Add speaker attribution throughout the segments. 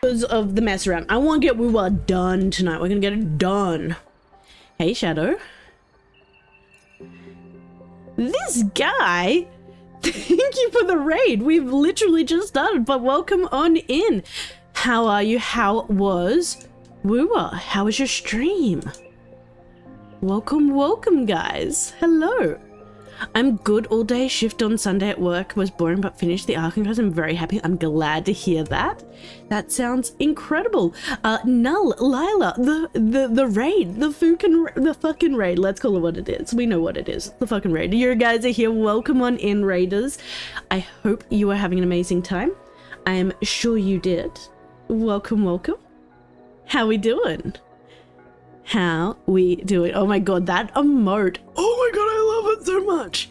Speaker 1: of the mess around. I want to get Wuwa done tonight. We're gonna get it done. Hey, Shadow. This guy. Thank you for the raid. We've literally just started, but welcome on in. How are you? How was Wuwa? How was your stream? Welcome, welcome, guys. Hello. I'm good all day. Shift on Sunday at work was boring, but finished the archives. I'm very happy. I'm glad to hear that. That sounds incredible. Null, Lila, the raid, the fucking raid. Let's call it what it is. We know what it is. The fucking raid. You guys are here. Welcome on in, raiders. I hope you are having an amazing time. I am sure you did. Welcome, welcome. How we doing? How we doing? Oh my god, that emote. Oh my god, I love it so much.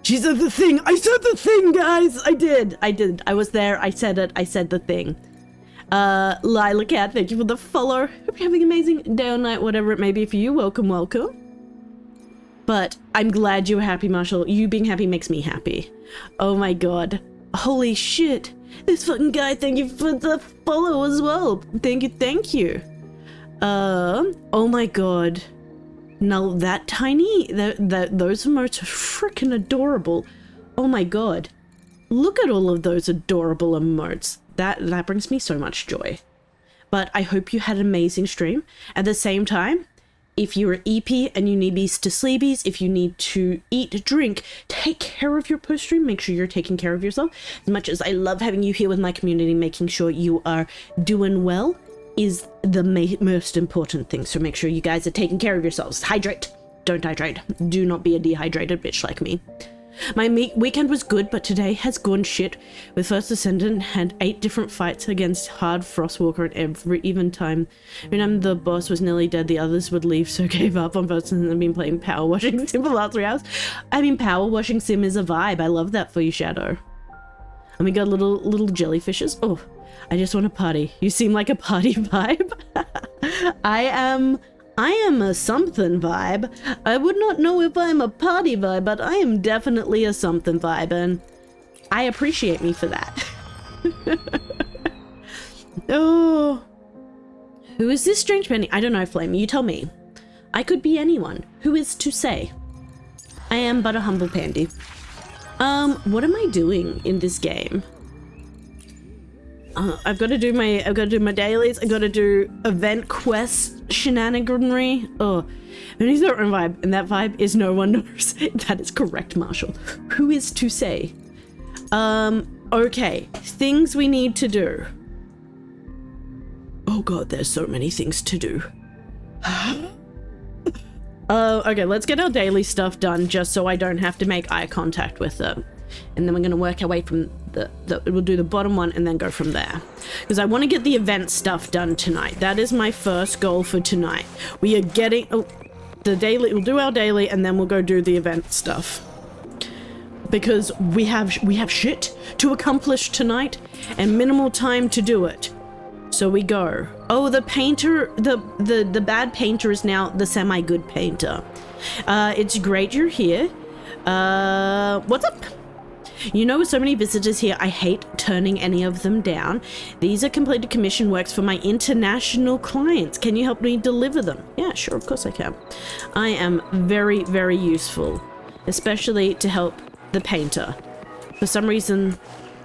Speaker 1: She said the thing. I said the thing, guys. I did. I was there. I said it. I said the thing. Lila Cat, thank you for the follow. Hope you're having an amazing day or night, whatever it may be for you. Welcome, welcome. But I'm glad you were happy, Marshall. You being happy makes me happy. Oh my god. Holy shit. This fucking guy, thank you for the follow as well. Thank you, thank you. Oh my god. Now that tiny, those emotes are freaking adorable. Oh my god. Look at all of those adorable emotes. That brings me so much joy. But I hope you had an amazing stream. At the same time, if you're an EP and you need these to sleepies, if you need to eat, drink, take care of your post-stream. Make sure you're taking care of yourself. As much as I love having you here with my community, making sure you are doing well is the most important thing. So make sure you guys are taking care of yourselves. Hydrate. Don't hydrate. Do not be a dehydrated bitch like me. My weekend was good, but today has gone shit. With First Ascendant, had 8 different fights against Hard Frostwalker at every even time. When the boss was nearly dead, the others would leave, so gave up on First Ascendant and been playing Power Washing Sim for the last 3 hours. I mean, Power Washing Sim is a vibe. I love that for you, Shadow. And we got little jellyfishes. Oh, I just want to party. You seem like a party vibe. I am a something vibe. I would not know if I'm a party vibe, but I am definitely a something vibe, and I appreciate me for that. Oh. Who is this strange penny? I don't know, Flame. You tell me. I could be anyone. Who is to say? I am but a humble pandy. What am I doing in this game? I've got to do my dailies. I got to do event quest shenaniganry. Oh, and he's their own vibe, and that vibe is no one knows. That is correct, Marshall. Who is to say? Okay, things we need to do. Oh god, there's so many things to do. Okay, let's get our daily stuff done just so I don't have to make eye contact with them. And then we're going to work our way from we'll do the bottom one and then go from there. Because I want to get the event stuff done tonight. That is my first goal for tonight. We are getting, the daily, we'll do our daily and then we'll go do the event stuff. Because we have shit to accomplish tonight and minimal time to do it. So we go. Oh, the painter, the bad painter is now the semi-good painter. It's great you're here. What's up? You know, with so many visitors here, I hate turning any of them down. These are completed commission works for my international clients. Can you help me deliver them? Yeah, sure, of course I can. I am very, very useful, especially to help the painter. For some reason,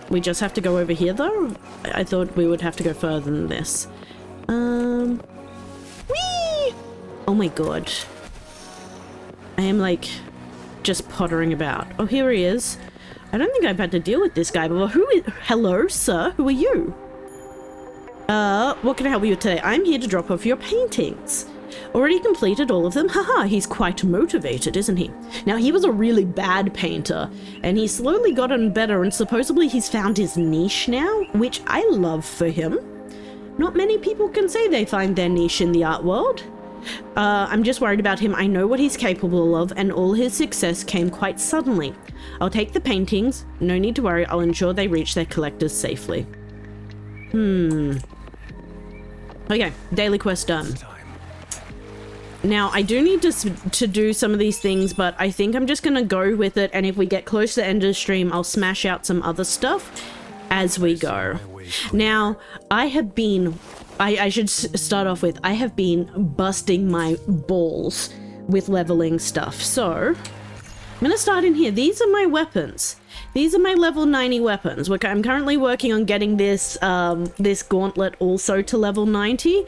Speaker 1: we just have to go over here, though. I thought we would have to go further than this. Whee! Oh my god. I am, like, just pottering about. Oh, here he is. I don't think I've had to deal with this guy before. Hello, sir. Who are you? What can I help you with today? I'm here to drop off your paintings. Already completed all of them? Haha, he's quite motivated, isn't he? Now, he was a really bad painter, and he's slowly gotten better, and supposedly he's found his niche now, which I love for him. Not many people can say they find their niche in the art world. I'm just worried about him. I know what he's capable of, and all his success came quite suddenly. I'll take the paintings. No need to worry. I'll ensure they reach their collectors safely. Okay, daily quest done. Now, I do need to do some of these things, but I think I'm just going to go with it, and if we get close to the end of the stream, I'll smash out some other stuff as we go. Now, I have been, I should start off with, I have been busting my balls with leveling stuff. So, I'm gonna start in here. These are my weapons. These are my level 90 weapons. I'm currently working on getting this, this gauntlet also to level 90,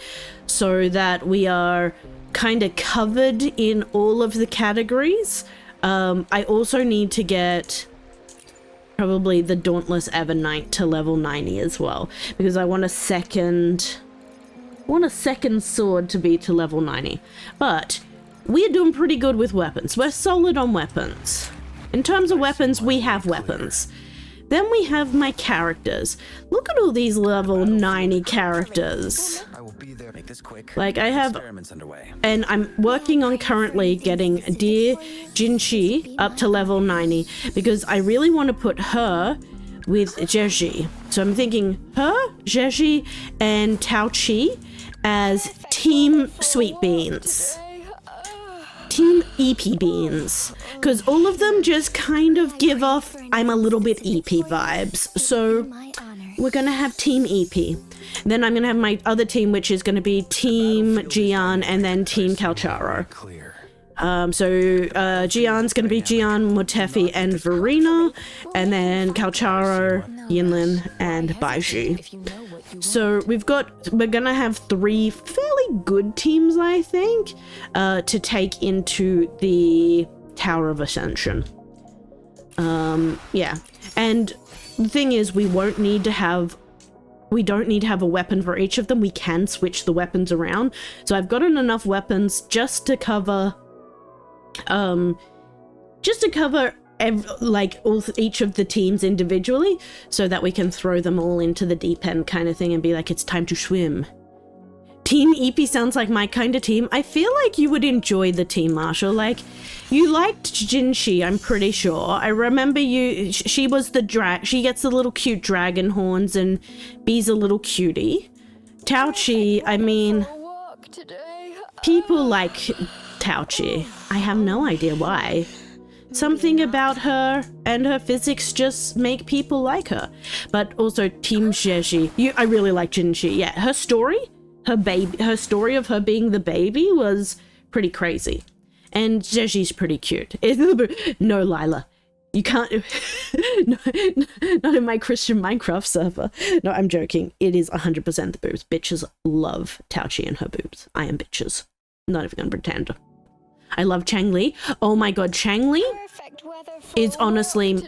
Speaker 1: so that we are kind of covered in all of the categories. I also need to get probably the Dauntless Evernight to level 90 as well, because I want a second sword to be to level 90. But we're doing pretty good with weapons. We're solid on weapons. In terms of weapons, we have weapons. Then we have my characters. Look at all these level 90 characters. Like I have, and I'm working on currently getting Dear Jinshi up to level 90 because I really want to put her with Jeji. So I'm thinking her, Jeji, and Tao Chi as Team Sweet Beans. Team EP Beans, because all of them just kind of give off I'm a little bit EP vibes. So we're gonna have Team EP. Then I'm gonna have my other team, which is gonna be Team Jian and then Team Kalcharo. Jian's gonna be Jian, Motefi, and Verena, and then Kalcharo, Yinlin, and Baizhi. So we're gonna have 3 fairly good teams, I think, to take into the Tower of Ascension. Yeah, and the thing is, we don't need to have a weapon for each of them. We can switch the weapons around. So I've gotten enough weapons just to cover, each of the teams individually, so that we can throw them all into the deep end kind of thing and be like, it's time to swim. Team EP sounds like my kind of team. I feel like you would enjoy the team, Marshall. Like, you liked Jinshi, I'm pretty sure. I remember she was the she gets the little cute dragon horns and Bee's a little cutie. Tao Chi, I mean, people like Tao Chi. I have no idea why. Something about her and her physics just make people like her. But also Team Jeji. I really like Jinshi. Yeah, her story of her being the baby was pretty crazy. And Jeji's pretty cute. No, Lila. You can't... No, not in my Christian Minecraft server. No, I'm joking. It is 100% the boobs. Bitches love Tao Chi and her boobs. I am bitches. Not even gonna pretend. I love Chang Li. Oh my god, Chang Li is honestly...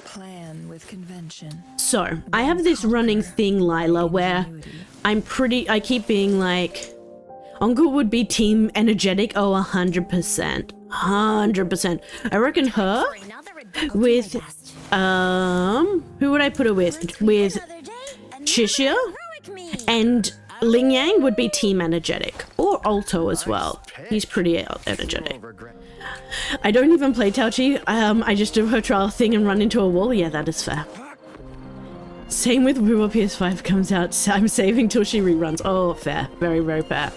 Speaker 2: Plan with convention.
Speaker 1: So, I have this running thing, Lila, where I keep being like, Uncle would be team energetic. Oh, 100%. 100%. I reckon her with, who would I put her with? With Shishia and Ling Yang would be team energetic, or Alto as well. He's pretty energetic. I don't even play Tao Chi. I just do her trial thing and run into a wall. Yeah, that is fair. Same with Wu PS5 comes out. I'm saving till she reruns. Oh, fair. Very, very fair.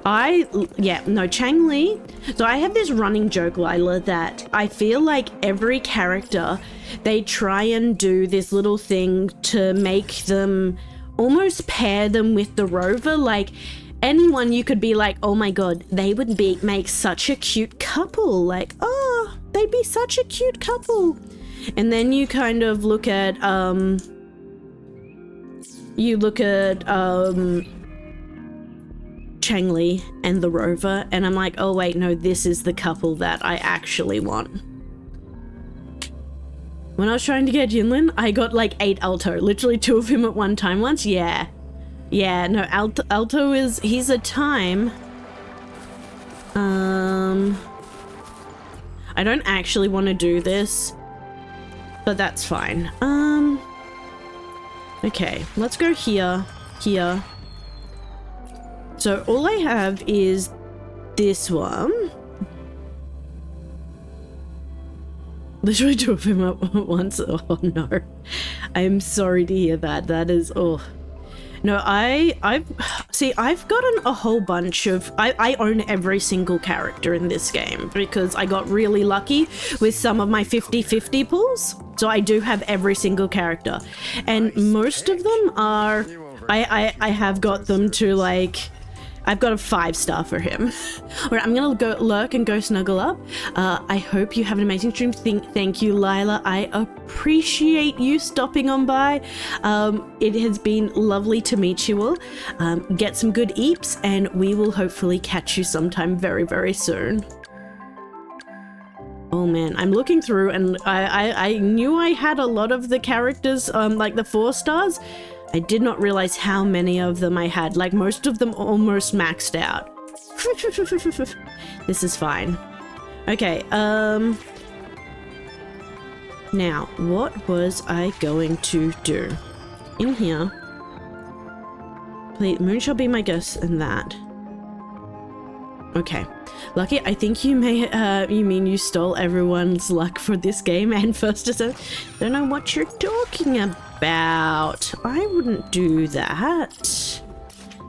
Speaker 1: Chang Li. So I have this running joke, Lila, that I feel like every character, they try and do this little thing to make them almost pair them with the rover. Like anyone, you could be like, oh my god, they would make such a cute couple. Like, oh, they'd be such a cute couple. And then you kind of look at Chang Li and the rover, and I'm like, oh wait, no, this is the couple that I actually want. When I was trying to get Yinlin, I got like 8 Alto, literally 2 of him at one time once. Yeah, no, Alto he's a time. I don't actually want to do this, but that's fine. Okay, let's go here. So all I have is this one. Literally 2 of him at once. Oh no. I'm sorry to hear that. That is, oh. No, I've gotten a whole bunch of, I own every single character in this game because I got really lucky with some of my 50-50 pulls. So I do have every single character, and most of them are, I have got them to like, I've got a 5-star for him. All right, I'm gonna go lurk and go snuggle up. I hope you have an amazing stream. Thank you, Lila. I appreciate you stopping on by. It has been lovely to meet you all. Get some good eeps, and we will hopefully catch you sometime very, very soon. Oh man, I'm looking through, and I knew I had a lot of the characters, like the 4 stars. I did not realize how many of them I had. Like, most of them almost maxed out. This is fine. Okay, now, what was I going to do? In here. Please, moon shall be my guess in that. Okay. Lucky, I think you may, you mean you stole everyone's luck for this game and first ascent. Don't know what you're talking about. I wouldn't do that.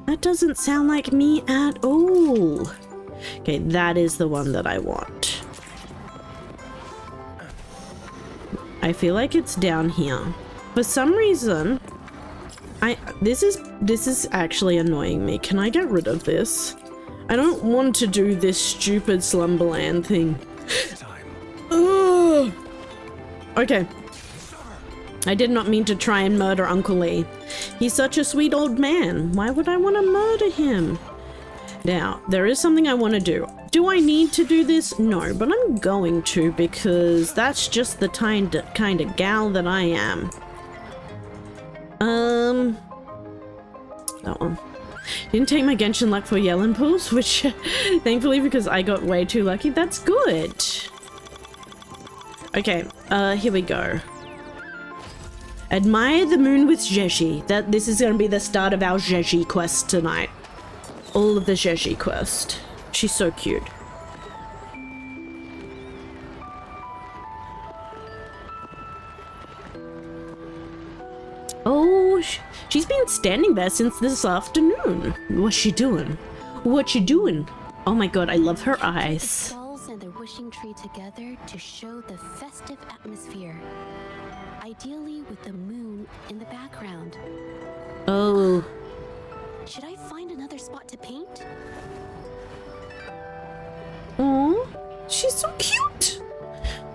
Speaker 1: That doesn't sound like me at all. Okay, that is the one that I want. I feel like it's down here. For some reason, this is actually annoying me. Can I get rid of this? I don't want to do this stupid Slumberland thing. Ugh. Okay. I did not mean to try and murder Uncle Lee. He's such a sweet old man. Why would I want to murder him? Now, there is something I want to do. Do I need to do this? No, but I'm going to, because that's just the kind of gal that I am. That one. Didn't take my Genshin luck for Yellen pools, which thankfully, because I got way too lucky. That's good. Okay, here we go. Admire the moon with Jeji. This is going to be the start of our Jeji quest tonight. All of the Jeji quest. She's so cute. Oh, she's been standing there since this afternoon. What's she doing? What's she doing? Oh my god, I love her eyes.
Speaker 2: The skulls and the wishing tree together to show the festive atmosphere. Ideally with the moon in the background.
Speaker 1: Oh.
Speaker 2: Should I find another spot to paint?
Speaker 1: Oh, she's so cute.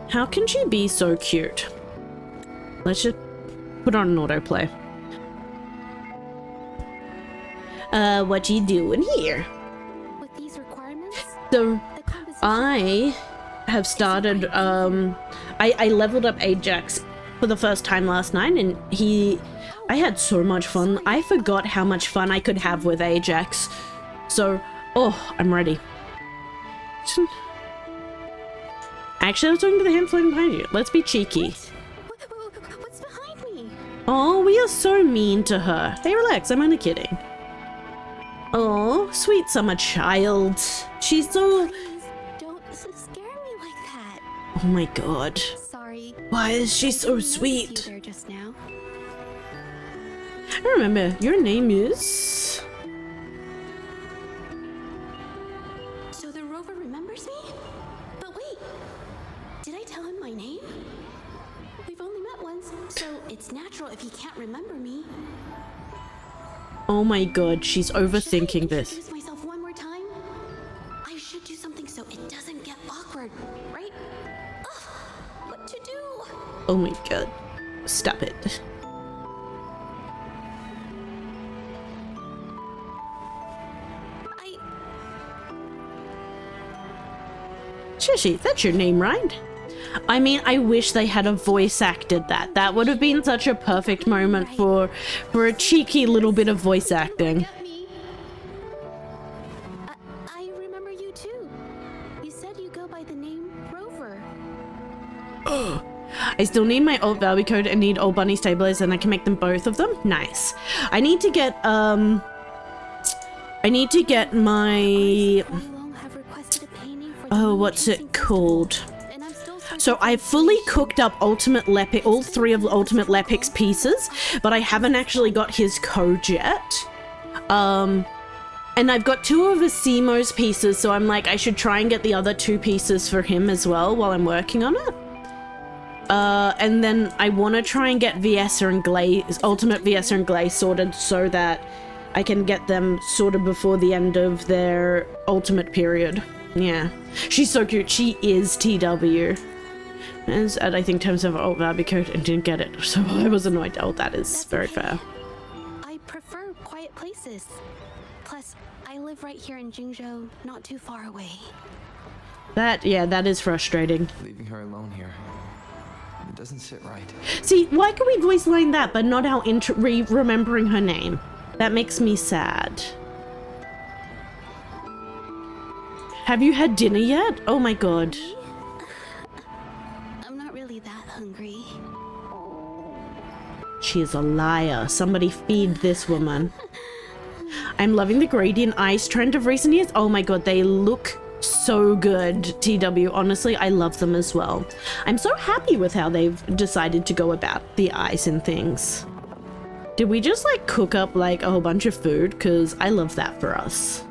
Speaker 1: How can she be so cute? Let's just put on an autoplay. What you doing here?
Speaker 2: With these requirements?
Speaker 1: So, I have started, I leveled up Ajax for the first time last night, and I had so much fun. I forgot how much fun I could have with Ajax. So, oh, I'm ready. Actually, I was talking to the hand floating behind you. Let's be cheeky.
Speaker 2: What's behind me?
Speaker 1: Oh, we are so mean to her. Hey, relax, I'm only kidding. Oh, sweet summer child. She's so...
Speaker 2: Please, don't scare me like that.
Speaker 1: Oh my god.
Speaker 2: Sorry.
Speaker 1: Why is she so
Speaker 2: I
Speaker 1: sweet?
Speaker 2: noticed you there just now.
Speaker 1: I remember, your name is...
Speaker 2: So the rover remembers me? But wait, did I tell him my name? We've only met once, so it's natural if he can't remember me.
Speaker 1: Oh my god, she's overthinking this.
Speaker 2: Should I introduce myself one more time? I should do something so it doesn't get awkward, right? Ugh, what to do?
Speaker 1: Oh my god. Stop it. Shishi, that's your name, right? I mean, I wish they had a voice acted that. That would have been such a perfect moment for a cheeky little bit of voice acting.
Speaker 2: Forget me. I remember you too. You said you go by the name Rover.
Speaker 1: I still need my old Valby code and need old bunny stabilizers, and I can make them both of them. Nice. I need to get my what's it called? So I fully cooked up all 3 of the Ultimate Lepix pieces, but I haven't actually got his code yet. And I've got 2 of Asimo's pieces, so I'm like, I should try and get the other 2 pieces for him as well while I'm working on it. And then I want to try and get Viessa and Glaze, Ultimate Viessa and Glaze sorted so that I can get them sorted before the end of their ultimate period. Yeah. She's so cute. She is TW. And I think terms of old Vabi code and didn't get it. So I was annoyed. Oh, that is
Speaker 2: That's
Speaker 1: very
Speaker 2: okay.
Speaker 1: fair.
Speaker 2: I prefer quiet places. Plus, I live right here in Jingzhou, not too far away.
Speaker 1: Yeah, that is frustrating.
Speaker 3: Leaving her alone here. It doesn't sit right.
Speaker 1: See, why can we voice line that, but not our remembering her name? That makes me sad. Have you had dinner yet? Oh my god.
Speaker 2: I'm not really that hungry.
Speaker 1: She is a liar. Somebody feed this woman. I'm loving the gradient ice trend of recent years. Oh my god, they look so good, TW. Honestly, I love them as well. I'm so happy with how they've decided to go about the ice and things. Did we just like cook up like a whole bunch of food? Because I love that for us.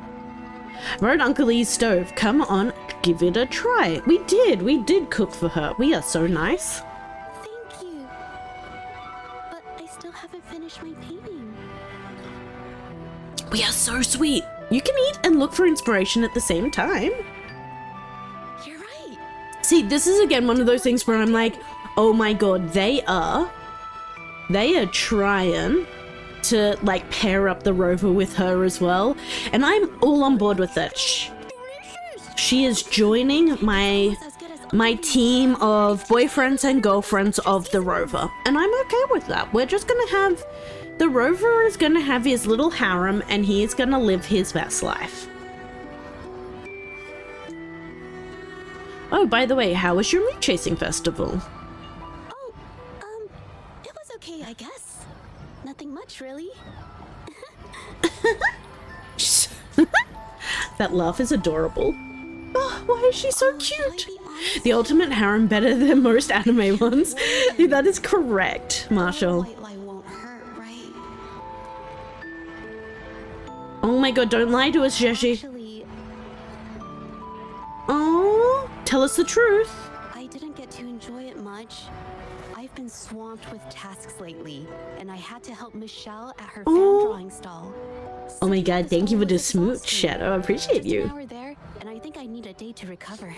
Speaker 1: Rode Uncle Lee's stove. Come on, give it a try. We did cook for her. We are so nice.
Speaker 2: Thank you. But I still haven't finished my painting.
Speaker 1: We are so sweet. You can eat and look for inspiration at the same time.
Speaker 2: You're right.
Speaker 1: See, this is again one of those things where I'm like, oh my god, they are trying to like pair up the rover with her as well, and I'm all on board with it. She is joining my team of boyfriends and girlfriends of the rover, and I'm okay with that. We're just gonna have the rover is gonna have his little harem, and he is gonna live his best life. Oh, by the way, how was your moon chasing festival?
Speaker 2: Oh, it was okay, I guess. Nothing much, really.
Speaker 1: That laugh is adorable. Oh, why is she so
Speaker 2: Should I
Speaker 1: cute?
Speaker 2: be honest?
Speaker 1: The ultimate harem better than most anime ones. That is correct, Marshall.
Speaker 2: White lie won't hurt, right?
Speaker 1: Oh my god, don't lie to us, Jeshi.
Speaker 2: Actually,
Speaker 1: Oh, tell us the truth.
Speaker 2: I didn't get to enjoy it much. I've been swamped with tasks lately, and I had to help Michelle at her fan
Speaker 1: Oh.
Speaker 2: drawing stall.
Speaker 1: Oh my god,
Speaker 2: This
Speaker 1: thank you for
Speaker 2: all
Speaker 1: the
Speaker 2: was
Speaker 1: smooch,
Speaker 2: exhausting.
Speaker 1: Shadow. I appreciate
Speaker 2: Just
Speaker 1: you.
Speaker 2: an hour there, and I think I need a day to recover.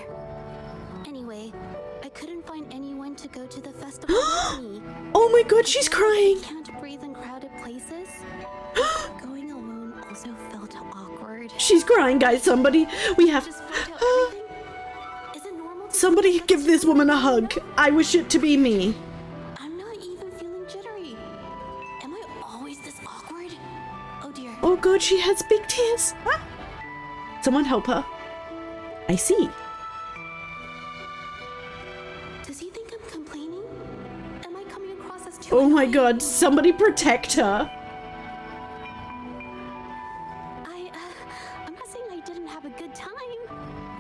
Speaker 2: Anyway, I couldn't find anyone to go to the festival with me.
Speaker 1: Oh my god, she's crying.
Speaker 2: I can't breathe in crowded places. Going alone also felt awkward.
Speaker 1: She's crying, guys. Somebody, we have...
Speaker 2: Just point out everything. Is it normal to
Speaker 1: Somebody
Speaker 2: feel
Speaker 1: give this
Speaker 2: so
Speaker 1: woman a
Speaker 2: awkward?
Speaker 1: hug. I wish it to be me.
Speaker 2: I'm not even feeling jittery. Am I always this awkward? Oh dear.
Speaker 1: Oh god, she has big tears. Ah. Someone help her. I see.
Speaker 2: Does he think I'm complaining? Am I coming across as too
Speaker 1: Oh my
Speaker 2: annoying?
Speaker 1: god, somebody protect her.
Speaker 2: I'm not saying I didn't have a good time.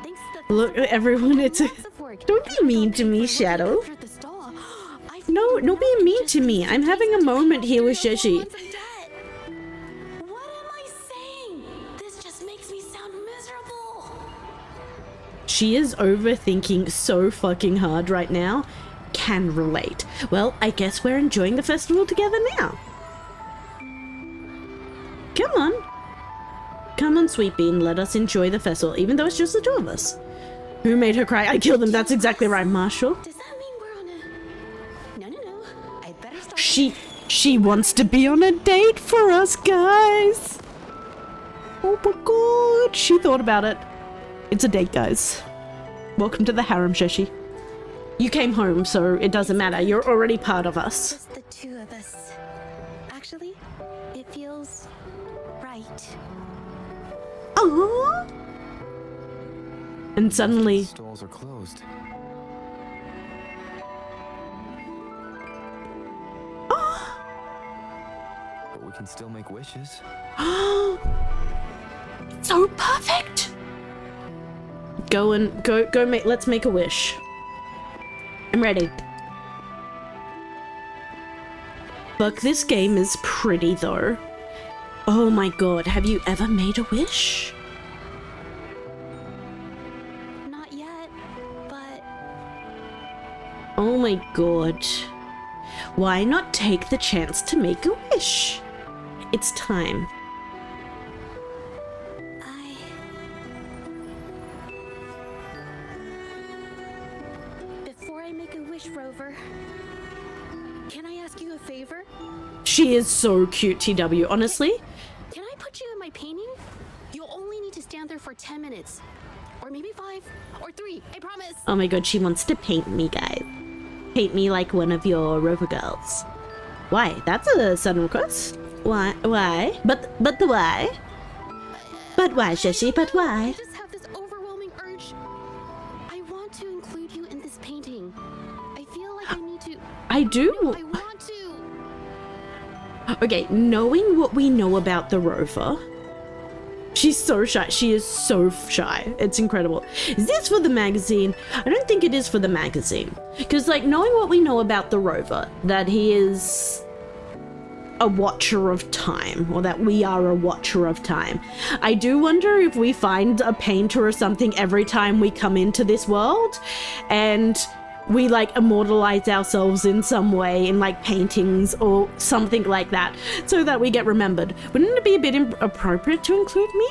Speaker 2: Thanks to the
Speaker 1: Look,
Speaker 2: festival,
Speaker 1: everyone,
Speaker 2: I
Speaker 1: it's a...
Speaker 2: lots of work.
Speaker 1: Don't be
Speaker 2: And I
Speaker 1: mean
Speaker 2: got
Speaker 1: to
Speaker 2: paid
Speaker 1: me,
Speaker 2: for looking
Speaker 1: Shadow.
Speaker 2: after the stall. I
Speaker 1: No,
Speaker 2: think
Speaker 1: don't be
Speaker 2: now I
Speaker 1: mean
Speaker 2: just
Speaker 1: to me.
Speaker 2: need
Speaker 1: I'm
Speaker 2: some
Speaker 1: having a
Speaker 2: days to
Speaker 1: moment
Speaker 2: pay
Speaker 1: here with
Speaker 2: off 3 or 4
Speaker 1: Shashi.
Speaker 2: months of debt. What am I saying? This just makes me sound miserable.
Speaker 1: She is overthinking so fucking hard right now. Can relate. Well, I guess we're enjoying the festival together now. Come on. Come on, Sweet Bean, let us enjoy the festival, even though it's just the two of us. Who made her cry? I killed him. That's exactly right, Marshall.
Speaker 2: Does that mean we're on a... No. I better stop.
Speaker 1: She wants to be on a date for us, guys. Oh my god. She thought about it. It's a date, guys. Welcome to the harem, Sheshi. You came home, so it doesn't matter. You're already part of us.
Speaker 2: Just the two of us. Actually, it feels right.
Speaker 1: Aww. And suddenly,
Speaker 3: Stalls are closed. But we can still make wishes.
Speaker 1: so perfect. Go make, let's make a wish. I'm ready. Fuck, this game is pretty though. Oh my god, have you ever made a wish?
Speaker 2: Not yet, but
Speaker 1: Oh my god. Why not take the chance to make a wish? It's time.
Speaker 2: Before I make a wish, Rover, can I ask you a favor?
Speaker 1: She is so cute, TW, honestly.
Speaker 2: Can I put you in my painting? You'll only need to stand there for 10 minutes. Or maybe 5 or 3, I promise.
Speaker 1: Oh my god, she wants to paint me, guys. Paint me like one of your Rover girls. Why? That's a sudden request. Why? Why? But the why? But why, Shashi? But
Speaker 2: I
Speaker 1: why?
Speaker 2: just have this overwhelming urge. I want to include you in this painting. I feel like I need to.
Speaker 1: I do.
Speaker 2: I want to.
Speaker 1: Okay, knowing what we know about the Rover, she's so shy. She is so shy. It's incredible. Is this for the magazine? I don't think it is for the magazine. Because, like, knowing what we know about the Rover, that he is a watcher of time, or that we are a watcher of time, I do wonder if we find a painter or something every time we come into this world, and we like immortalize ourselves in some way in like paintings or something like that, so that we get remembered. Wouldn't it be a bit inappropriate to include me?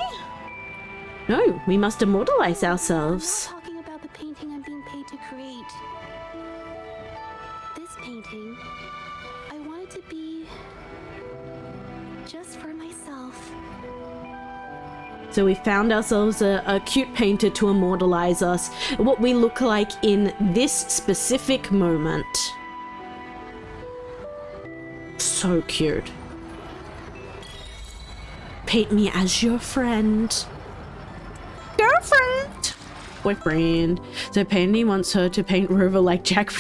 Speaker 1: No, we must immortalize ourselves.
Speaker 2: I'm not talking about the painting I'm being paid to create. This painting, I want it to be just for myself.
Speaker 1: So we found ourselves a cute painter to immortalize us, what we look like in this specific moment. So cute. Paint me as your friend. Girlfriend. Boyfriend. So Pandy wants her to paint Rover like Jack.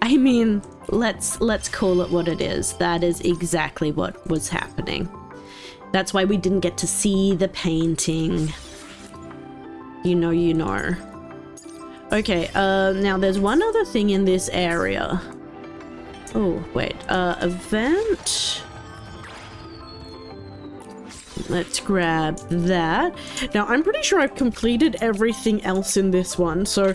Speaker 1: I mean, let's call it what it is. That is exactly what was happening. That's why we didn't get to see the painting. You know. Okay, now there's one other thing in this area. Oh, wait, event. Let's grab that. Now, I'm pretty sure I've completed everything else in this one, so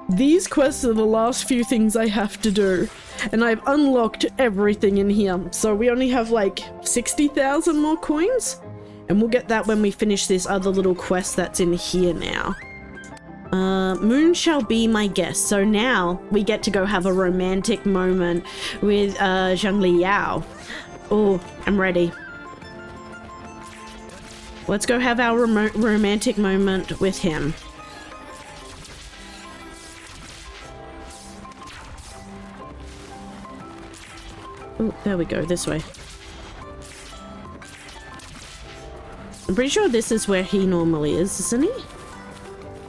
Speaker 1: these quests are the last few things I have to do. And I've unlocked everything in here. So we only have like 60,000 more coins. And we'll get that when we finish this other little quest that's in here now. Moon shall be my guest. So now we get to go have a romantic moment with Zhang Liao. Oh, I'm ready. Let's go have our romantic moment with him. Oh, there we go, this way. I'm pretty sure this is where he normally is, isn't he?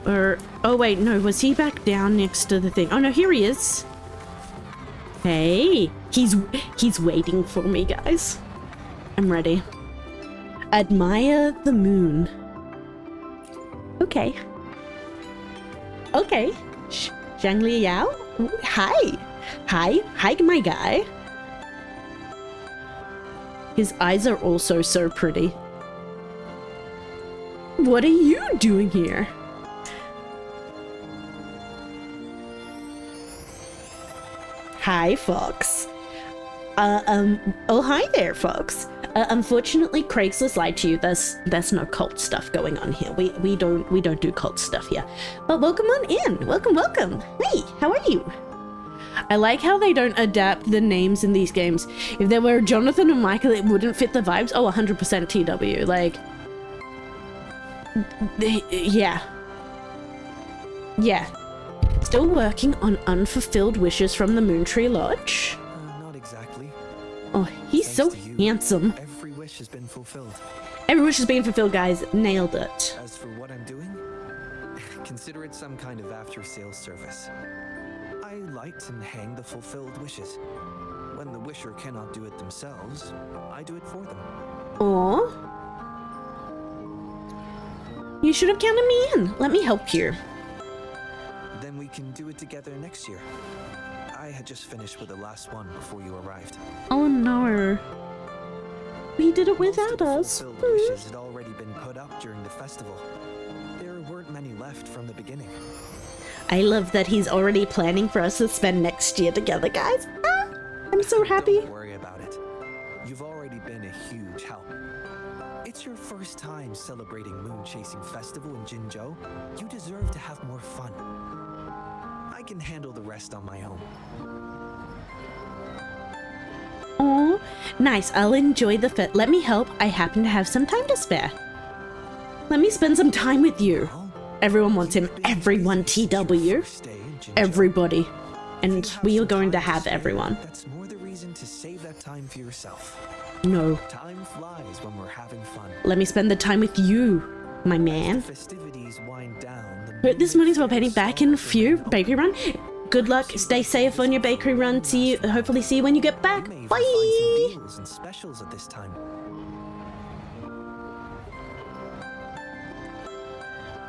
Speaker 1: Or, oh wait, no, was he back down next to the thing? Oh no, here he is. Hey, he's waiting for me, guys. I'm ready. Admire the moon. Okay. Okay. Zhang Liao? Hi. Hi, my guy. His eyes are also so pretty. What are you doing here? Hi, Fox. Oh, hi there, Fox. Unfortunately, Craigslist lied to you. There's no cult stuff going on here. We don't do cult stuff here. But welcome on in. Welcome. Hey, how are you? I like how they don't adapt the names in these games. If there were Jonathan and Michael, it wouldn't fit the vibes. Oh, 100% TW. Like, yeah. Still working on unfulfilled wishes from the Moontree Lodge?
Speaker 3: Not exactly.
Speaker 1: Oh, he's so handsome.
Speaker 3: Every wish has been fulfilled.
Speaker 1: Every wish has been fulfilled, guys. Nailed it.
Speaker 3: As for what I'm doing, consider it some kind of after-sales service. I light and hang the fulfilled wishes. When the wisher cannot do it themselves, I do it for them.
Speaker 1: Aw. You should have counted me in. Let me help you.
Speaker 3: Then we can do it together next year. I had just finished with the last one before you arrived.
Speaker 1: Oh no. We did it without us.
Speaker 3: Fulfilled wishes had already been put up during the festival. There weren't many left from the beginning.
Speaker 1: I love that he's already planning for us to spend next year together, guys. Ah, I'm so happy.
Speaker 3: Don't worry about it. You've already been a huge help. It's your first time celebrating Moon Chasing Festival in Jinzhou. You deserve to have more fun. I can handle the rest on my own.
Speaker 1: Oh, nice. I'll enjoy the fit. Let me help. I happen to have some time to spare. Let me spend some time with you. Everyone wants him. Everyone, TW. Everybody. And we are going to have everyone.
Speaker 3: That's more the reason to save that time for yourself.
Speaker 1: No.
Speaker 3: Time flies when we're having fun.
Speaker 1: Let me spend the time with you, my man.
Speaker 3: Festivities wind down.
Speaker 1: This morning's while heading back in few bakery run. Good luck. Stay safe on your bakery run. See you. Hopefully see you when you get back. Bye.
Speaker 3: Deals and specials at this time.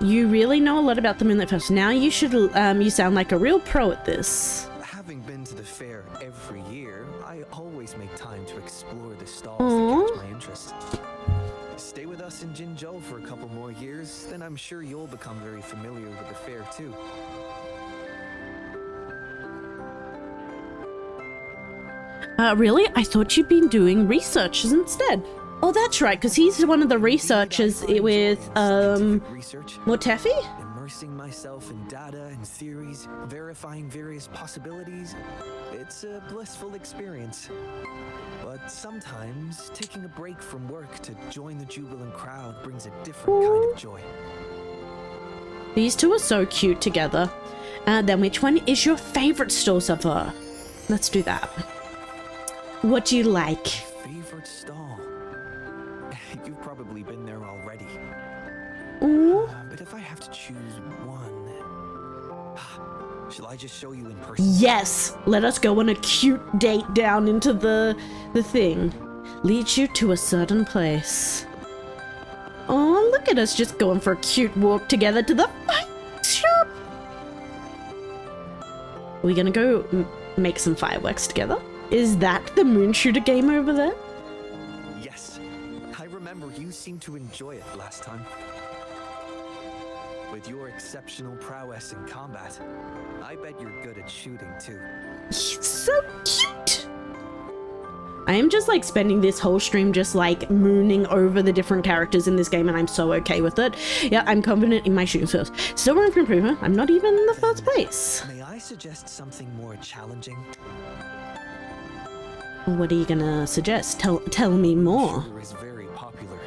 Speaker 1: You really know a lot about the Moonlit Festival. Now you should. You sound like a real pro at this.
Speaker 3: Having been to the fair every year, I always make time to explore the stalls
Speaker 1: Aww.
Speaker 3: that catch my interest. Stay with us in Jinzhou for a couple more years, then I'm sure you'll become very familiar with the fair too.
Speaker 1: Really? I thought you'd been doing researches instead. Oh, that's right, because he's one of the researchers with,
Speaker 3: Research,
Speaker 1: Motefi?
Speaker 3: immersing myself in data and theories, verifying various possibilities. It's a blissful experience. But sometimes taking a break from work to join the jubilant crowd brings a different kind of joy.
Speaker 1: These two are so cute together. Then which one is your favorite store so far? Let's do that. What do you like?
Speaker 3: Favorite stall? You've probably been there already.
Speaker 1: Ooh.
Speaker 3: But if I have to choose one, shall I just show you in person?
Speaker 1: Yes! Let us go on a cute date down into the thing. Leads you to a certain place. Oh, look at us just going for a cute walk together to the shop. Are we gonna go make some fireworks together? Is that the moon shooter game over there?
Speaker 3: Yes. I remember you seemed to enjoy it last time. With your exceptional prowess in combat, I bet you're good at shooting too.
Speaker 1: He's so cute! I am just like spending this whole stream just like mooning over the different characters in this game, and I'm so okay with it. Yeah, I'm confident in my shooting skills. Still room for improvement. I'm not even in the first place.
Speaker 3: May I suggest something more challenging?
Speaker 1: What are you gonna suggest? Tell me more.
Speaker 3: Shooter is very popular.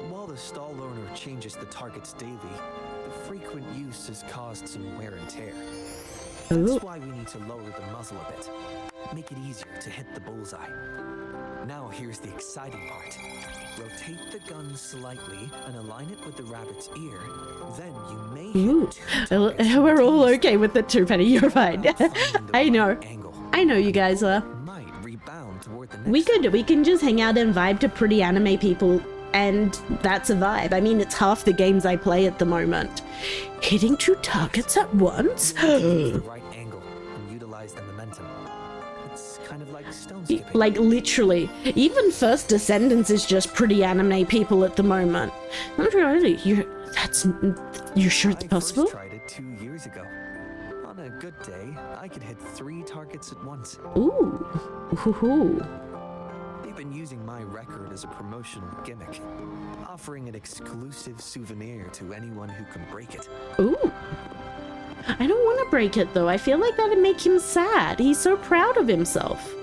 Speaker 3: While the stall owner changes the targets daily, the frequent use has caused some wear and tear.
Speaker 1: Ooh.
Speaker 3: That's why we need to lower the muzzle a bit. Make it easier to hit the bullseye. Now here's the exciting part. Rotate the gun slightly and align it with the rabbit's ear. Then you may
Speaker 1: Ooh.
Speaker 3: hit two targets
Speaker 1: We're all
Speaker 3: simultaneously.
Speaker 1: okay with the two, Penny. You're fine.
Speaker 3: Finding the
Speaker 1: I know.
Speaker 3: right angle.
Speaker 1: I know you guys are.
Speaker 3: Might rebound toward the next
Speaker 1: We can just hang out and vibe to pretty anime people, and that's a vibe. I mean, it's half the games I play at the moment. Hitting two targets at once?
Speaker 3: the right angle and utilize the momentum. It's kind of like stone skipping.
Speaker 1: Like literally, even First Descendants is just pretty anime people at the moment. Not really. You sure it's
Speaker 3: I
Speaker 1: possible?
Speaker 3: first tried it 2 years ago. On a good day, I could hit 3 targets at once.
Speaker 1: Ooh. Ooh.
Speaker 3: They've been using my record as a promotional gimmick, offering an exclusive souvenir to anyone who can break it.
Speaker 1: Ooh. I don't want to break it though. I feel like that'd make him sad. He's so proud of himself.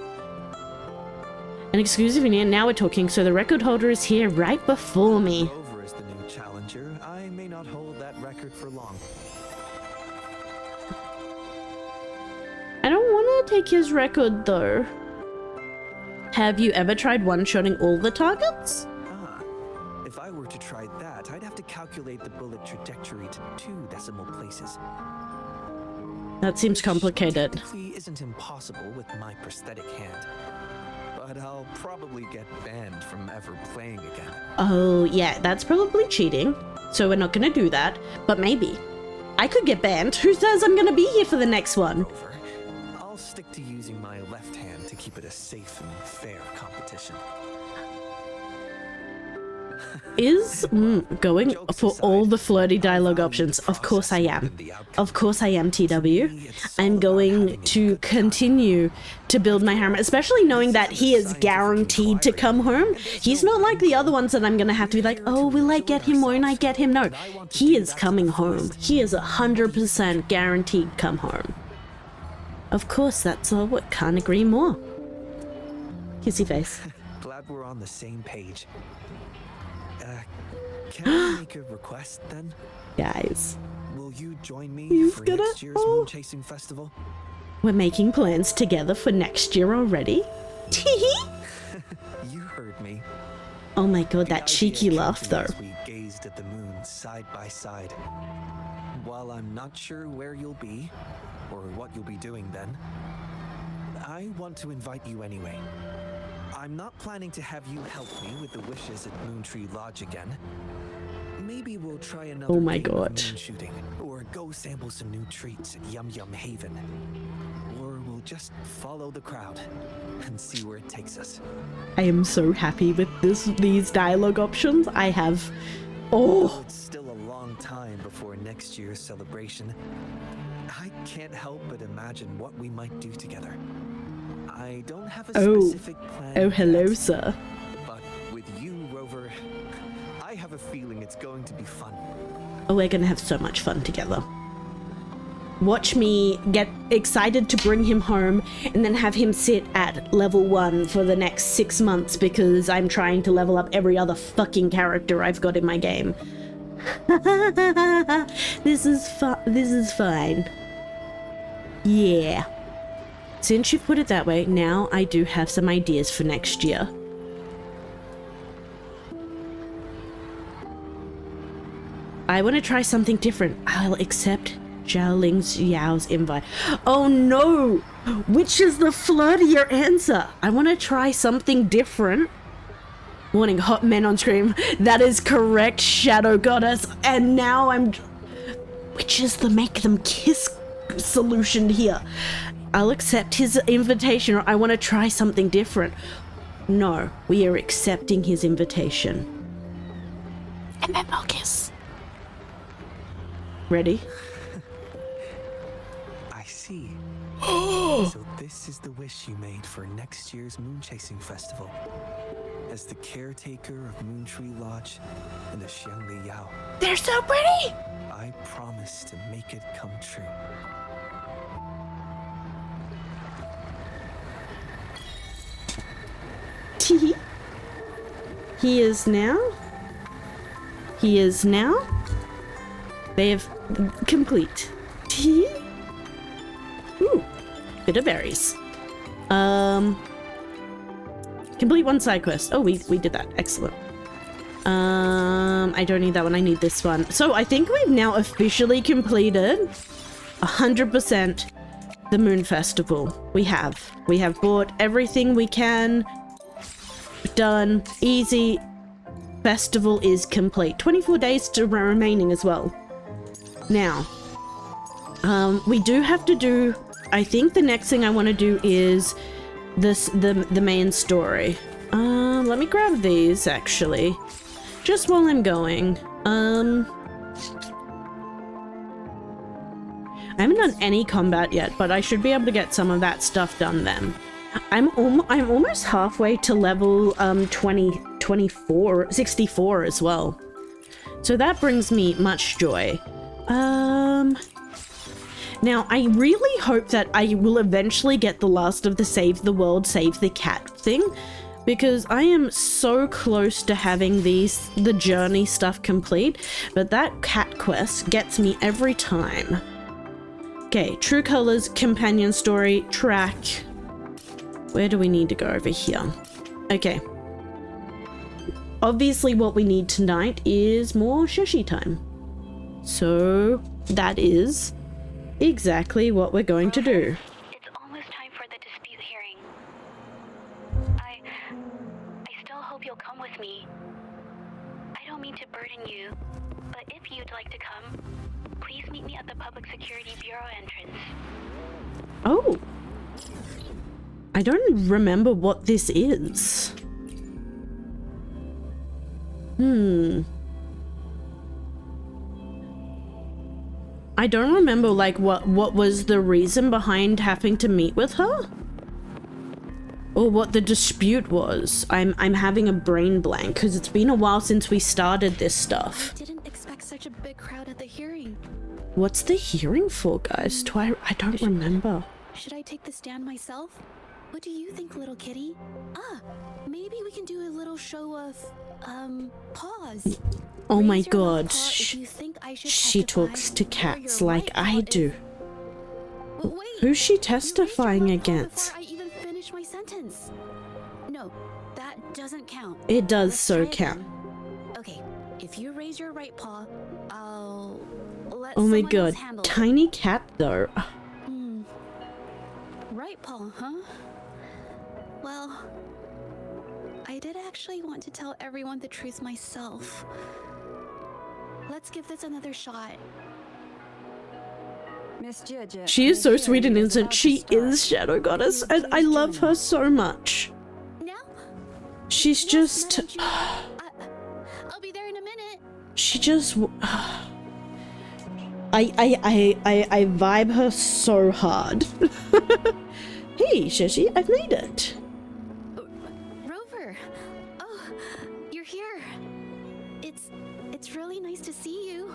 Speaker 1: An exclusive in now we're talking, so the record holder is here right before me.
Speaker 3: Rover is the new challenger. I may not hold that record for long.
Speaker 1: I don't want to take his record though. Have you ever tried one-shotting all the targets?
Speaker 3: If I were to try that, I'd have to calculate the bullet trajectory to 2 decimal places.
Speaker 1: That seems complicated.
Speaker 3: Technically isn't impossible with my prosthetic hand. But I'll probably get banned from ever playing again.
Speaker 1: Oh, yeah, that's probably cheating. So we're not gonna do that, but maybe. I could get banned. Who says I'm gonna be here for the next one?
Speaker 3: Rover, I'll stick to using my left hand to keep it a safe and fair competition.
Speaker 1: is going for all the flirty dialogue options. Of course I am. Of course I am, TW. I'm going to continue to build my harem, especially knowing that he is guaranteed to come home. He's not like the other ones that I'm going to have to be like, oh, will I get him? Won't I get him? No, he is coming home. He is 100% guaranteed come home. Of course, that's all. What? Can't agree more. Kissy face.
Speaker 3: Glad we're on the same page. Can I make a request then?
Speaker 1: Guys,
Speaker 3: Will you join me
Speaker 1: He's
Speaker 3: for
Speaker 1: gonna-
Speaker 3: next year's
Speaker 1: oh.
Speaker 3: moon chasing festival?
Speaker 1: we're making plans together for next year already. Teehee.
Speaker 3: You heard me.
Speaker 1: Oh my god,
Speaker 3: The
Speaker 1: that cheeky
Speaker 3: idea
Speaker 1: laugh
Speaker 3: came to
Speaker 1: though.
Speaker 3: me as we gazed at the moon side by side. While I'm not sure where you'll be, or what you'll be doing then, I want to invite you anyway. I'm not planning to have you help me with the wishes at Moontree Lodge again. Maybe we'll try another
Speaker 1: Oh my
Speaker 3: game of
Speaker 1: god.
Speaker 3: moon shooting, or go sample some new treats at Yum Yum Haven. Or we'll just follow the crowd and see where it takes us.
Speaker 1: I am so happy with these dialogue options. I have...
Speaker 3: Though
Speaker 1: Oh,
Speaker 3: it's still a long time before next year's celebration, I can't help but imagine what we might do together. I don't have a
Speaker 1: Oh.
Speaker 3: specific plan.
Speaker 1: oh hello,
Speaker 3: yet,
Speaker 1: sir.
Speaker 3: but with you, Rover, I have a feeling it's going to be fun.
Speaker 1: Oh, we're gonna have so much fun together. Watch me get excited to bring him home and then have him sit at level 1 for the next 6 months because I'm trying to level up every other fucking character I've got in my game. This is fine. Yeah. Since you put it that way, now I do have some ideas for next year. I want to try something different. I'll accept Zhao Ling's Yao's invite. Oh no! Which is the flirtier answer? I want to try something different. Warning, hot men on screen. That is correct, Shadow Goddess. And now I'm... Which is the make them kiss solution here? I'll accept his invitation, or I want to try something different. No, we are accepting his invitation. And then I'll kiss. Ready?
Speaker 3: I see. So this is the wish you made for next year's moon chasing festival. As the caretaker of Moontree Lodge and the Xiangli Yao,
Speaker 1: They're so pretty!
Speaker 3: I promise to make it come true.
Speaker 1: Tee. He is now. He is now. They have complete. Tee. Ooh, bit of berries. Complete one side quest. Oh, we did that. Excellent. I don't need that one. I need this one. So I think we've now officially completed 100% the Moon Festival. We have bought everything we can. Done. Easy. Festival is complete. 24 days to remaining as well. Now, we do have to do, I think the next thing I want to do is the main story. Let me grab these actually, just while I'm going. I haven't done any combat yet, but I should be able to get some of that stuff done then. I'm almost halfway to level 64 as well. So that brings me much joy. Now, I really hope that I will eventually get the last of the Save the World, Save the Cat thing, because I am so close to having the journey stuff complete, but that cat quest gets me every time. Okay, True Colors, Companion Story, Track. Where do we need to go over here? Okay. Obviously, what we need tonight is more Shushi time. So, that is exactly what we're going to do.
Speaker 2: It's almost time for the dispute hearing. I still hope you'll come with me. I don't mean to burden you, but if you'd like to come, please meet me at the Public Security Bureau entrance.
Speaker 1: Oh. I don't remember what this is. I don't remember like what was the reason behind having to meet with her, or what the dispute was. I'm having a brain blank because it's been a while since we started this stuff.
Speaker 2: I didn't expect such a big crowd at the hearing.
Speaker 1: What's the hearing for, guys? I don't remember.
Speaker 2: Should I take the stand myself? What do you think, little kitty? Maybe we can do a little show of paws.
Speaker 1: Oh my
Speaker 2: Raise your
Speaker 1: god,
Speaker 2: left paw if you think I should
Speaker 1: she
Speaker 2: testify,
Speaker 1: talks to
Speaker 2: or
Speaker 1: cats
Speaker 2: your
Speaker 1: like
Speaker 2: right paw
Speaker 1: I do.
Speaker 2: Wait,
Speaker 1: Who's she
Speaker 2: you raised your
Speaker 1: testifying
Speaker 2: left paw
Speaker 1: against?
Speaker 2: before I even finish my sentence. No, that doesn't count.
Speaker 1: It does
Speaker 2: Let's
Speaker 1: so
Speaker 2: try
Speaker 1: count.
Speaker 2: again. Okay, if you raise your right paw, I'll let
Speaker 1: Oh my
Speaker 2: someone
Speaker 1: god,
Speaker 2: else handle it.
Speaker 1: tiny cat though.
Speaker 2: Right paw, huh? Well, I did actually want to tell everyone the truth myself. Let's give this another shot.
Speaker 4: Miss Judge,
Speaker 1: She is so sweet and innocent. She is Shadow Goddess, and I love her so much.
Speaker 2: Now?
Speaker 1: She's
Speaker 2: Yes,
Speaker 1: just...
Speaker 2: Madam Julia. I'll be there in a minute.
Speaker 1: She just... I vibe her so hard. Hey, Shishi, I've made it.
Speaker 2: Rover. Oh, you're here. It's really nice to see you.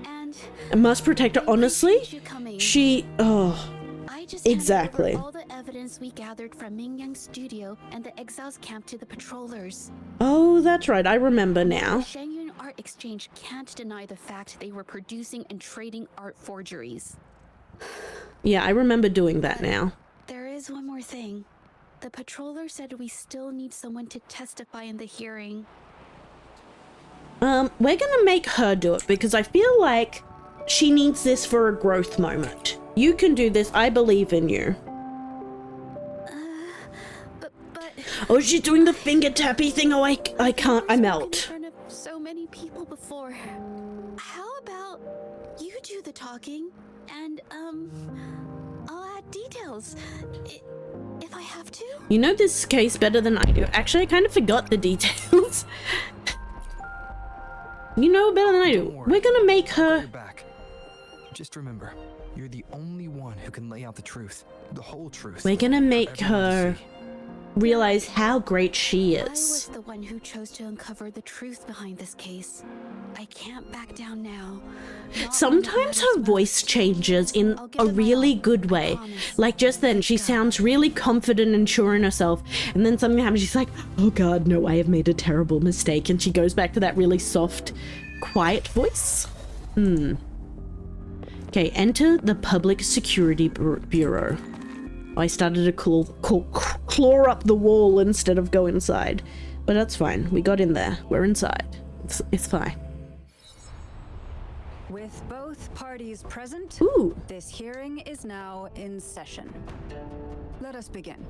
Speaker 2: And
Speaker 1: I must protect her.
Speaker 2: I
Speaker 1: Honestly,
Speaker 2: appreciate you coming.
Speaker 1: she... Oh,
Speaker 2: I just handed
Speaker 1: exactly.
Speaker 2: over all the evidence we gathered from Ming Yang's studio and the exiles camp to the patrollers.
Speaker 1: Oh, that's right. I remember
Speaker 2: The
Speaker 1: now.
Speaker 2: Shangyun Art Exchange can't deny the fact they were producing and trading art forgeries.
Speaker 1: Yeah, I remember doing that now.
Speaker 2: There is one more thing. The patroller said we still need someone to testify in the hearing.
Speaker 1: We're gonna make her do it because I feel like she needs this for a growth moment. You can do this. I believe in you.
Speaker 2: But
Speaker 1: Oh, she's doing the finger tappy thing. Oh, I can't. I
Speaker 2: I've spoken
Speaker 1: melt.
Speaker 2: in front of so many people before. How about you do the talking and I'll add details if I have to.
Speaker 1: You know this case better than I do. Actually, I kind of forgot the details. You know better than I do.
Speaker 3: Don't worry.
Speaker 1: We're gonna make
Speaker 3: Got
Speaker 1: her...
Speaker 3: your back. Just remember, you're the only one who can lay out the truth, the whole truth.
Speaker 1: We're gonna
Speaker 3: for
Speaker 1: make
Speaker 3: everyone to
Speaker 1: her
Speaker 3: see.
Speaker 1: realize how great she
Speaker 2: I was
Speaker 1: is.
Speaker 2: the one who chose to uncover the truth behind this case. I can't back down now. Not when
Speaker 1: Sometimes
Speaker 2: it
Speaker 1: her
Speaker 2: matters
Speaker 1: voice
Speaker 2: most.
Speaker 1: changes in
Speaker 2: I'll give
Speaker 1: a
Speaker 2: it my
Speaker 1: really
Speaker 2: all,
Speaker 1: good
Speaker 2: I
Speaker 1: way.
Speaker 2: promise.
Speaker 1: Like just then, she sounds really confident and sure in herself, and then something happens, she's like, oh god, no, I have made a terrible mistake, and she goes back to that really soft, quiet voice. Okay, enter the Public Security Bureau. I started to claw up the wall instead of go inside. But that's fine. We got in there. We're inside. It's fine.
Speaker 4: With both parties present,
Speaker 1: Ooh.
Speaker 4: this hearing is now in session. Let us begin.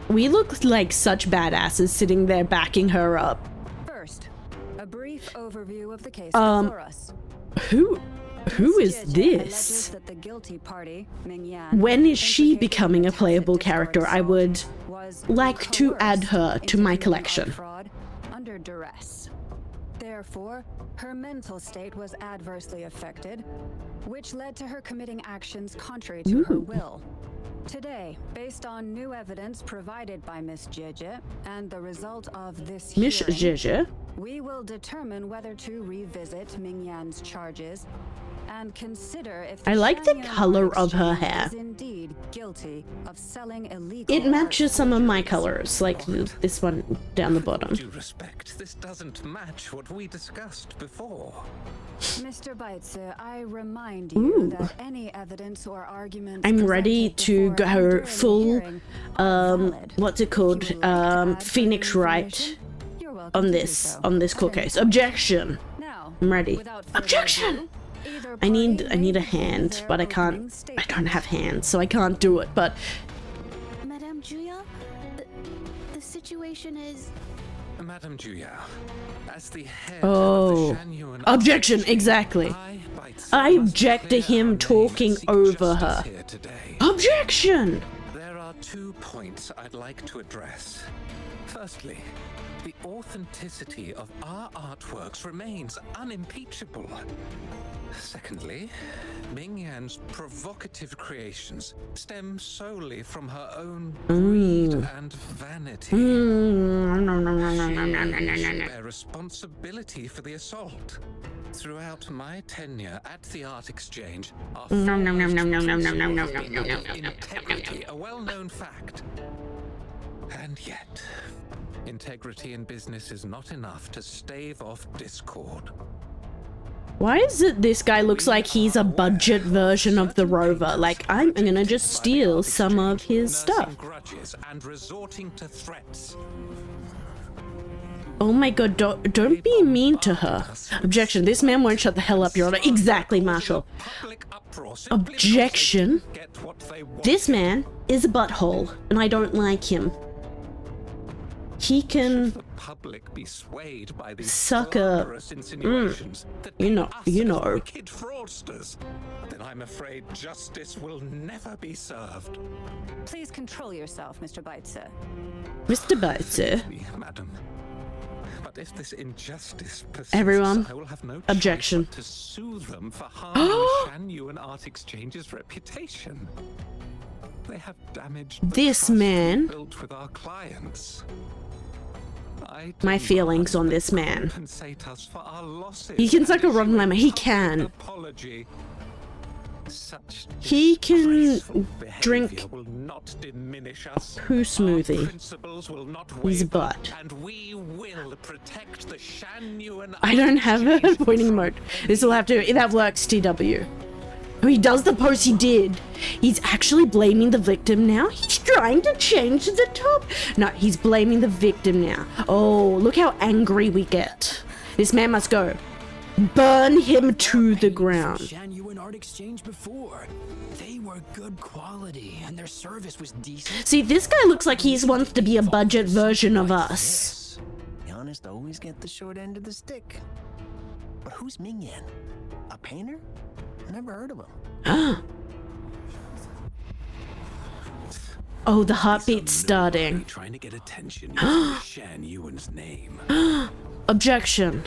Speaker 1: We look like such badasses sitting there backing her up.
Speaker 4: First, a brief overview of the case
Speaker 1: Um,
Speaker 4: before us.
Speaker 1: Who is
Speaker 4: Judge
Speaker 1: this?
Speaker 4: alleges that the guilty party, Ming Yan,
Speaker 1: When is she
Speaker 4: implicated
Speaker 1: becoming
Speaker 4: in
Speaker 1: a
Speaker 4: tacit
Speaker 1: playable
Speaker 4: discourse
Speaker 1: character? I
Speaker 4: assault,
Speaker 1: would
Speaker 4: was
Speaker 1: like to add her
Speaker 4: coerced
Speaker 1: to my
Speaker 4: into committing
Speaker 1: collection.
Speaker 4: art fraud under duress. Therefore, her mental state was adversely affected, which led to her committing actions contrary to her
Speaker 1: Ooh.
Speaker 4: will. Today, based on new evidence provided by Miss Jeje and the result of this
Speaker 1: Miss
Speaker 4: hearing,
Speaker 1: Jeje?
Speaker 4: we will determine whether to revisit Ming Yan's charges and consider if
Speaker 1: I like the
Speaker 4: Shangyun
Speaker 1: color
Speaker 4: Art
Speaker 1: of her
Speaker 4: Exchange
Speaker 1: hair.
Speaker 4: is indeed guilty of selling illegal
Speaker 1: It
Speaker 4: art
Speaker 1: matches some of my
Speaker 4: forgeries.
Speaker 1: colors, like this one down the bottom.
Speaker 3: Due respect, this doesn't match what we discussed before.
Speaker 4: Mr. Beitzer, I remind you
Speaker 1: Ooh.
Speaker 4: that any evidence or arguments
Speaker 1: I'm ready
Speaker 4: presented
Speaker 1: to
Speaker 4: before and
Speaker 1: go
Speaker 4: during the
Speaker 1: full,
Speaker 4: hearing are valid.
Speaker 1: what's it
Speaker 4: If
Speaker 1: called?
Speaker 4: you would like to add
Speaker 1: Phoenix
Speaker 4: further
Speaker 1: Wright
Speaker 4: information, you're welcome
Speaker 1: on
Speaker 4: to do
Speaker 1: this,
Speaker 4: so.
Speaker 1: on this court
Speaker 4: At any
Speaker 1: case.
Speaker 4: point.
Speaker 1: Objection!
Speaker 4: Now,
Speaker 1: I'm ready.
Speaker 4: without further
Speaker 1: Objection!
Speaker 4: ado, either
Speaker 1: I need
Speaker 4: party
Speaker 1: a
Speaker 4: may begin
Speaker 1: hand,
Speaker 4: their
Speaker 1: but I
Speaker 4: opening
Speaker 1: can't. I don't
Speaker 4: statement.
Speaker 1: have hands, so I can't do it. But
Speaker 2: Madame Julia, the situation is...
Speaker 3: Madame Juya, as the head
Speaker 1: Oh.
Speaker 3: of the Shangyun
Speaker 1: Objection,
Speaker 3: Art Exchange,
Speaker 1: exactly.
Speaker 3: Beitzer
Speaker 1: I
Speaker 3: must
Speaker 1: object to
Speaker 3: clear
Speaker 1: him
Speaker 3: our name
Speaker 1: talking
Speaker 3: and seek
Speaker 1: over
Speaker 3: justice
Speaker 1: her.
Speaker 3: here today.
Speaker 1: objection!
Speaker 3: There are 2 points I'd like to address. Firstly,
Speaker 5: the authenticity of our artworks remains unimpeachable. Secondly, Ming Yan's provocative creations stem solely from her own greed and vanity. She bear responsibility for the assault. Throughout my tenure at the Art Exchange, our integrity, a well-known fact. And yet, integrity in business is not enough to stave off discord.
Speaker 1: Why is it this guy looks like he's a budget version of the Rover? Like, I'm gonna just steal some of his stuff.
Speaker 5: Grudges and resorting to threats.
Speaker 1: Oh my god, don't be mean to her. Objection, this man won't shut the hell up, Your Honor. Exactly, Marshal. Objection. This man is a butthole, and I don't like him. He can
Speaker 5: The public be swayed by these
Speaker 1: suck a
Speaker 5: slanderous insinuations that
Speaker 1: you know,
Speaker 5: paint us
Speaker 1: you
Speaker 5: as
Speaker 1: know.
Speaker 5: wicked fraudsters. Then I'm afraid justice will never be served.
Speaker 4: Please control yourself, Mr. Beitzer.
Speaker 1: Mr. Beitzer.
Speaker 5: Madam. But if this injustice persists,
Speaker 1: Everyone,
Speaker 5: I will have no
Speaker 1: objection.
Speaker 5: choice but to sue them for harming Shan Yuan Art Exchange's reputation. They have damaged the
Speaker 1: This
Speaker 5: trust we
Speaker 1: man.
Speaker 5: built with our clients.
Speaker 1: My feelings on this man.
Speaker 5: Compensate us for our losses.
Speaker 1: He can suck a
Speaker 5: and
Speaker 1: rotten
Speaker 5: issue
Speaker 1: lemon. He
Speaker 5: public
Speaker 1: can.
Speaker 5: Apology. Such
Speaker 1: He can
Speaker 5: disgraceful
Speaker 1: drink
Speaker 5: behavior will not diminish us.
Speaker 1: poo
Speaker 5: Our
Speaker 1: smoothie.
Speaker 5: principles will not
Speaker 1: His
Speaker 5: waver,
Speaker 1: butt.
Speaker 5: and we will protect the Shan Yuan
Speaker 1: I don't
Speaker 5: Art
Speaker 1: have a
Speaker 5: Exchange
Speaker 1: pointing mode. This will have to. That works, TW. Oh, he does the pose he did. He's actually blaming the victim now. He's trying to change the top. No, he's blaming the victim now. Oh, look how angry we get. This man must go. Burn him to the ground.
Speaker 6: Shan Yuan Art Exchange before. They were good quality and their service was decent.
Speaker 1: See, this guy looks like he wants to be a budget version of us.
Speaker 6: The honest always get the short end of the stick. But who's Ming Yan? A painter? I never heard of him.
Speaker 1: Oh, the heartbeat's starting.
Speaker 6: Trying to get attention in Shan Yuan's name.
Speaker 1: Objection.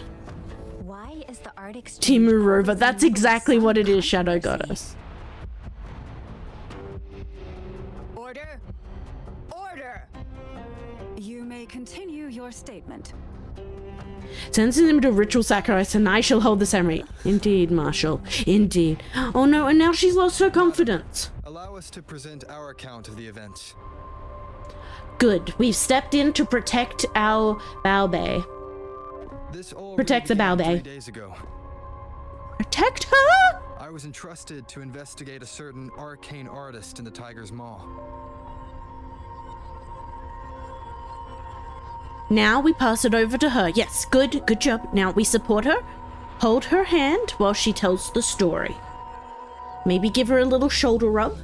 Speaker 2: Why is the art exchange
Speaker 1: Timu Rover.
Speaker 2: always
Speaker 1: That's
Speaker 2: in the
Speaker 1: exactly what it is,
Speaker 2: controversy?
Speaker 1: Shadow Goddess.
Speaker 4: Order! Order! You may continue your statement.
Speaker 1: Sends him to ritual sacrifice, and I shall hold the ceremony. Indeed, Marshal. Indeed. Oh no, and now she's lost her confidence.
Speaker 7: Allow us to present our account of the event.
Speaker 1: Good. We've stepped in to protect our Bao Bei.
Speaker 7: This all
Speaker 1: Protect the
Speaker 7: began
Speaker 1: Bao Bei.
Speaker 7: 3 days ago.
Speaker 1: Protect her?
Speaker 7: I was entrusted to investigate a certain arcane artist in the Tiger's Maw.
Speaker 1: Now we pass it over to her. Yes, good job. Now we support her, hold her hand while she tells the story. Maybe give her a little shoulder rub.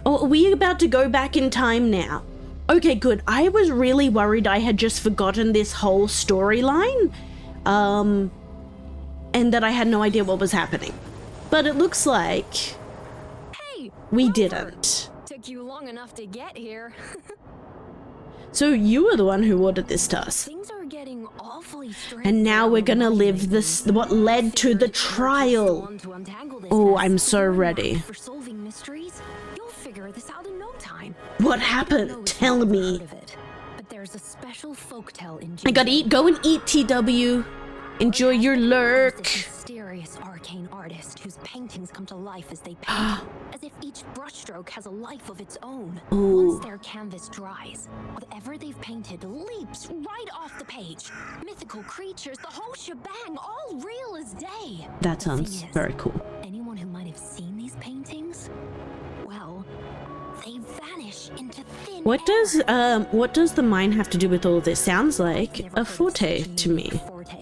Speaker 1: Oh, are we about to go back in time now? Okay, good. I was really worried I had just forgotten this whole storyline. And that I had no idea what was happening. But it looks like
Speaker 8: Hey,
Speaker 1: we
Speaker 8: Rover.
Speaker 1: didn't.
Speaker 8: Took you long enough to get here.
Speaker 1: So you were the one who ordered this to us.
Speaker 8: Things are getting awfully strange.
Speaker 1: And now we're gonna
Speaker 8: around
Speaker 1: live
Speaker 8: lately.
Speaker 1: this, what led to the
Speaker 8: Figured if you're just the
Speaker 1: trial.
Speaker 8: one to untangle this
Speaker 1: Oh,
Speaker 8: mess,
Speaker 1: I'm so
Speaker 8: you're not
Speaker 1: ready.
Speaker 8: For solving mysteries, you'll figure this out in no time.
Speaker 1: What
Speaker 8: I don't know
Speaker 1: happened?
Speaker 8: if
Speaker 1: Tell
Speaker 8: you've
Speaker 1: me.
Speaker 8: heard of it, but there's a special folktale in
Speaker 1: I gotta eat, go and eat, TW. Enjoy your lurk.
Speaker 8: There's a mysterious arcane artist whose paintings come to life as they paint, as if each brushstroke has a life of its own.
Speaker 1: Ooh.
Speaker 8: Once their canvas dries, whatever they've painted leaps right off the page. Mythical creatures, the whole shebang, all real as day.
Speaker 1: That
Speaker 8: The thing
Speaker 1: sounds
Speaker 8: is,
Speaker 1: very cool.
Speaker 8: anyone who might have seen these paintings, well, they vanish into thin
Speaker 1: What does the mine have to do with all this? Sounds like
Speaker 8: Never
Speaker 1: a
Speaker 8: heard of
Speaker 1: forte
Speaker 8: such a
Speaker 1: to me.
Speaker 8: unique forte.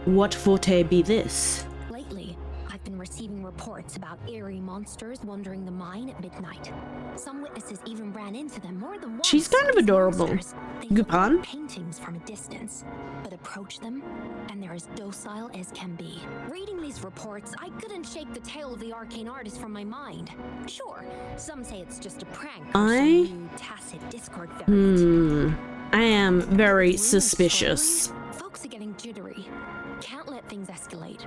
Speaker 1: What forte be this?
Speaker 8: Lately, I've been receiving reports reports about eerie monsters wandering the mine at midnight. Some witnesses even ran into them more than once.
Speaker 1: She's kind of
Speaker 8: These
Speaker 1: adorable.
Speaker 8: monsters, they look
Speaker 1: Gupan?
Speaker 8: like paintings from a distance, but approach them and they're as docile as can be. Reading these reports, I couldn't shake the tale of the arcane artist from my mind. Sure, some say it's just a prank or some new tacit Discord variant.
Speaker 1: I am very suspicious.
Speaker 8: Folks are getting jittery. Can't let things escalate.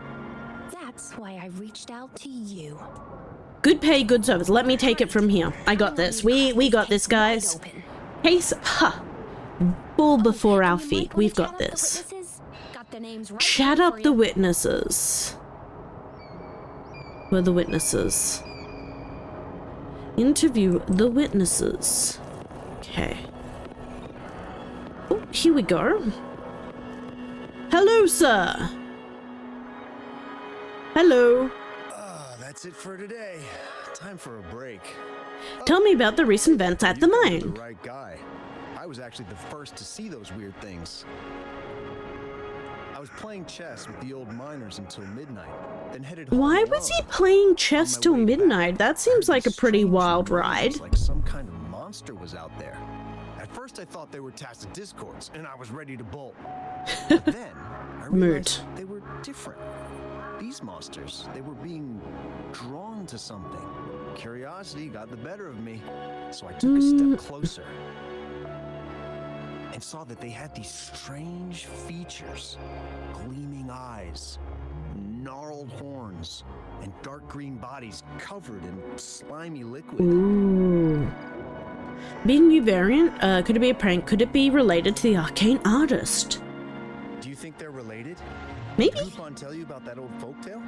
Speaker 8: That's why I reached out to you.
Speaker 1: Good pay, good service. Let me take it from here. I got this. We got this, guys. Case, bull before our feet. We've got this. Chat up the witnesses. Who are the witnesses? Interview the witnesses. Okay. Oh, here we go. Hello, sir. Hello.
Speaker 6: That's it for today. Time for a break.
Speaker 1: Tell me about the recent events at the
Speaker 6: You
Speaker 1: mine.
Speaker 6: picked the right guy. I was actually the first to see those weird things. I was playing chess with the old miners until midnight, then headed home
Speaker 1: Why was he
Speaker 6: alone.
Speaker 1: playing chess
Speaker 6: On my
Speaker 1: till
Speaker 6: way back,
Speaker 1: midnight? That seems
Speaker 6: I
Speaker 1: like a
Speaker 6: heard
Speaker 1: pretty
Speaker 6: strange
Speaker 1: wild
Speaker 6: noises,
Speaker 1: ride.
Speaker 6: Like some kind of monster was out there. At first I thought they were tacit discords, and I was ready to bolt. But then I realized they were different. These monsters, they were being drawn to something. Curiosity got the better of me, so I took a step closer and saw that they had these strange features. Gleaming eyes, gnarled horns, and dark green bodies covered in slimy liquid.
Speaker 1: Ooh. Being new variant, could it be a prank? Could it be related to the arcane artist?
Speaker 6: Do you think they're related?
Speaker 1: Maybe.
Speaker 6: Did Groupon tell you about that old folktale?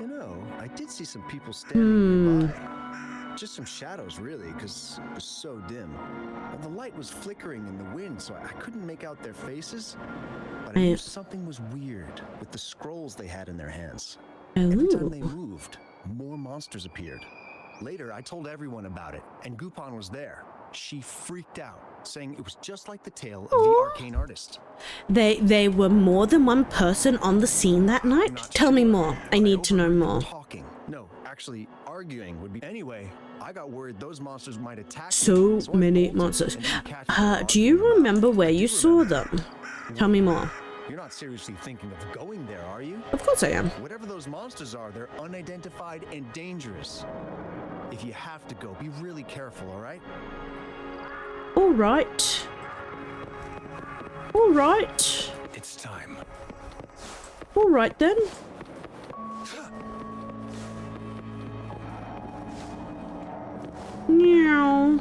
Speaker 6: You know, I did see some people standing nearby. Just some shadows, really, because it was so dim. And the light was flickering in the wind, so I couldn't make out their faces. But I knew something was weird with the scrolls they had in their hands. Every time they moved, more monsters appeared. Later, I told everyone about it, and Gupan was there. She freaked out, saying it was just like the tale of the arcane artist.
Speaker 1: They were more than one person on the scene that night? Tell me more. I need to know more.
Speaker 6: Talking. No, actually, arguing would be. Anyway, I got worried those monsters might attack
Speaker 1: So
Speaker 6: me, I
Speaker 1: many
Speaker 6: bolted
Speaker 1: monsters.
Speaker 6: and didn't catch them
Speaker 1: Do you
Speaker 6: arguing.
Speaker 1: remember where
Speaker 6: I
Speaker 1: you
Speaker 6: do
Speaker 1: saw
Speaker 6: remember.
Speaker 1: them? Tell me more.
Speaker 6: You're not seriously thinking of going there, are you?
Speaker 1: Of course I am.
Speaker 6: Whatever those monsters are, they're unidentified and dangerous. If you have to go, be really careful, all right?
Speaker 1: All right. All right.
Speaker 6: It's time.
Speaker 1: All right then. Meow.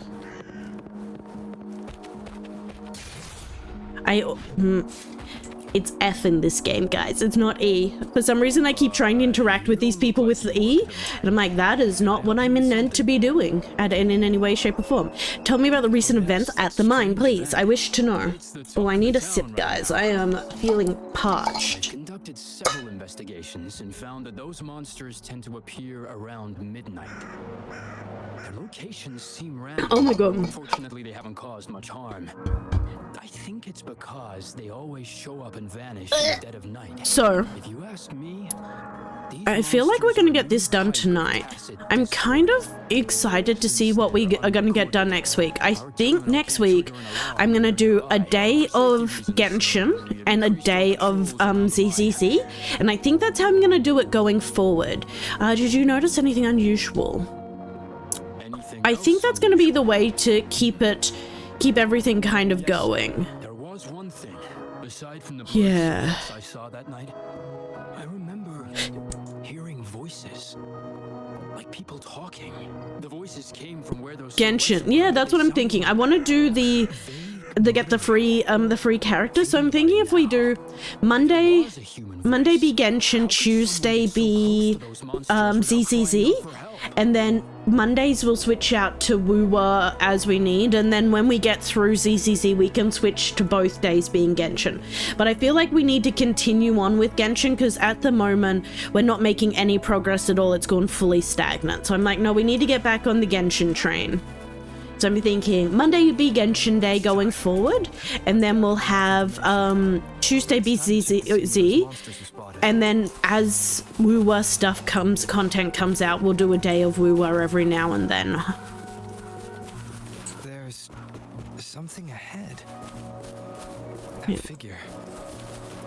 Speaker 1: It's F in this game, guys. It's not E. For some reason, I keep trying to interact with these people with the E, and I'm like, that is not what I'm meant to be doing in any way, shape, or form. Tell me about the recent events at the mine, please. I wish to know. Oh, I need a sip, guys. I am feeling parched.
Speaker 9: Conducted several investigations and found that those monsters tend to appear around midnight. Their locations seem random.
Speaker 1: Oh my god.
Speaker 9: Unfortunately, they haven't caused much harm. I think it's because they always show up and vanish in the dead of night.
Speaker 1: So,
Speaker 9: if you ask me,
Speaker 1: I feel like we're gonna get this done tonight. I'm kind of excited to see what we are gonna get done next week. I think next week I'm gonna do a day of Genshin and a day of ZCC, and I think that's how I'm gonna do it going forward. Did you notice anything unusual? I think that's gonna be the way to keep everything kind of going.
Speaker 9: There was one thing, aside from the
Speaker 1: Yeah.
Speaker 9: I saw that night. I remember hearing voices, like people talking. The voices came from where those
Speaker 1: Genshin. Yeah, that's what I'm thinking. I want to do the get the free characters. So I'm thinking if we do Monday be Genshin, Tuesday be ZZZ, and then Mondays we'll switch out to Woowa as we need, and then when we get through ZZZ we can switch to both days being Genshin. But I feel like we need to continue on with Genshin because at the moment we're not making any progress at all. It's gone fully stagnant. So I'm like, no, we need to get back on the Genshin train. So I'm thinking Monday would be Genshin Day going forward, and then we'll have Tuesday be ZZ, and then as Wuwa content comes out, we'll do a day of Wuwa every now and then.
Speaker 7: There's something ahead. That figure.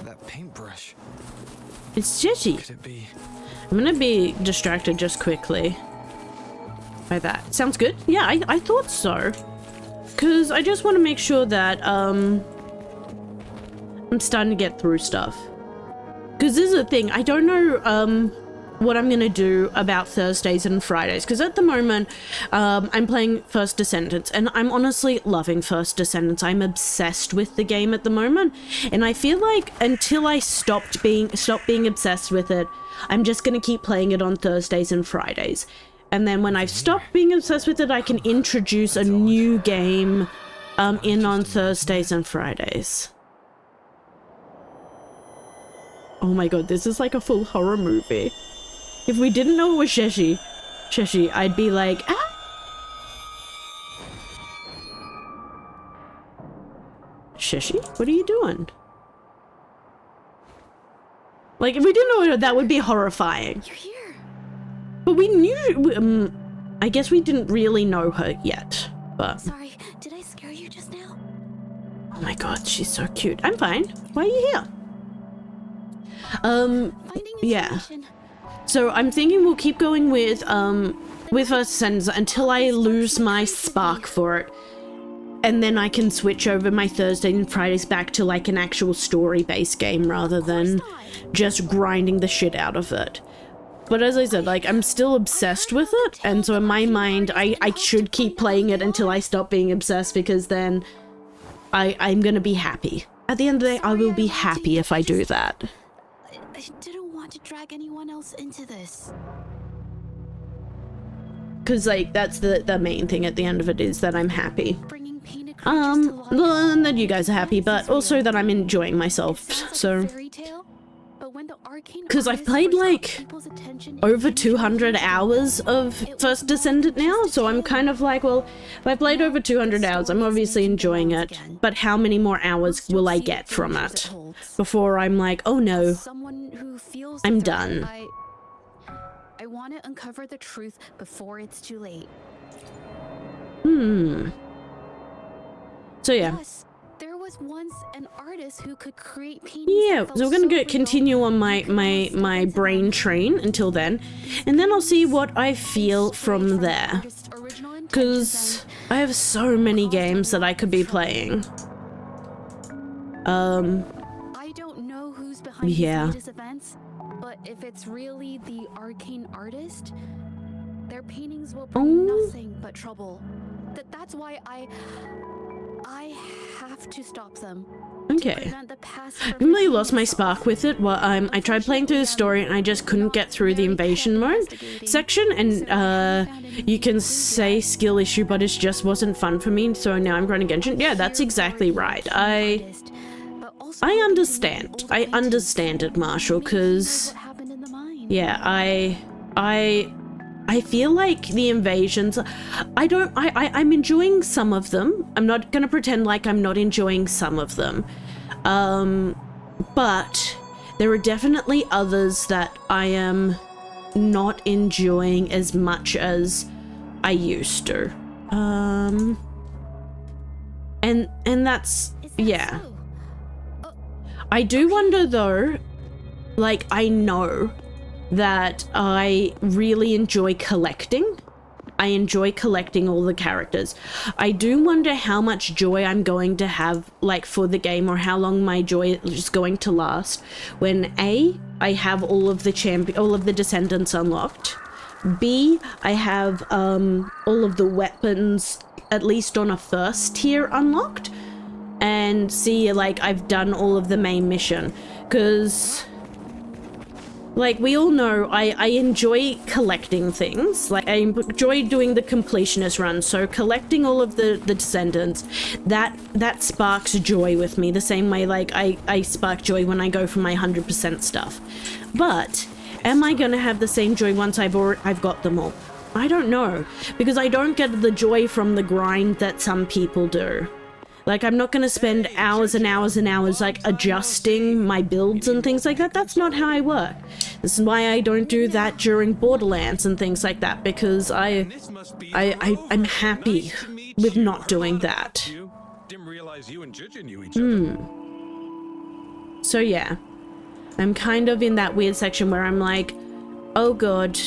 Speaker 7: That paintbrush.
Speaker 1: It's Jitty.
Speaker 7: Could it be?
Speaker 1: I'm gonna be distracted just quickly by that. Sounds good? Yeah, I thought so. Because I just want to make sure that I'm starting to get through stuff. Because this is the thing, I don't know what I'm gonna do about Thursdays and Fridays. Because at the moment, I'm playing First Descendants, and I'm honestly loving First Descendants. I'm obsessed with the game at the moment, and I feel like until I stop being obsessed with it, I'm just gonna keep playing it on Thursdays and Fridays. And then when I've stopped being obsessed with it, I can introduce a new game in on Thursdays and Fridays. Oh my god, this is like a full horror movie. If we didn't know it was Sheshi, I'd be like, ah! Sheshi, what are you doing? Like, if we didn't know it, that would be horrifying.
Speaker 2: You're here.
Speaker 1: But we knew, I guess we didn't really know her yet, but...
Speaker 2: Sorry, did I scare you just now?
Speaker 1: Oh my god, she's so cute. I'm fine. Why are you here? Yeah. So I'm thinking we'll keep going with First Descendants until I lose my spark for it. And then I can switch over my Thursdays and Fridays back to like an actual story-based game rather than just grinding the shit out of it. But as I said, like, I'm still obsessed with it, and so in my mind, I should keep playing it until I stop being obsessed, because then I'm gonna be happy. At the end of the day, I will be happy if I do that.
Speaker 2: I didn't want to drag anyone else into this.
Speaker 1: Because, like, that's the main thing at the end of it, is that I'm happy.
Speaker 2: Bringing painted creatures to life.
Speaker 1: And that you guys are happy, but also that I'm enjoying myself, so... Because I've played like over 200 hours of First Descendant now, so I'm kind of like, well, if I played over 200 hours, I'm obviously enjoying it, but how many more hours will I get from it before I'm like, oh no, I'm done.
Speaker 2: I want to uncover the truth before it's too late.
Speaker 1: So yeah.
Speaker 2: There was once an artist who could create paintings.
Speaker 1: Yeah, so we're gonna continue on my brain train until then, and then I'll see what I feel from there. Because I have so many games that I could be playing.
Speaker 2: I don't know who's behind these latest events, but if it's really the arcane artist, their paintings will bring nothing but trouble. That's why I have to stop them.
Speaker 1: Okay. I really lost my spark with it. Well, I tried playing through the story and I just couldn't get through the invasion mode section, and you can say skill issue, but it just wasn't fun for me, so now I'm grinding Genshin. Yeah, that's exactly right. I understand. I understand it, Marshall, because yeah, I feel like the invasions, I'm enjoying some of them. I'm not gonna pretend like I'm not enjoying some of them. But there are definitely others that I am not enjoying as much as I used to. And that's, yeah. I do wonder though, like, I know that I really enjoy collecting. I enjoy collecting all the characters. I do wonder how much joy I'm going to have, like, for the game, or how long my joy is going to last when A, I have all of the descendants unlocked, B, I have all of the weapons at least on a first tier unlocked, and C, like, I've done all of the main mission. Because, like, we all know I enjoy collecting things. Like, I enjoy doing the completionist run, so collecting all of the descendants, that sparks joy with me, the same way, like, I spark joy when I go for my 100% stuff. But am I gonna have the same joy once I've got them all? I don't know, because I don't get the joy from the grind that some people do. Like, I'm not going to spend hours and hours and hours, like, adjusting my builds and things like that. That's not how I work. This is why I don't do that during Borderlands and things like that, because I'm happy with not doing that.
Speaker 5: Didn't realize you and Ginger knew each other.
Speaker 1: So yeah, I'm kind of in that weird section where I'm like, oh god,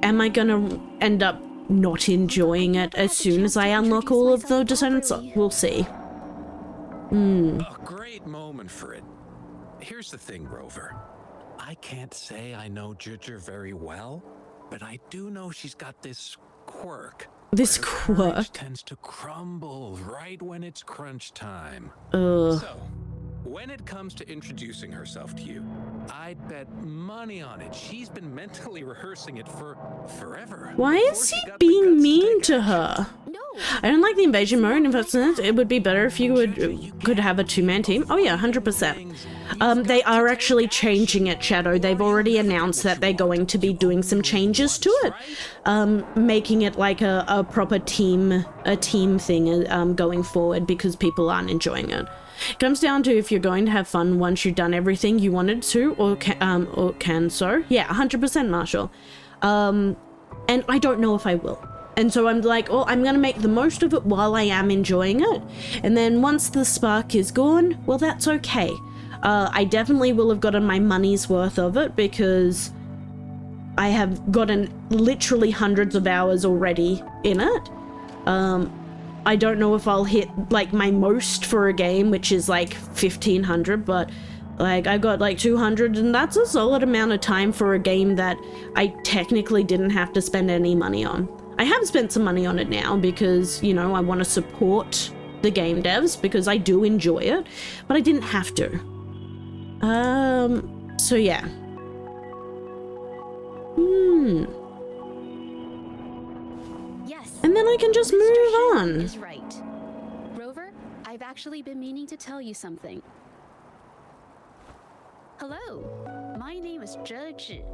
Speaker 1: am I gonna end up not enjoying it as soon as I unlock all of the descendants? We'll see.
Speaker 5: A great moment for it. Here's the thing, Rover. I can't say I know Ginger very well, but I do know she's got this quirk.
Speaker 1: This
Speaker 5: where her courage
Speaker 1: quirk?
Speaker 5: tends to crumble right when it's crunch time.
Speaker 1: Ugh.
Speaker 5: So, when it comes to introducing herself to you, I'd bet money on it. She's been mentally rehearsing it for forever.
Speaker 1: Why is he being mean to her? I don't like the invasion mode. In fact, it would be better if you could have a two-man team. Oh yeah, 100%. They are actually changing it, Shadow. They've already announced that they're going to be doing some changes to it, making it like a proper team thing going forward, because people aren't enjoying it. It comes down to if you're going to have fun once you've done everything you wanted to, or can so. Yeah, 100%, Marshall. And I don't know if I will. And so I'm like, oh, I'm going to make the most of it while I am enjoying it. And then once the spark is gone, well, that's okay. I definitely will have gotten my money's worth of it, because I have gotten literally hundreds of hours already in it. I don't know if I'll hit like my most for a game, which is like 1500, but like I got like 200, and that's a solid amount of time for a game that I technically didn't have to spend any money on. I have spent some money on it now because, you know, I want to support the game devs because I do enjoy it, but I didn't have to. So yeah.
Speaker 2: Yes.
Speaker 1: And then I can just move on.
Speaker 2: Is right. Rover, I've actually been meaning to tell you something. Hello, my name is Zhe.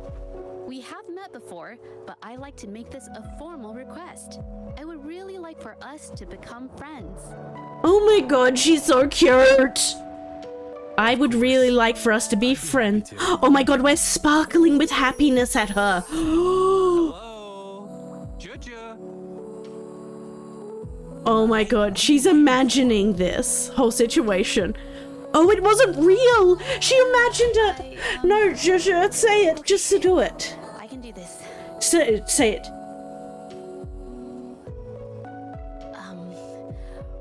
Speaker 2: We have met before, but I like to make this a formal request. I would really like for us to become friends.
Speaker 1: Oh my god, she's so cute! I would really like for us to be friends. Oh my god, we're sparkling with happiness at her.
Speaker 5: Hello, Ginger.
Speaker 1: Oh my god, she's imagining this whole situation. Oh, it wasn't real! She imagined it! No, just say it. Just do it.
Speaker 2: I can do this.
Speaker 1: Say it.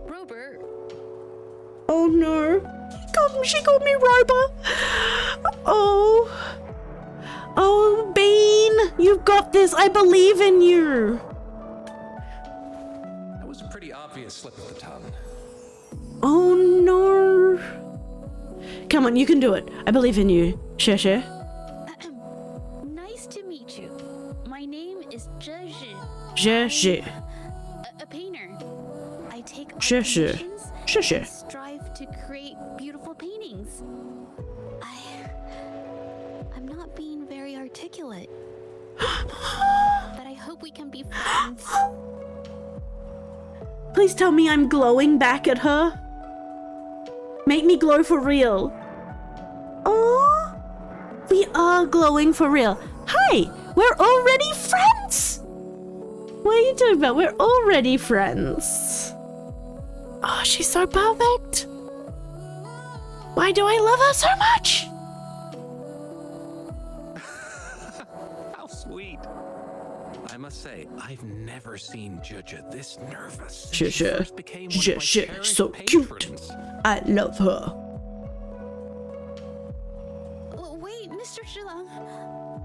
Speaker 2: Rover.
Speaker 1: Oh no. She called me Rober. Oh. Oh, Bean. You've got this. I believe in you.
Speaker 5: That was a pretty obvious slip of the tongue.
Speaker 1: Oh no. Come on, you can do it. I believe in you. Sheshe.
Speaker 2: Nice to meet you. My name is Zhe.
Speaker 1: Sheshe.
Speaker 2: A painter. I take art
Speaker 1: Sheshe.
Speaker 2: commissions
Speaker 1: Sheshe.
Speaker 2: and strive to create beautiful paintings. I'm not being very articulate. But I hope we can be friends.
Speaker 1: Please tell me I'm glowing back at her. Make me glow for real. Oh, we are glowing for real. Hi, we're already friends. What are you talking about? We're already friends. Oh, she's so perfect. Why do I love her so much?
Speaker 5: How sweet. I must say, I've never seen Ginger this nervous since she
Speaker 1: Ginger.
Speaker 5: first became one of my
Speaker 1: Ginger,
Speaker 5: cherished
Speaker 1: so cute.
Speaker 5: patrons.
Speaker 1: I love her.
Speaker 2: Wait, Mr. Shilang.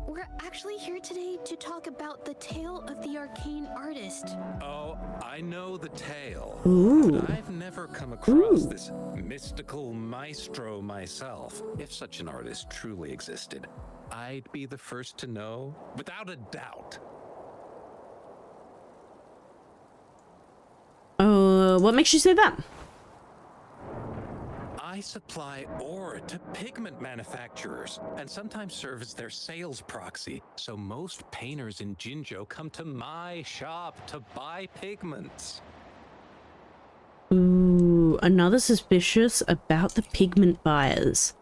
Speaker 2: We're actually here today to talk about the tale of the arcane artist.
Speaker 5: Oh, I know the tale.
Speaker 1: Ooh.
Speaker 5: But I've never come across this mystical maestro myself. If such an artist truly existed, I'd be the first to know, without a doubt.
Speaker 1: What makes you say that?
Speaker 5: I supply ore to pigment manufacturers and sometimes serve as their sales proxy. So most painters in Jinzhou come to my shop to buy pigments.
Speaker 1: Ooh, another suspicious about the pigment buyers.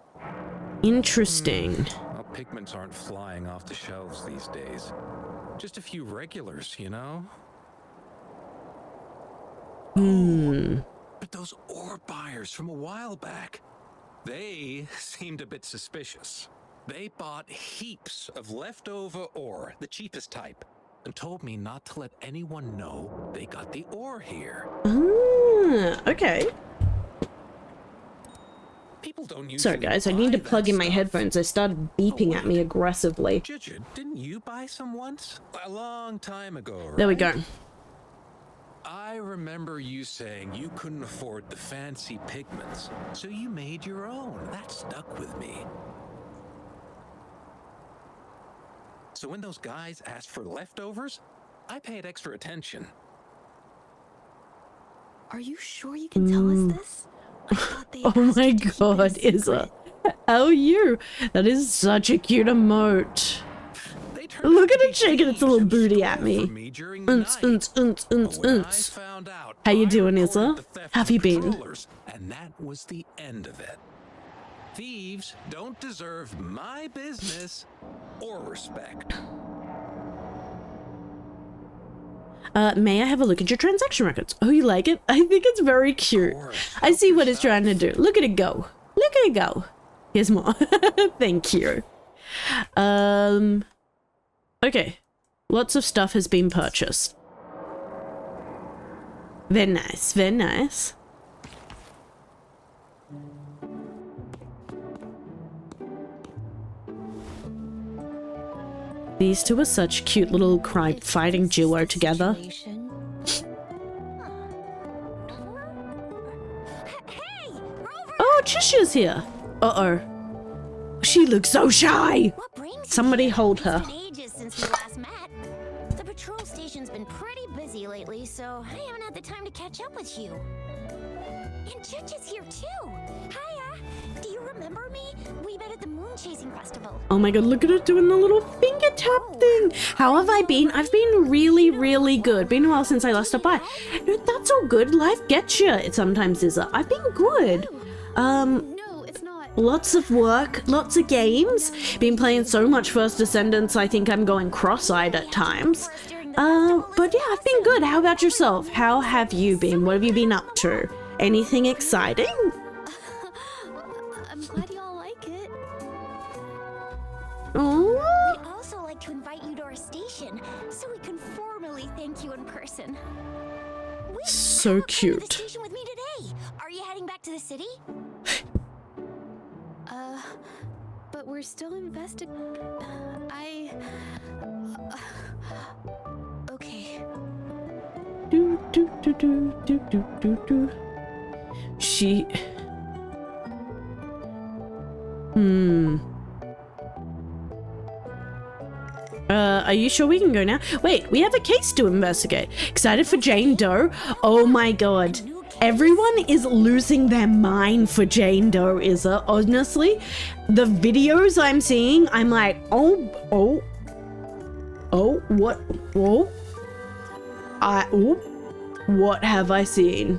Speaker 1: Interesting.
Speaker 5: Well, pigments aren't flying off the shelves these days. Just a few regulars, you know? But those ore buyers from a while back, they seemed a bit suspicious. They bought heaps of leftover ore, the cheapest type, and told me not to let anyone know they got the ore here.
Speaker 1: Okay.
Speaker 5: People don't
Speaker 1: Sorry guys, I need to plug in my headphones. They started beeping at me aggressively.
Speaker 5: Ginger, didn't you buy some once? A long time ago, right?
Speaker 1: There we go.
Speaker 5: I remember you saying you couldn't afford the fancy pigments, so you made your own. That stuck with me. So when those guys asked for leftovers, I paid extra attention.
Speaker 8: Are you sure you can tell us this? I thought they
Speaker 1: Oh
Speaker 8: asked
Speaker 1: my
Speaker 8: you to keep it a
Speaker 1: god,
Speaker 8: secret.
Speaker 1: Isa. How are you? That is such a cute emote. Look at it shaking its little booty at me. How you doing, Isa? How have you been?
Speaker 5: And that was the end of it. Thieves don't deserve my business or respect.
Speaker 1: May I have a look at your transaction records? Oh, you like it? I think it's very cute. I see what it's trying to do. Look at it go. Look at it go. Here's more. Thank you. Okay. Lots of stuff has been purchased. Very nice. Very nice. These two are such cute little crime-fighting duo together.
Speaker 8: Hey, Rover!
Speaker 1: Oh, Trisha's here. Uh-oh. She looks so shy.
Speaker 8: What brings you
Speaker 1: Somebody
Speaker 8: here?
Speaker 1: hold her.
Speaker 8: It's been ages since we last met. The patrol station's been pretty busy lately, so I haven't had the time to catch up with you. And Judge is here too. Hiya. Do you remember me? We met at the moon chasing festival.
Speaker 1: Oh my god, look at her doing the little finger tap thing. How have I been? I've been really, really good. Been a while since I last stopped by. No, that's all good. Life gets you. It sometimes is. I've been good.
Speaker 8: No, it's not.
Speaker 1: Lots of work, lots of games. Been playing so much First Descendants, I think I'm going cross-eyed at times. But yeah, I've been good. How about yourself? How have you been? What have you been up to? Anything exciting?
Speaker 8: I'm glad you all like it.
Speaker 1: Oh,
Speaker 8: We'd also like to invite you to our station so we can formally thank you in person. Wait,
Speaker 1: so
Speaker 8: how about coming to the
Speaker 1: cute.
Speaker 8: station with me today? Are you heading back to the city? But we're still okay.
Speaker 1: Do, do, do, do, do, do, do, do. She... Are you sure we can go now? Wait, we have a case to investigate. Excited for Jane Doe? Oh my god. Everyone is losing their mind for Jane Doe, Isa. Honestly, the videos I'm seeing, I'm like, what? What have I seen?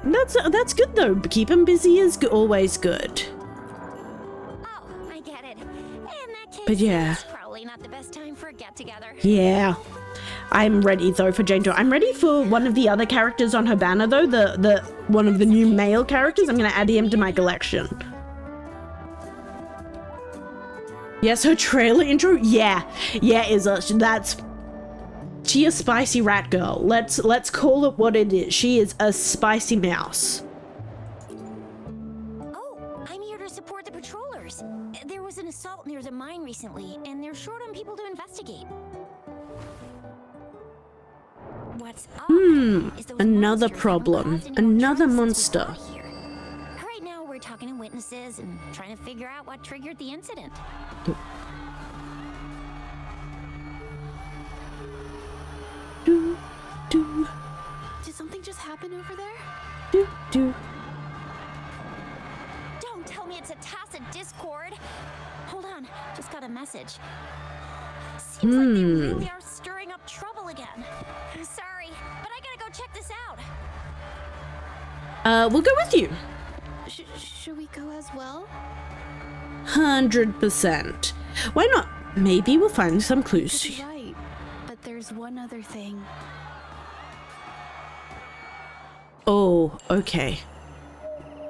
Speaker 1: That's good though. Keep them busy is always good.
Speaker 8: Oh, I get it. In that case,
Speaker 1: But yeah.
Speaker 8: it's probably not the best time for a get-together.
Speaker 1: Yeah. I'm ready though for Jane Doe. I'm ready for one of the other characters on her banner though, the one of the new male characters. I'm gonna add him to my collection. Yes, her trailer intro. Yeah, she a spicy rat girl. Let's call it what it is. She is a spicy mouse.
Speaker 8: Oh, I'm here to support the patrollers. There was an assault near the mine recently, and they're short on people to investigate. What's up? is those
Speaker 1: Another
Speaker 8: monsters
Speaker 1: problem.
Speaker 8: haven't caused any more
Speaker 1: Another
Speaker 8: trouble since we
Speaker 1: monster.
Speaker 8: got here. Right now, we're talking to witnesses and trying to figure out what triggered the incident.
Speaker 1: Do, do.
Speaker 2: something just happen over there?
Speaker 1: Do.
Speaker 8: Don't tell me it's a tacit discord. Hold on, just got a message. Seems like they really are stirring up trouble again. Sorry, but I gotta go check this out.
Speaker 1: We'll go with you.
Speaker 2: Should we go as well?
Speaker 1: 100%. Why not? Maybe we'll find some clues.
Speaker 2: That's right, but there's one other thing.
Speaker 1: Oh, okay.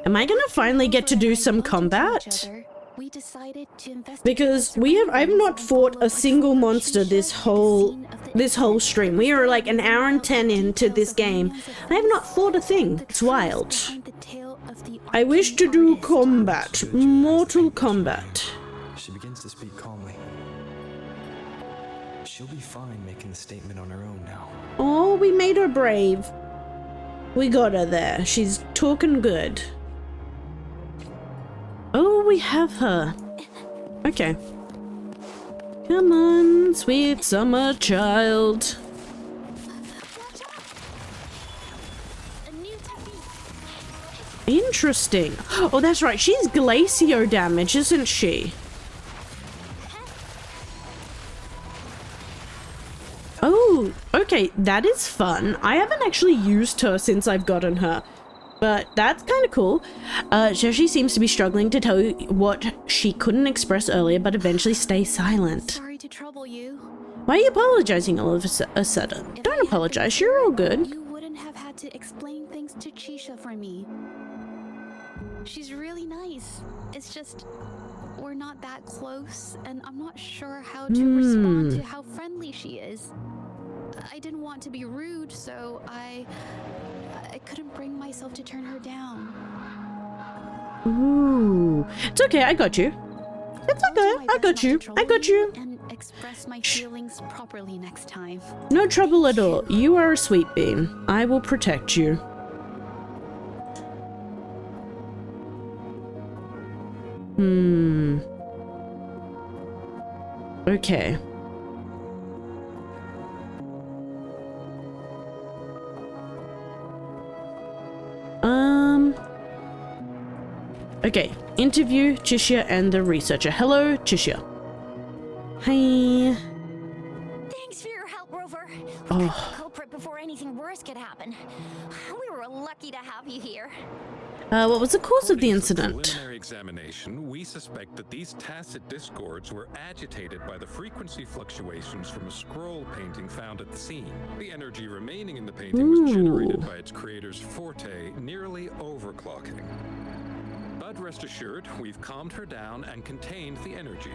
Speaker 1: Am I gonna finally get to do some combat?
Speaker 2: We decided to investigate
Speaker 1: Because I've not fought a single monster this whole stream. We are like an hour and 10 into this game. I have not fought a thing. It's wild. I wish to do combat. Mortal Kombat.
Speaker 9: She begins to speak calmly. She'll be fine making the statement on her own now.
Speaker 1: Oh, we made her brave. We got her there. She's talking good. Oh, we have her. Okay. Come on, sweet summer child. Interesting. Oh, that's right. She's glacio damage, isn't she? Oh, okay. That is fun. I haven't actually used her since I've gotten her. But that's kind of cool. Joshi seems to be struggling to tell you what she couldn't express earlier, but eventually stay silent.
Speaker 2: Sorry to trouble you.
Speaker 1: Why are you apologizing all of a sudden? Don't apologize. You're all good.
Speaker 2: You wouldn't have had to explain things to Chisha for me. She's really nice. It's just we're not that close, and I'm not sure how to respond to how friendly she is. I didn't want to be rude, so I couldn't bring myself to turn her down.
Speaker 1: Ooh. It's okay, I got you. It's okay, I got you. I got you.
Speaker 2: And express my feelings properly next time.
Speaker 1: No trouble at all. You are a sweet bean. I will protect you. Okay. Okay, interview Chisha and the researcher. Hello, Chisha. Hi.
Speaker 8: Thanks for your help, Rover. We
Speaker 1: Oh.
Speaker 8: caught the culprit before anything worse could happen. We were lucky to have you here.
Speaker 1: What was the cause of the
Speaker 5: According to
Speaker 1: incident?
Speaker 5: Preliminary examination, we suspect that these tacit discords were agitated by the frequency fluctuations from a scroll painting found at the scene. The energy remaining in the painting was generated by its creator's forte, nearly overclocking. But rest assured, we've calmed her down and contained the energy.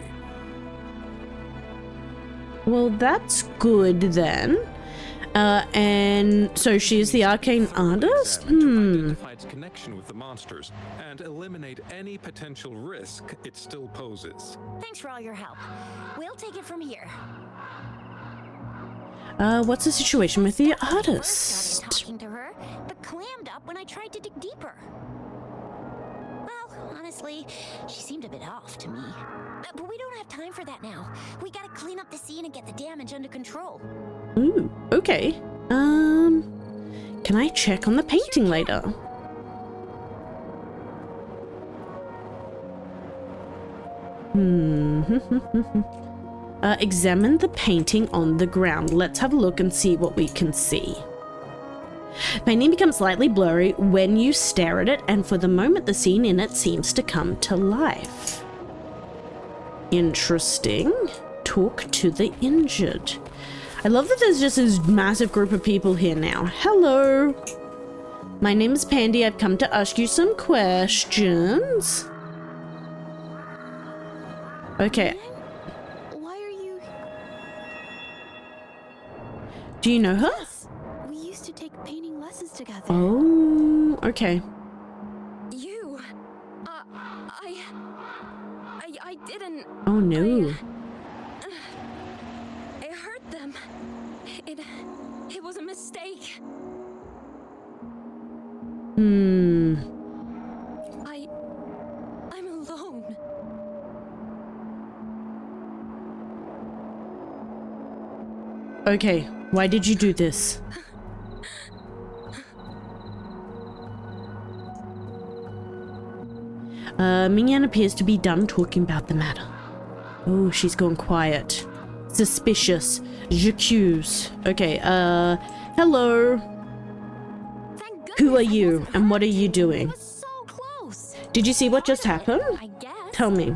Speaker 1: Well, that's good then. And so she's the arcane artist?
Speaker 5: To identify its connection with the monsters and eliminate any potential risk it still poses.
Speaker 8: Thanks for all your help. We'll take it from here.
Speaker 1: What's the situation with the
Speaker 8: Started
Speaker 1: artist?
Speaker 8: talking to her, but clammed up when I tried to dig deeper. Well, honestly, she seemed a bit off to me. But we don't have time for that now. We gotta clean up the scene and get the damage under control.
Speaker 1: Ooh, okay. Can I check on the painting later? Examine the painting on the ground. Let's have a look and see what we can see. Painting becomes slightly blurry when you stare at it, and for the moment the scene in it seems to come to life. Interesting. Talk to the injured. I love that there's just this massive group of people here now. Hello. My name is Pandy. I've come to ask you some questions. Okay.
Speaker 2: Why are you?
Speaker 1: Do you know her?
Speaker 2: Yes, we used to take painting lessons together.
Speaker 1: Oh, okay.
Speaker 8: You? I didn't.
Speaker 1: Oh no.
Speaker 8: I hurt them. It was a mistake. I'm alone.
Speaker 1: Okay, why did you do this? Mingyan appears to be done talking about the matter. Oh, she's gone quiet. Suspicious. J'accuse. Okay, hello. Who are you and what are you doing?
Speaker 8: So close.
Speaker 1: Did you see what just happened?
Speaker 8: I guess.
Speaker 1: Tell me.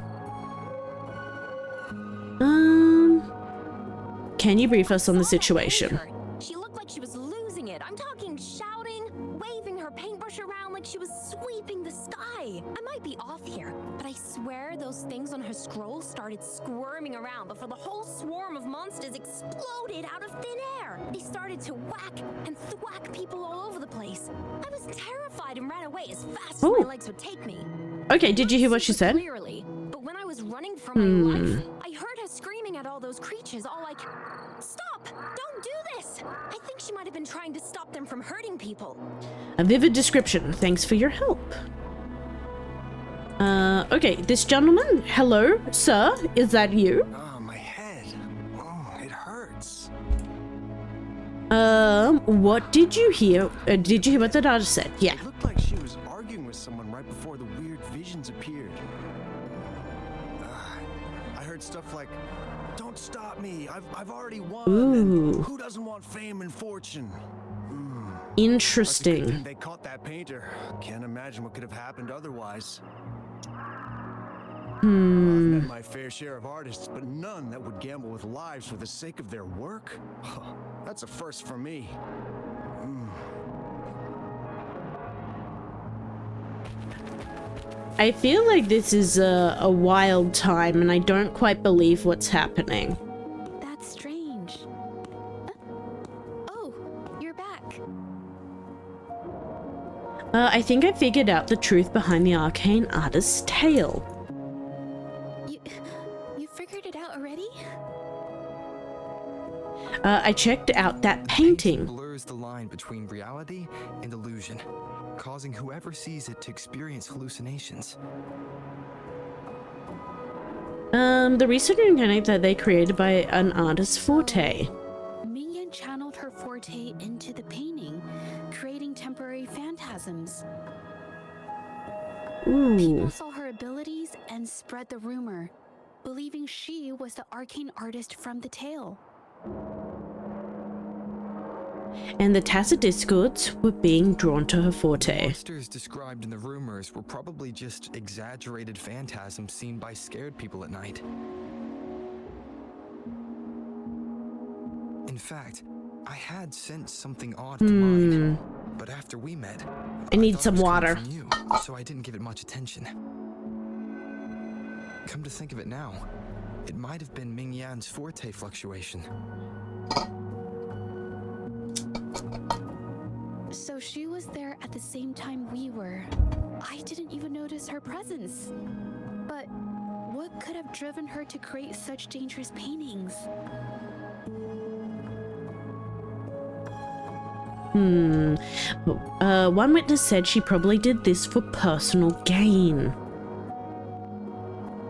Speaker 1: Can you brief us on the situation?
Speaker 8: She looked like she was losing it. I'm talking shouting, waving her paintbrush around like she was sweeping the sky. I might be off here, but I swear those things on her scroll started squirming around before the whole swarm of monsters exploded out of thin air. They started to whack and thwack people all over the place. I was terrified and ran away as fast as my legs would take me.
Speaker 1: Okay, did you hear what she said?
Speaker 8: Clearly, but when I was running for my life, I heard her screaming at all those creatures, all like, "Stop! Don't do this!" I think she might have been trying to stop them from hurting people.
Speaker 1: A vivid description. Thanks for your help. Okay, this gentleman. Hello, sir. Is that you?
Speaker 6: Oh, my head. Oh, it hurts.
Speaker 1: What did you hear? Did you hear what the daughter said? Yeah.
Speaker 6: It looked like she was arguing with someone right before the weird visions appeared. I heard stuff like, "Don't stop me. I've already won."
Speaker 1: Ooh.
Speaker 6: And, "Who doesn't want fame and fortune?"
Speaker 1: Interesting.
Speaker 6: They caught that painter. Can't imagine what could have happened otherwise. I've met my fair share of artists, but none that would gamble with lives for the sake of their work. That's a first for me.
Speaker 1: I feel like this is a wild time, and I don't quite believe what's happening.
Speaker 4: That's strange. Oh, you're back.
Speaker 1: I think I figured out the truth behind the arcane artist's tale.
Speaker 4: You figured it out already?
Speaker 1: I checked out that painting.
Speaker 7: Blurs the line between reality and illusion, causing whoever sees it to experience hallucinations.
Speaker 1: The recent incarnate that they created by an artist's forte.
Speaker 4: Mingyan channeled her forte into the painting, creating temporary phantasms.
Speaker 1: Ooh.
Speaker 4: People saw her abilities and spread the rumor, believing she was the arcane artist from the tale.
Speaker 1: And the tacit discords were being drawn to her forte.
Speaker 7: Monsters described in the rumors were probably just exaggerated phantasms seen by scared people at night. In fact, I had sensed something odd to mine, but after we met,
Speaker 1: I need
Speaker 7: thought it
Speaker 1: some
Speaker 7: was coming
Speaker 1: water.
Speaker 7: from you, so I didn't give it much attention. Come to think of it now, it might have been Mingyan's forte fluctuation.
Speaker 4: So she was there at the same time we were. I didn't even notice her presence. But what could have driven her to create such dangerous paintings?
Speaker 1: One witness said she probably did this for personal gain.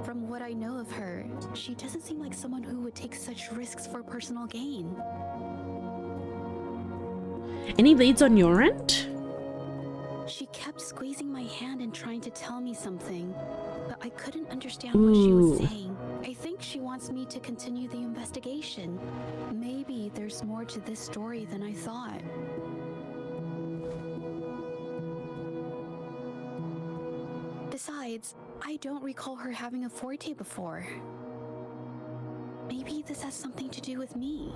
Speaker 4: From what I know of her, she doesn't seem like someone who would take such risks for personal gain.
Speaker 1: Any leads on your end?
Speaker 4: She kept squeezing my hand and trying to tell me something, but I couldn't understand what she was saying. I think she wants me to continue the investigation. Maybe there's more to this story than I thought. Besides, I don't recall her having a forte before. Maybe this has something to do with me.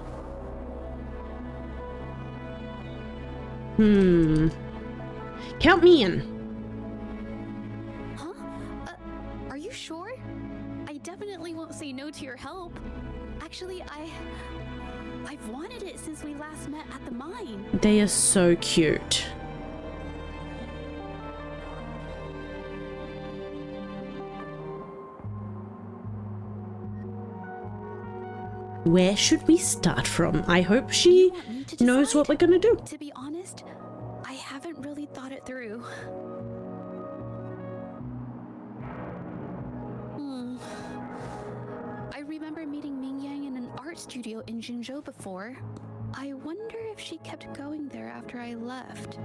Speaker 1: Count me in.
Speaker 4: Huh? Are you sure? I definitely won't say no to your help. Actually, I've wanted it since we last met at the mine.
Speaker 1: They are so cute. Where should we start from? I hope she knows what we're gonna do.
Speaker 4: To be honest, I haven't really thought it through. I remember meeting Mingyan in an art studio in Jinzhou before. I wonder if she kept going there after I left.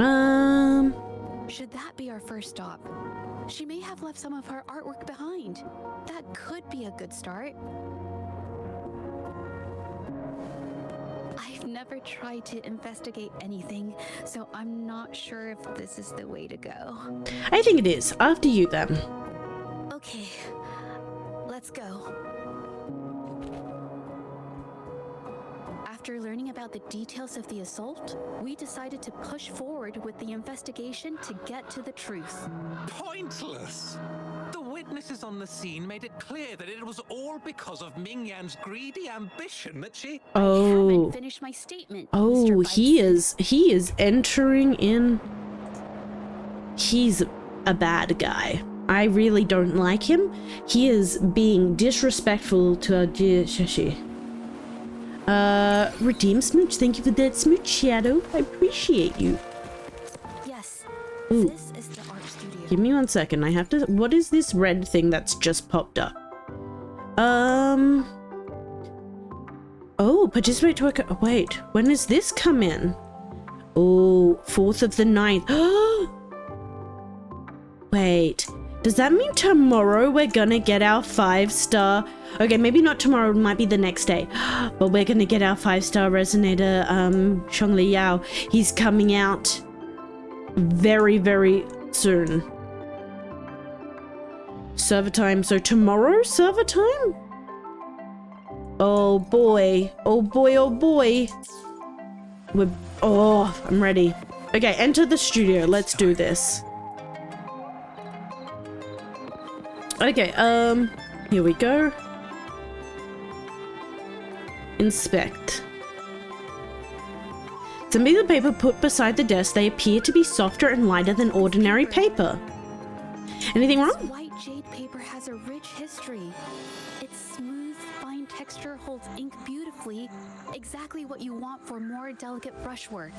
Speaker 4: Should that be our first stop? She may have left some of her artwork behind. That could be a good start. I've never tried to investigate anything, so I'm not sure if this is the way to go.
Speaker 1: I think it is. After you, then.
Speaker 4: Okay, let's go. After learning about the details of the assault, we decided to push forward with the investigation to get to the truth.
Speaker 5: Pointless! The witnesses on the scene made it clear that it was all because of Ming Yan's greedy ambition that she...
Speaker 4: I
Speaker 1: Oh.
Speaker 4: haven't finished my statement.
Speaker 1: Oh,
Speaker 4: Mr.
Speaker 1: he is entering in. He's a bad guy. I really don't like him. He is being disrespectful to our dear Shashi. Redeem Smooch, thank you for that Smooch Shadow. I appreciate you.
Speaker 4: Yes,
Speaker 1: Ooh.
Speaker 4: this is the art studio.
Speaker 1: Give me 1 second. I have to. What is this red thing that's just popped up? Oh, participate to a. Wait, when does this come in? Oh, 4th of the 9th. Wait, does that mean tomorrow we're gonna get our 5-star? Okay, maybe not tomorrow, it might be the next day. But we're gonna get our 5-star resonator, Shongli Yao. He's coming out very, very soon. Server time, so tomorrow server time? Oh boy, oh boy, oh boy. I'm ready. Okay, enter the studio, let's do this. Okay, here we go. Inspect. Some pieces of paper put beside the desk, they appear to be softer and lighter than ordinary paper. Anything
Speaker 4: This
Speaker 1: wrong?
Speaker 4: white jade paper has a rich history. Its smooth, fine texture holds ink beautifully, exactly what you want for more delicate brushwork.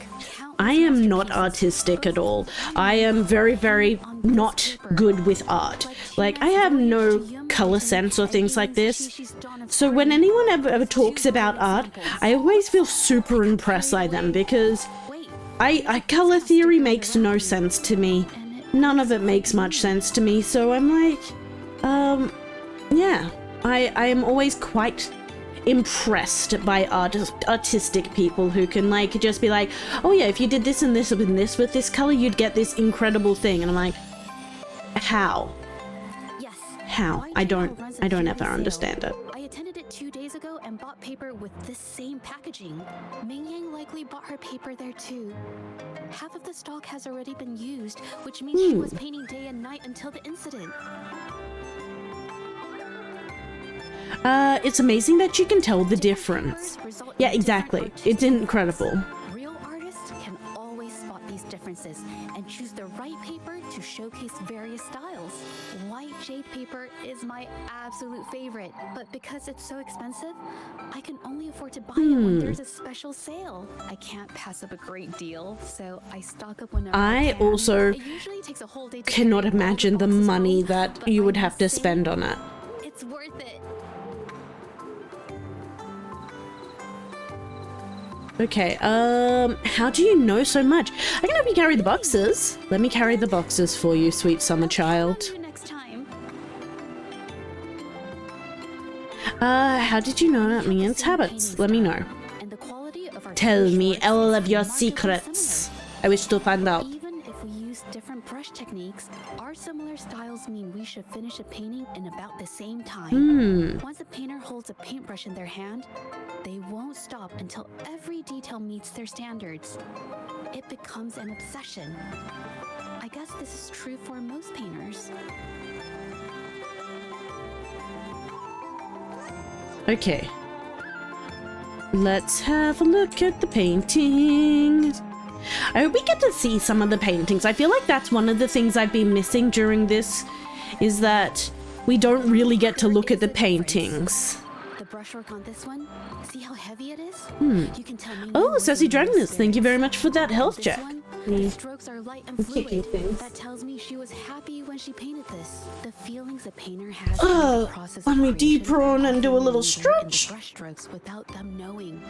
Speaker 1: I am not artistic at all. I am very, very not good with art. Like, I have no color sense or things like this. So when anyone ever talks about art, I always feel super impressed by them because I color theory makes no sense to me. None of it makes much sense to me. So I'm like, yeah, I am always quite impressed by artistic people who can like just be like, oh yeah, if you did this and this and this with this color, you'd get this incredible thing. And I'm like, how?
Speaker 4: Yes.
Speaker 1: How? I don't ever understand it.
Speaker 4: I attended it 2 days ago and bought paper with this same packaging. Ming Yang likely bought her paper there too. Half of the stock has already been used, which means she was painting day and night until the incident.
Speaker 1: It's amazing that you can tell the difference. Yeah, exactly. It's incredible.
Speaker 4: Real artists can always spot these differences and choose the right paper to showcase various styles. White jade paper is my absolute favorite, but because it's so expensive, I can only afford to buy it when there's a special sale. I can't pass up a great deal, so I stock up whenever I can.
Speaker 1: also
Speaker 4: It usually takes a whole day to
Speaker 1: cannot
Speaker 4: carry all
Speaker 1: imagine the
Speaker 4: boxes
Speaker 1: money
Speaker 4: full,
Speaker 1: that
Speaker 4: but
Speaker 1: you
Speaker 4: I
Speaker 1: would have to
Speaker 4: must say,
Speaker 1: spend on it.
Speaker 4: it's worth it.
Speaker 1: Okay, how do you know so much? I can help you carry the boxes. Let me carry the boxes for you, sweet summer child.
Speaker 4: See you next time.
Speaker 1: How did you know about me and its habits? Let me know.
Speaker 4: And the quality of our
Speaker 1: Tell
Speaker 4: finished
Speaker 1: me
Speaker 4: works
Speaker 1: all
Speaker 4: is
Speaker 1: of your
Speaker 4: remarkably
Speaker 1: secrets. I wish to find out.
Speaker 4: similar. Even if we use different brush techniques, our similar styles mean we should finish a painting in about the same time. Once a painter holds a paintbrush in their hand, they won't stop until every detail meets their standards. It becomes an obsession. I guess this is true for most painters.
Speaker 1: Okay. Let's have a look at the paintings. I hope we get to see some of the paintings. I feel like that's one of the things I've been missing during this, is that we don't really get to look at the paintings.
Speaker 4: The brushwork on this one, see how heavy it is? You can tell me.
Speaker 1: Oh, Sassy Dragoness, thank you very much for that health
Speaker 4: This
Speaker 1: check.
Speaker 4: one, the strokes are light and
Speaker 1: kicking
Speaker 4: fluid.
Speaker 1: things.
Speaker 4: That tells me she was happy when she painted this. The feelings a painter has
Speaker 1: Oh,
Speaker 4: in the process
Speaker 1: let
Speaker 4: of
Speaker 1: me
Speaker 4: creation
Speaker 1: deeper on and do a little
Speaker 4: often linger in the
Speaker 1: stretch.
Speaker 4: brush strokes without them knowing.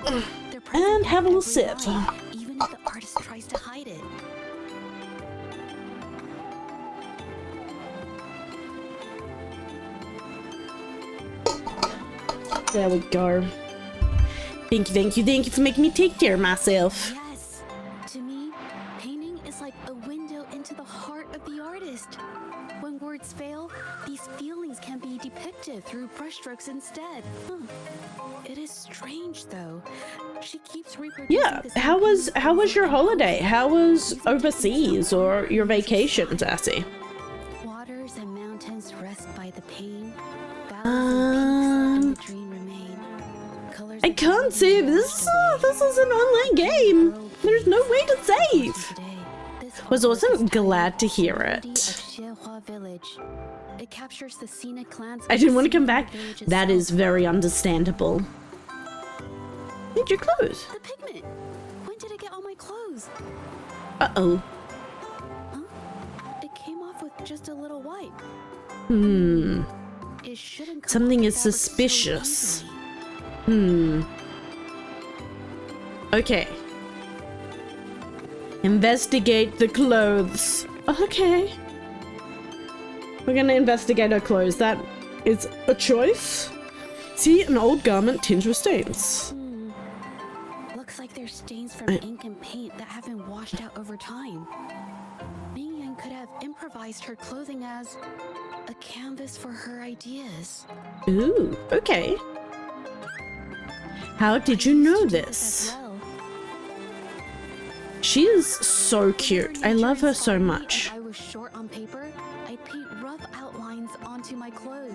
Speaker 4: They're
Speaker 1: And
Speaker 4: present
Speaker 1: have a
Speaker 4: in
Speaker 1: little
Speaker 4: every
Speaker 1: sip.
Speaker 4: line, even if the artist tries to hide it.
Speaker 1: There we go. Thank you for making me take care of myself.
Speaker 4: Yes. To me, painting is like a window into the heart of the artist. When words fail, these feelings can be depicted through brushstrokes instead. It is strange though. She keeps reproducing
Speaker 1: Yeah,
Speaker 4: the same
Speaker 1: how was
Speaker 4: painting
Speaker 1: your
Speaker 4: over and
Speaker 1: holiday?
Speaker 4: over.
Speaker 1: How was
Speaker 4: Using
Speaker 1: overseas
Speaker 4: different
Speaker 1: or your
Speaker 4: colors.
Speaker 1: vacation, Sassy?
Speaker 4: Waters and mountains rest by the pain. Valleys and peaks in the dream remain. Colors
Speaker 1: I
Speaker 4: of
Speaker 1: can't
Speaker 4: longing
Speaker 1: save.
Speaker 4: washed away.
Speaker 1: This is an online game. There's no way to save.
Speaker 4: Today, this
Speaker 1: Was
Speaker 4: artwork
Speaker 1: also
Speaker 4: is titled
Speaker 1: glad to hear
Speaker 4: Melody
Speaker 1: it.
Speaker 4: of Xie Village. It captures the scenic landscape
Speaker 1: I didn't want to come
Speaker 4: seen from
Speaker 1: back.
Speaker 4: the village
Speaker 1: That is
Speaker 4: itself.
Speaker 1: very understandable. Need your clothes.
Speaker 4: The pigment. When did it get on my clothes?
Speaker 1: Uh-oh.
Speaker 4: Huh? It came off with just a little wipe. It shouldn't come
Speaker 1: Something
Speaker 4: off the
Speaker 1: is
Speaker 4: fabric so
Speaker 1: suspicious.
Speaker 4: easily.
Speaker 1: Okay. Investigate the clothes. Okay. We're gonna investigate her clothes. That is a choice. See, an old garment tinged with stains.
Speaker 4: Looks like there's stains from ink and paint that have been washed out over time. Ming could have improvised her clothing as a canvas for her ideas.
Speaker 1: Ooh, okay. How did you know this?
Speaker 4: As well.
Speaker 1: She is so cute. I love her so much.
Speaker 4: If I was short on paper, I'd paint rough outlines onto my clothes.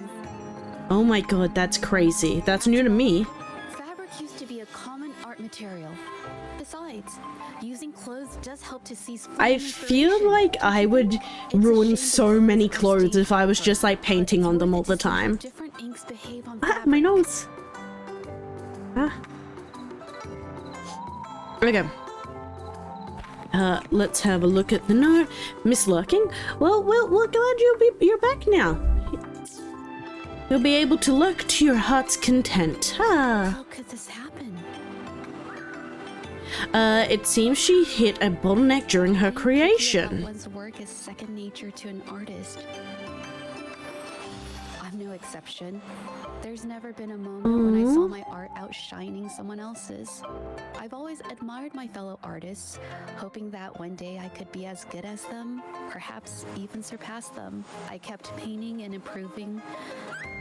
Speaker 1: Oh my god, that's crazy. That's new to me.
Speaker 4: Fabric used to be a common art material. Besides, using clothes does help to seize
Speaker 1: I
Speaker 4: fleeting
Speaker 1: feel
Speaker 4: inspiration.
Speaker 1: like I would
Speaker 4: It's a
Speaker 1: ruin
Speaker 4: shame
Speaker 1: so
Speaker 4: that
Speaker 1: many
Speaker 4: clothes are
Speaker 1: clothes
Speaker 4: stained
Speaker 1: if I was
Speaker 4: forever,
Speaker 1: just like
Speaker 4: but
Speaker 1: painting
Speaker 4: it's
Speaker 1: on them all
Speaker 4: worth
Speaker 1: the
Speaker 4: it to see how
Speaker 1: time.
Speaker 4: different inks behave on
Speaker 1: Ah,
Speaker 4: fabric.
Speaker 1: my nose. Ah. Okay. Let's have a look at the note. Miss Lurking. Well, we're glad you're back now. You'll be able to lurk to your heart's content. Ah.
Speaker 4: How could this happen?
Speaker 1: It seems she hit a bottleneck during her
Speaker 4: I feel that
Speaker 1: creation.
Speaker 4: one's work is second nature to an artist. I'm no exception. There's never been a moment when I saw my art outshining someone else's. I've always admired my fellow artists, hoping that one day I could be as good as them, perhaps even surpass them. I kept painting and improving,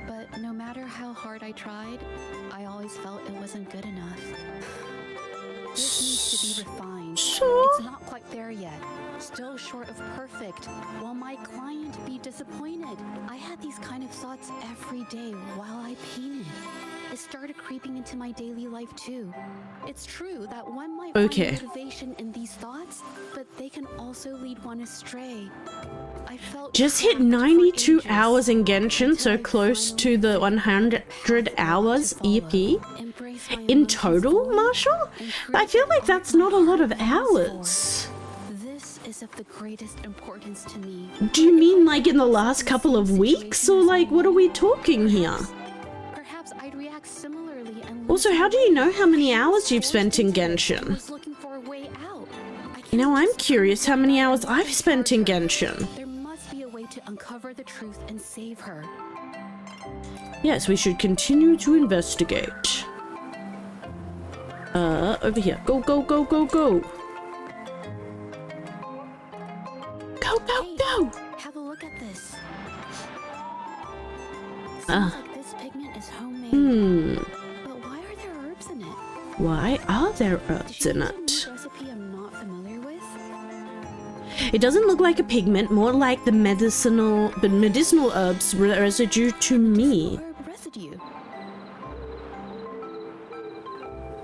Speaker 4: but no matter how hard I tried, I always felt it wasn't good enough. This needs to be refined.
Speaker 1: So?
Speaker 4: It's not quite there yet. Still short of perfect. Will my client be disappointed? I had these kind of thoughts every day while I painted. It started creeping into my daily life too. It's true that one might
Speaker 1: Okay.
Speaker 4: find motivation in these thoughts, but they can also lead one astray. I felt
Speaker 1: Just hit
Speaker 4: trapped for
Speaker 1: 92
Speaker 4: ages
Speaker 1: hours in Genshin, so
Speaker 4: until I
Speaker 1: close
Speaker 4: finally
Speaker 1: to the
Speaker 4: found
Speaker 1: 100 hours
Speaker 4: to follow.
Speaker 1: EP.
Speaker 4: Embrace my
Speaker 1: In
Speaker 4: emotions
Speaker 1: total,
Speaker 4: fully,
Speaker 1: Marshall?
Speaker 4: and
Speaker 1: I
Speaker 4: prove
Speaker 1: feel
Speaker 4: that
Speaker 1: like that's
Speaker 4: art
Speaker 1: not a lot of
Speaker 4: my heart longs for.
Speaker 1: hours.
Speaker 4: This is of the greatest importance to me.
Speaker 1: Do you mean like in the last couple of weeks, or like what are we talking here?
Speaker 4: Perhaps I'd react similarly and
Speaker 1: Also,
Speaker 4: lose
Speaker 1: how
Speaker 4: my
Speaker 1: do you know
Speaker 4: way.
Speaker 1: how many
Speaker 4: I was
Speaker 1: hours you've
Speaker 4: forced
Speaker 1: spent in
Speaker 4: into it. I
Speaker 1: Genshin?
Speaker 4: was looking for a way out. I
Speaker 1: You know,
Speaker 4: can't
Speaker 1: I'm
Speaker 4: just
Speaker 1: curious how many hours
Speaker 4: life
Speaker 1: I've spent in
Speaker 4: harder.
Speaker 1: Genshin.
Speaker 4: There must be a way to uncover the truth and save her.
Speaker 1: Yes, we should continue to investigate. Over here. Go, go, go, go, go. Go, go,
Speaker 4: Hey,
Speaker 1: go.
Speaker 4: have a look at this. Seems
Speaker 1: Uh.
Speaker 4: like this pigment is homemade. But why are there herbs in it?
Speaker 1: Why are there
Speaker 4: Did
Speaker 1: herbs
Speaker 4: she
Speaker 1: in
Speaker 4: use a
Speaker 1: it?
Speaker 4: new recipe I'm not familiar with?
Speaker 1: It doesn't look like a pigment, more like the medicinal herbs residue to me.
Speaker 4: Herb residue.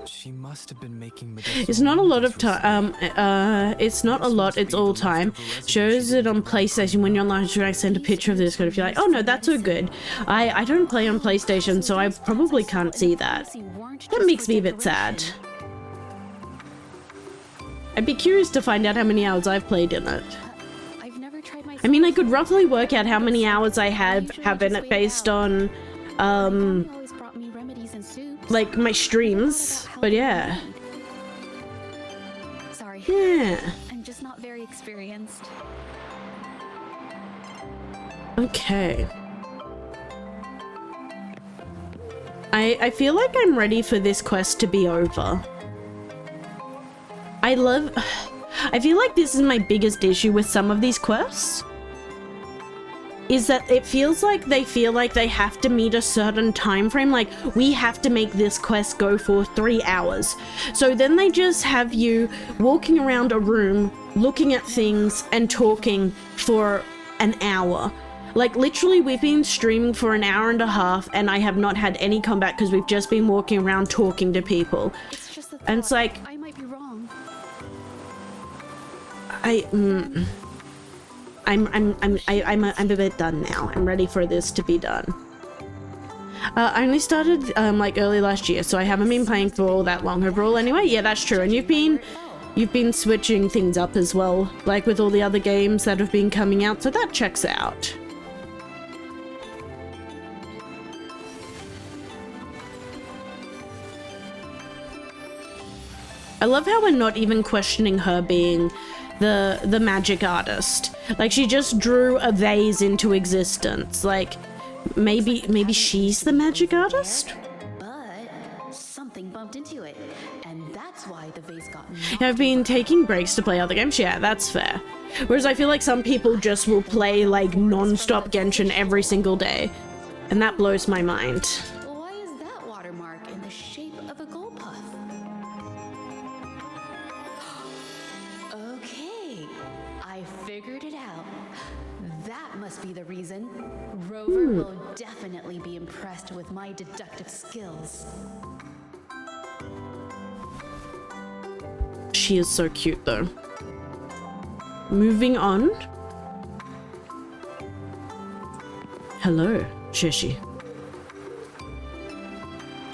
Speaker 7: She must have been making
Speaker 1: It's not a lot of time. It's not a lot. It's all time. Shows it on PlayStation when you're online. Should I send a picture of this? If you're like, oh no, that's so good. I don't play on PlayStation, so I probably can't see that. That makes me a bit sad. I'd be curious to find out how many hours I've played in it.
Speaker 4: I've never tried myself.
Speaker 1: I mean, I could roughly work out how many hours I have in it based on,
Speaker 4: Mommy always brought me remedies and soups.
Speaker 1: like my streams. But yeah.
Speaker 4: Sorry.
Speaker 1: Yeah.
Speaker 4: I'm just not very experienced.
Speaker 1: Okay. I feel like I'm ready for this quest to be over. I feel like this is my biggest issue with some of these quests. Is that it feels like they have to meet a certain time frame. Like, we have to make this quest go for 3 hours. So then they just have you walking around a room, looking at things and talking for an hour. Like, literally, we've been streaming for an hour and a half and I have not had any combat because we've just been walking around talking to people.
Speaker 4: It's just the
Speaker 1: And it's
Speaker 4: thought.
Speaker 1: like,
Speaker 4: I might be wrong.
Speaker 1: I'm a bit done now. I'm ready for this to be done. I only started like early last year, so I haven't been playing for all that long overall anyway. Yeah, that's true. And you've been switching things up as well, like with all the other games that have been coming out, so that checks out. I love how we're not even questioning her being the magic artist. Like, she just drew a vase into existence. Like, maybe she's the magic artist?
Speaker 4: But something bumped into it, and that's why the vase got
Speaker 1: I've been taking breaks to play other games. Yeah, that's fair. Whereas I feel like some people just will play like non-stop Genshin every single day. And that blows my mind.
Speaker 4: Why is that watermark in the shape of a gold puff? Okay, I figured it out. That must be the reason. Rover will definitely be impressed with my deductive skills.
Speaker 1: She is so cute though. Moving on. Hello, Shishi.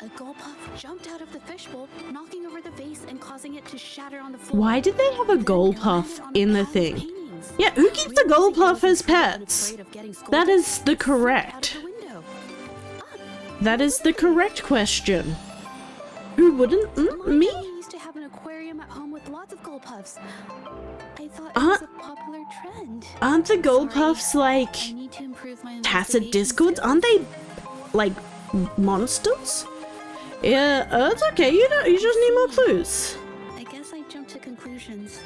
Speaker 4: A gold puff jumped out of the fishbowl, knocking over the vase and causing it to shatter on the floor.
Speaker 1: Why did they have a
Speaker 4: Then
Speaker 1: gold
Speaker 4: it
Speaker 1: puff
Speaker 4: landed on a
Speaker 1: in the
Speaker 4: pile of
Speaker 1: thing?
Speaker 4: paintings.
Speaker 1: Yeah, who keeps the gold puff as pets?
Speaker 4: Afraid of getting scolded,
Speaker 1: That is the
Speaker 4: slipped out
Speaker 1: correct.
Speaker 4: of the window.
Speaker 1: That is the correct question. Who wouldn't?
Speaker 4: My
Speaker 1: Me?
Speaker 4: family used to have an aquarium at home with lots of gold puffs. I thought it
Speaker 1: Uh-huh.
Speaker 4: was a popular trend.
Speaker 1: Aren't the gold
Speaker 4: Sorry,
Speaker 1: puffs like
Speaker 4: I need to improve my
Speaker 1: tacit
Speaker 4: investigation
Speaker 1: discords?
Speaker 4: skills.
Speaker 1: Aren't they like monsters? Yeah, it's okay. You just need more clues.
Speaker 4: I guess I jumped to conclusions.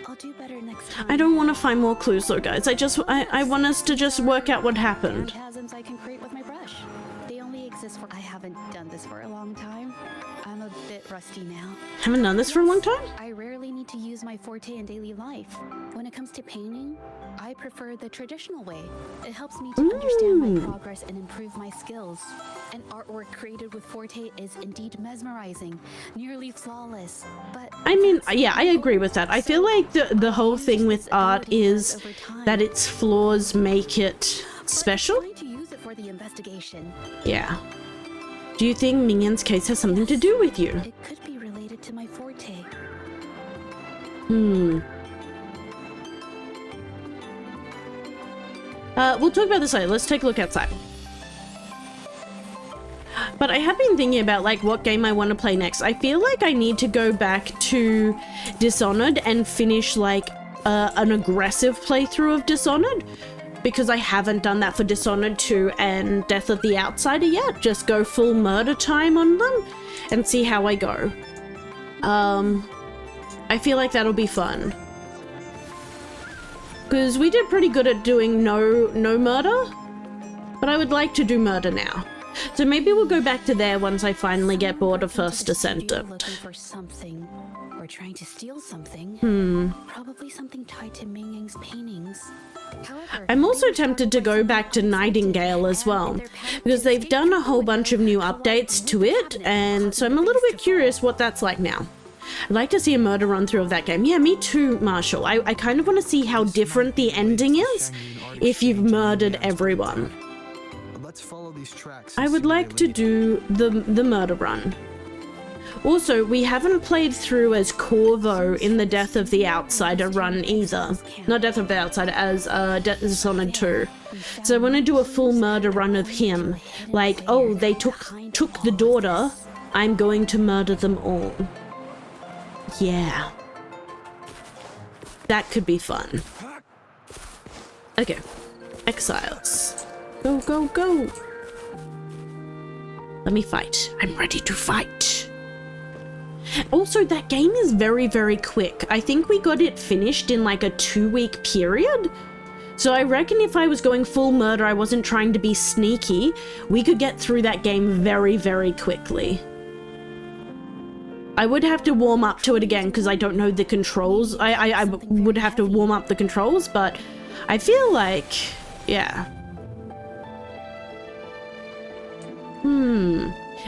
Speaker 4: I'll do better next time.
Speaker 1: I don't want to find more clues though, guys. I want us to just work out what happened.
Speaker 4: Phantasms I can create with my brush. They only exist for. I haven't done this for a long time. I'm a bit rusty now.
Speaker 1: Haven't done this for a long time?
Speaker 4: I rarely need to use my forte in daily life. When it comes to painting, I prefer the traditional way. It helps me to understand my progress and improve my skills. An artwork created with forte is indeed mesmerizing, nearly flawless. But
Speaker 1: I mean,
Speaker 4: that's
Speaker 1: yeah, I agree with that. I feel like the whole thing with art is
Speaker 4: over time.
Speaker 1: that its flaws make it special.
Speaker 4: I'm trying to use it for the investigation.
Speaker 1: Yeah. Do you think Mingyun's case has something to do with you?
Speaker 4: It could be related to my forte.
Speaker 1: We'll talk about this later. Let's take a look outside. But I have been thinking about like what game I want to play next. I feel like I need to go back to Dishonored and finish like an aggressive playthrough of Dishonored, because I haven't done that for Dishonored 2 and Death of the Outsider yet. Just go full murder time on them and see how I go. I feel like that'll be fun. Because we did pretty good at doing no murder, but I would like to do murder now. So maybe we'll go back to there once I finally get bored of First Descendant.
Speaker 4: Looking for something, or trying to steal something. Probably something tied to Ming Yang's paintings. However,
Speaker 1: I'm also
Speaker 4: they were
Speaker 1: tempted to go back to Nightingale as well, because they've done a whole bunch of new updates to it, and so I'm a little bit curious what that's like now. I'd like to see a murder run through of that game. Yeah, me too, Marshall. I kind of want to see how different the ending is if you've murdered everyone.
Speaker 7: Let's follow these tracks.
Speaker 1: I would like to do the murder run. Also, we haven't played through as Corvo in the Death of the Outsider run either. Not Death of the Outsider, as Dishonored 2. So I want to do a full murder run of him. Like, oh, they took the daughter, I'm going to murder them all. Yeah. That could be fun. Okay. Exiles. Go, go, go! Let me fight. I'm ready to fight. Also, that game is very, very quick. I think we got it finished in like a 2-week period. So I reckon if I was going full murder, I wasn't trying to be sneaky, we could get through that game very, very quickly. I would have to warm up to it again because I don't know the controls. I would have to warm up the controls, but I feel like, yeah.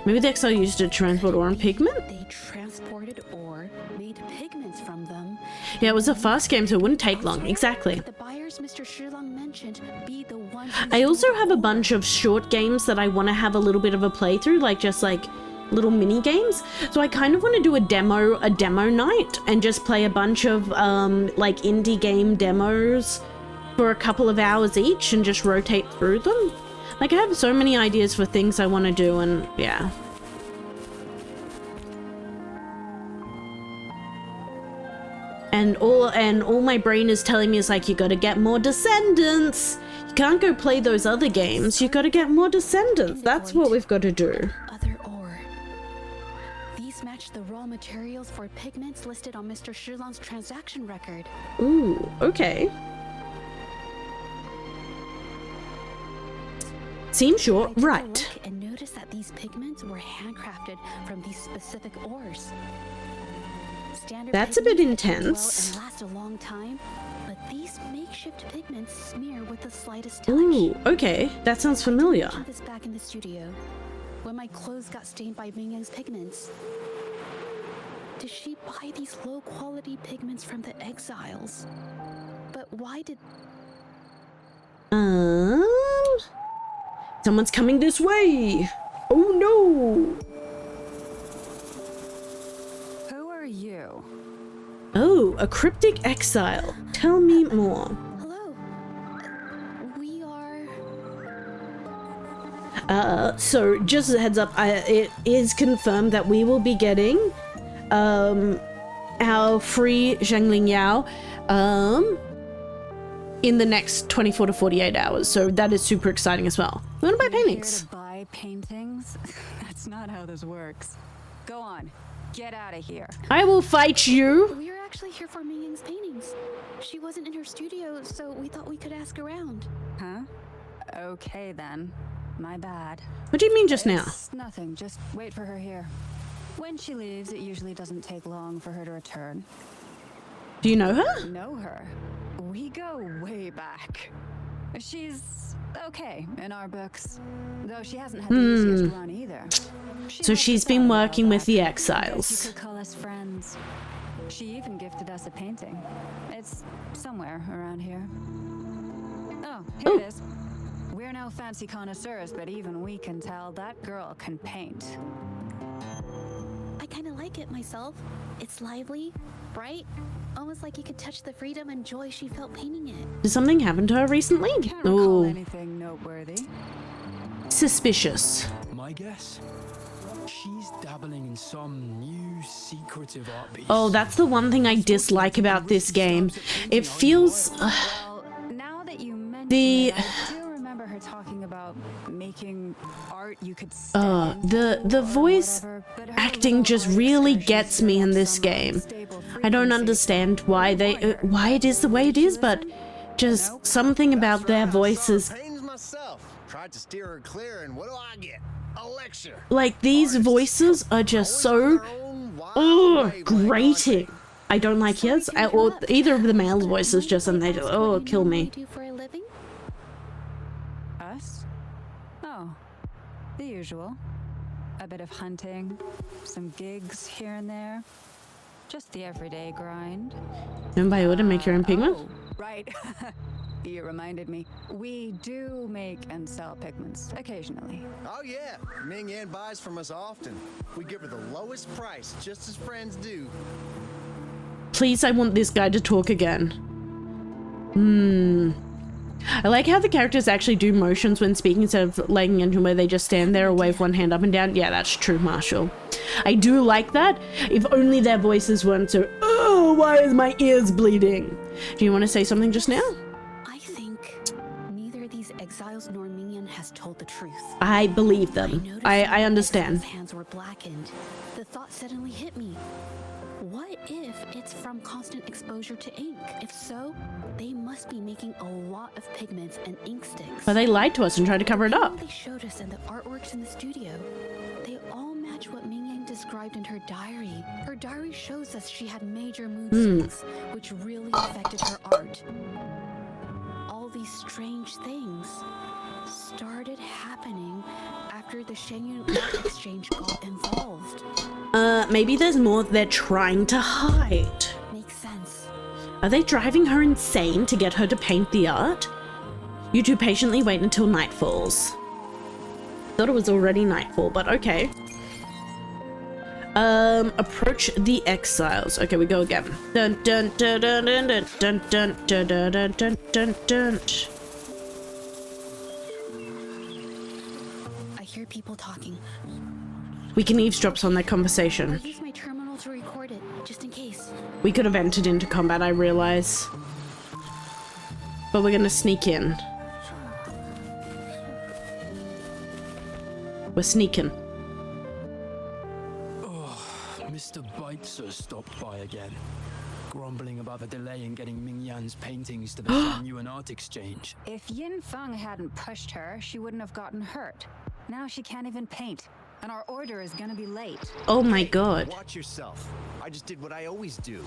Speaker 1: Maybe the Exile used to transport ore and pigment?
Speaker 4: They transported ore, made pigments from them.
Speaker 1: Yeah, it was a fast game, so it wouldn't take long. Exactly.
Speaker 4: The buyers Mr. Shilong mentioned be the ones.
Speaker 1: I also have a bunch of short games that I want to have a little bit of a playthrough, like just like little mini games. So I kind of want to do a demo night and just play a bunch of like indie game demos for a couple of hours each and just rotate through them. Like, I have so many ideas for things I want to do, and yeah. And all my brain is telling me is like, you gotta get more descendants. You can't go play those other games. You gotta get more descendants. That's what we've got to do.
Speaker 4: Other ore. These match the raw materials for pigments listed on Mr. Shilong's transaction record.
Speaker 1: Ooh, okay. Seems short, right.
Speaker 4: And notice that these pigments were handcrafted from these specific ores. Standard
Speaker 1: That's a bit
Speaker 4: pigments
Speaker 1: intense.
Speaker 4: well and last a long time, but these makeshift pigments smear with the slightest touch.
Speaker 1: Ooh, okay. That sounds familiar.
Speaker 4: I did this back in the studio when my clothes got stained by Ming Yang's pigments. Did she buy these low-quality pigments from the exiles? But why did...
Speaker 1: Someone's coming this way. Oh no.
Speaker 10: Who are you?
Speaker 1: Oh, a cryptic exile. Tell me more.
Speaker 4: Hello. We are...
Speaker 1: So just as a heads up, it is confirmed that we will be getting our free Zhangling Yao in the next 24 to 48 hours. So that is super exciting as well. We want to buy paintings.
Speaker 10: Here to buy paintings? That's not how this works. Go on. Get out of here.
Speaker 1: I will fight you.
Speaker 4: We are actually here for Ming Yang's paintings. She wasn't in her studio, so we thought we could ask around.
Speaker 10: Huh? Okay then. My bad.
Speaker 1: What do you mean just now?
Speaker 10: It's nothing. Just wait for her here. When she leaves, it usually doesn't take long for her to return.
Speaker 1: Do you know her?
Speaker 10: Know her? We go way back. She's okay in our books, though she hasn't had the easiest run either.
Speaker 1: So she's been working with the exiles.
Speaker 10: You could call us friends. She even gifted us a painting. It's somewhere around here. Oh, here it is. We're no fancy connoisseurs, but even we can tell that girl can paint.
Speaker 4: I kind of like it myself. It's lively, bright, almost like you could touch the freedom and joy she felt painting it.
Speaker 1: Did something happen to her recently?
Speaker 10: Can't recall anything noteworthy.
Speaker 1: Suspicious.
Speaker 9: My guess? She's dabbling in some new secretive art piece.
Speaker 1: Oh, that's the one thing I dislike about this game. It feels...
Speaker 10: Well, now that you mention
Speaker 1: the...
Speaker 10: it, I do remember her talking about making art you could stand
Speaker 1: the voice acting just really gets me in this game. I don't understand why why it is the way it is, but just something about their voices.
Speaker 6: Tried to steer her clear, and what do I get? A lecture.
Speaker 1: Like, these voices are just so grating. I don't like his or either of the male voices, just and they just kill me.
Speaker 4: Do for a living?
Speaker 10: Us? Oh, the usual. A bit of hunting, some gigs here and there. Just the everyday grind.
Speaker 1: And by order, make your own pigment?
Speaker 10: Oh, right. You reminded me. We do make and sell pigments occasionally.
Speaker 6: Oh yeah, Ming Yan buys from us often. We give her the lowest price, just as friends do.
Speaker 1: Please, I want this guy to talk again. I like how the characters actually do motions when speaking instead of laying into where they just stand there or wave one hand up and down. Yeah, that's true, Marshall. I do like that. If only their voices weren't so, oh, why is my ears bleeding? Do you want to say something just now?
Speaker 4: I think neither of these exile Exiles nor Mingyan has told the truth.
Speaker 1: I believe them.
Speaker 4: noticed
Speaker 1: I
Speaker 4: one of
Speaker 1: understand.
Speaker 4: Exile's hands were blackened. The thought suddenly hit me. What if it's from constant exposure to ink? If so, they must be making a lot of pigments and ink sticks.
Speaker 1: But they lied to us and tried to cover it up.
Speaker 4: They showed us and the artworks in the studio. They all match what Mingyang described in her diary. Her diary shows us she had major mood swings, which really affected her art. All these strange things started happening after the Shenyun art exchange got involved.
Speaker 1: Maybe there's more they're trying to hide.
Speaker 4: Makes sense.
Speaker 1: Are they driving her insane to get her to paint the art? You two patiently wait until night falls. Thought it was already nightfall, but okay. Approach the exiles. Okay, we go again. Dun dun dun dun dun dun dun dun dun dun dun dun dun.
Speaker 4: I hear people talking.
Speaker 1: We can eavesdrop on their conversation.
Speaker 4: I'll use my terminal to record it, just in case.
Speaker 1: We could have entered into combat, I realize. But we're gonna sneak in. We're sneaking.
Speaker 9: Mr. Beitzer stopped by again, grumbling about the delay in getting Mingyan's paintings to the Shenyun art exchange.
Speaker 10: If Yin Feng hadn't pushed her, she wouldn't have gotten hurt. Now she can't even paint, and our order is gonna be late.
Speaker 1: Oh my god.
Speaker 6: Watch yourself. I just did what I always do.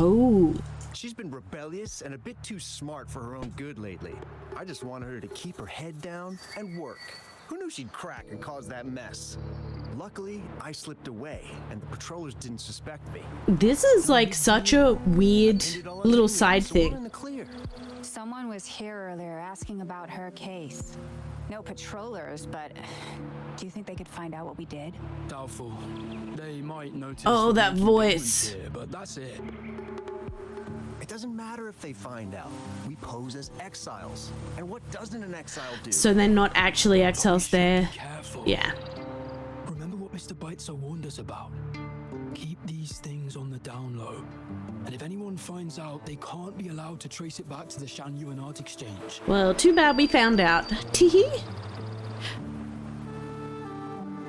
Speaker 1: Oh.
Speaker 6: She's been rebellious and a bit too smart for her own good lately. I just wanted her to keep her head down and work. Who knew she'd crack and cause that mess? Luckily, I slipped away, and the patrollers didn't suspect me.
Speaker 1: This is like such a weird little side thing.
Speaker 10: Someone was here earlier asking about her case. No patrollers, but do you think they could find out what we did?
Speaker 9: Doubtful. They might notice.
Speaker 1: Oh, that voice.
Speaker 9: Here, but that's it.
Speaker 6: It doesn't matter if they find out. We pose as exiles. And what doesn't an exile do?
Speaker 1: So they're not actually exiles there.
Speaker 9: Careful.
Speaker 1: Yeah.
Speaker 9: Remember what Mr. Beitzer warned us about? Keep these things on the down low. And if anyone finds out, they can't be allowed to trace it back to the Shenyun art exchange.
Speaker 1: Well, too bad we found out. Teehee.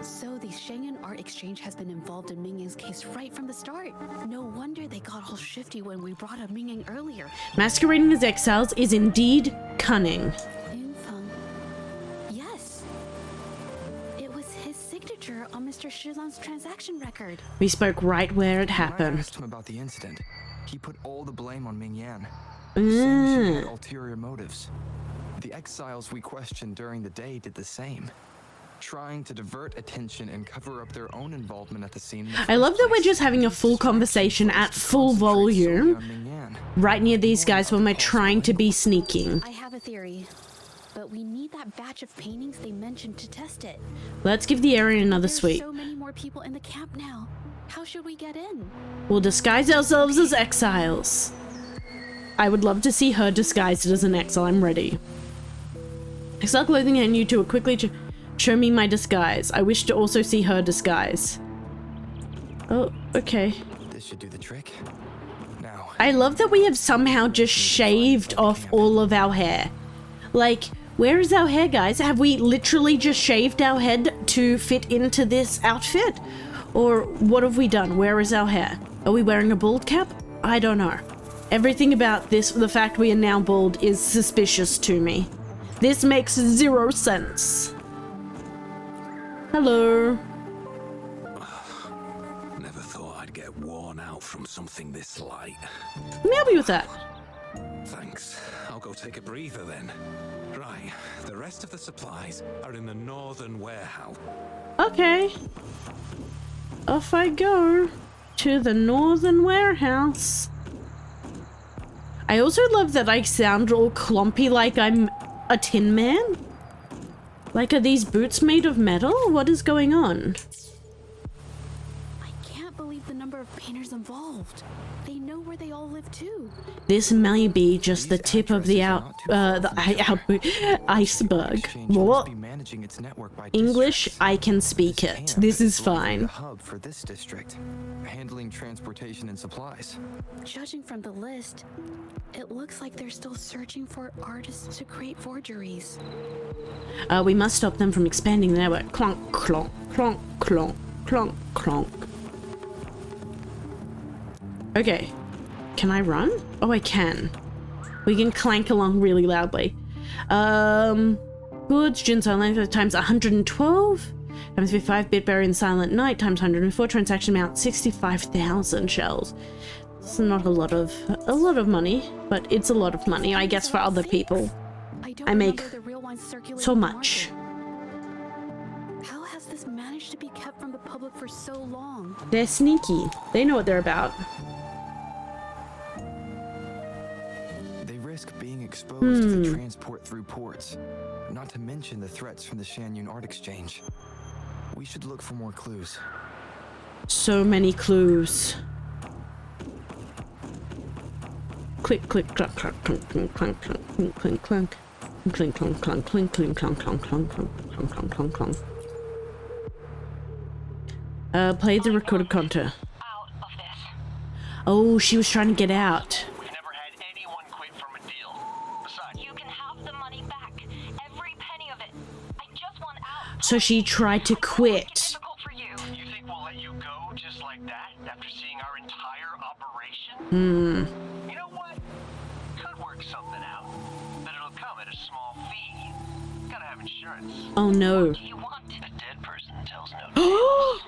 Speaker 4: So the Shenyun art exchange has been involved in Mingyang's case right from the start. No wonder they got all shifty when we brought up Mingyang earlier.
Speaker 1: Masquerading as exiles is indeed cunning.
Speaker 4: Yunfeng. Yes. It was his signature on Mr. Shilan's transaction record.
Speaker 1: We spoke right where it
Speaker 7: When I
Speaker 1: happened.
Speaker 7: asked him about the incident, he put all the blame on Mingyan, saying she had ulterior motives. The exiles we questioned during the day did the same, trying to divert attention and cover up their own involvement at the scene.
Speaker 1: I love that we're just having a full conversation at full volume right near these guys when we're trying to be sneaking.
Speaker 4: I have a theory, but we need that batch of paintings they mentioned to test it.
Speaker 1: Let's give the area another
Speaker 4: There's
Speaker 1: sweep.
Speaker 4: so many more people in the camp now. How should we get in?
Speaker 1: We'll disguise ourselves as exiles. I would love to see her disguised as an exile. I'm ready. Exile clothing and you two will quickly show me my disguise. I wish to also see her disguise. Oh, okay.
Speaker 7: This should do the trick. Now,
Speaker 1: I love that we have somehow just shaved off all of our hair. Like, where is our hair, guys? Have we literally just shaved our head to fit into this outfit? Or what have we done? Where is our hair? Are we wearing a bald cap? I don't know. Everything about this, the fact we are now bald, is suspicious to me. This makes zero sense. Hello.
Speaker 5: Never thought I'd get worn out from something this light.
Speaker 1: Let me help you with that.
Speaker 5: Thanks. I'll go take a breather then. Right, the rest of the supplies are in the northern warehouse.
Speaker 1: Okay. Off I go to the northern warehouse. I also love that I sound all clumpy like I'm a tin man. Like, are these boots made of metal? What is going on?
Speaker 4: I can't believe the number of painters involved. They know where they all live too.
Speaker 1: This may be just the tip of the iceberg. What? English, I can speak it. This is fine.
Speaker 7: Hub for this district, handling transportation and supplies.
Speaker 4: Judging from the list, it looks like they're still searching for artists to create forgeries.
Speaker 1: We must stop them from expanding the network. Clonk, clonk, clonk, clonk, clonk, clonk. Okay. Can I run? Oh, I can. We can clank along really loudly. Goods, Jinsai length times 112. Times 55 Bitberry and Silent Night times 104. Transaction amount 65,000 shells. It's not a lot of money, but it's a lot of money, I guess, for other people. I make so much.
Speaker 4: How has this managed to be kept from the public for so long?
Speaker 1: They're sneaky. They know what they're about.
Speaker 7: They risk being exposed to the transport through ports, not to mention the threats from the Shanyun Art Exchange. We should look for more clues.
Speaker 1: So many clues. Click, click, clunk, clunk, clunk, clunk, clunk, clunk, clunk, clunk. Clink, clunk, clunk, clink, clink, clunk, clunk, clunk, clunk, clunk, clunk, clunk, clunk. Played the recorded content.
Speaker 2: Out of this.
Speaker 1: Oh, she was trying to get out.
Speaker 11: We've never had anyone quit from a deal. Besides,
Speaker 2: You can have the money back. Every penny of it. I just want out.
Speaker 1: So she tried to quit.
Speaker 2: Difficult for you.
Speaker 11: you think we'll let you go just like that after seeing our entire operation? You know what? Could work something out. But it'll come at a small fee. Gotta have insurance.
Speaker 1: Oh no.
Speaker 2: Do you want?
Speaker 11: A dead person tells no tales.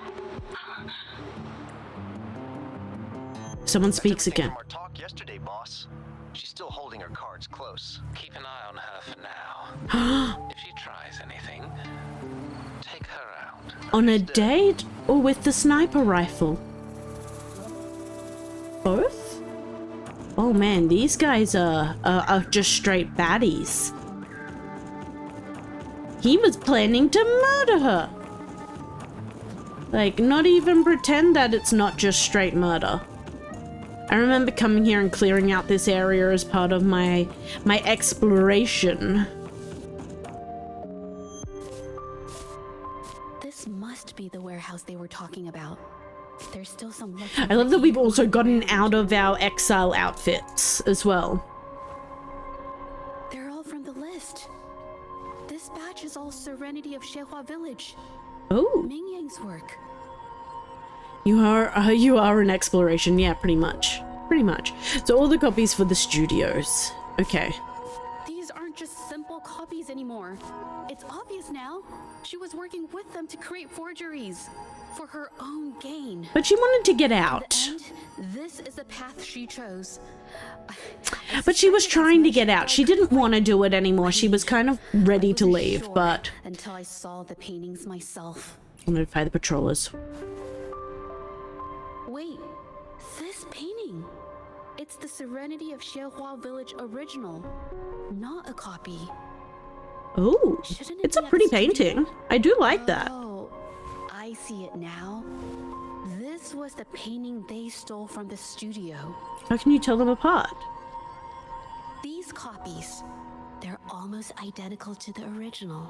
Speaker 1: Someone speaks
Speaker 6: That's everything
Speaker 1: again.
Speaker 6: from our talk yesterday, boss. She's still holding her cards close.
Speaker 5: Keep an eye on her for now. If she tries anything, take her out.
Speaker 1: On a date or with the sniper rifle? Both? Oh man, these guys are just straight baddies. He was planning to murder her. Like, not even pretend that it's not just straight murder. I remember coming here and clearing out this area as part of my exploration.
Speaker 4: This must be the warehouse they were talking about. There's still some left.
Speaker 1: I love that we've also gotten out of our exile outfits as well.
Speaker 4: They're all from the list. This batch is all Serenity of Shehua Village.
Speaker 1: Oh,
Speaker 4: Ming Yang's work.
Speaker 1: you are an exploration, yeah, pretty much. Pretty much. So all the copies for the studios. Okay.
Speaker 4: These aren't just simple copies anymore. It's obvious now. She was working with them to create forgeries for her own gain.
Speaker 1: But she wanted to get
Speaker 4: In
Speaker 1: out.
Speaker 4: the end, this is the path she chose.
Speaker 1: But she was trying to get out. She didn't want to do it anymore. She was kind of ready to leave, but
Speaker 4: until I saw the paintings myself.
Speaker 1: I'll notify the patrollers.
Speaker 4: Wait, this painting. It's the Serenity of Shehua Village original, not a copy.
Speaker 1: Oh,
Speaker 4: Shouldn't it
Speaker 1: it's a
Speaker 4: be at
Speaker 1: pretty
Speaker 4: the studio?
Speaker 1: painting. I do like that.
Speaker 4: Oh, I see it now. This was the painting they stole from the studio.
Speaker 1: How can you tell them apart?
Speaker 4: These copies, they're almost identical to the original.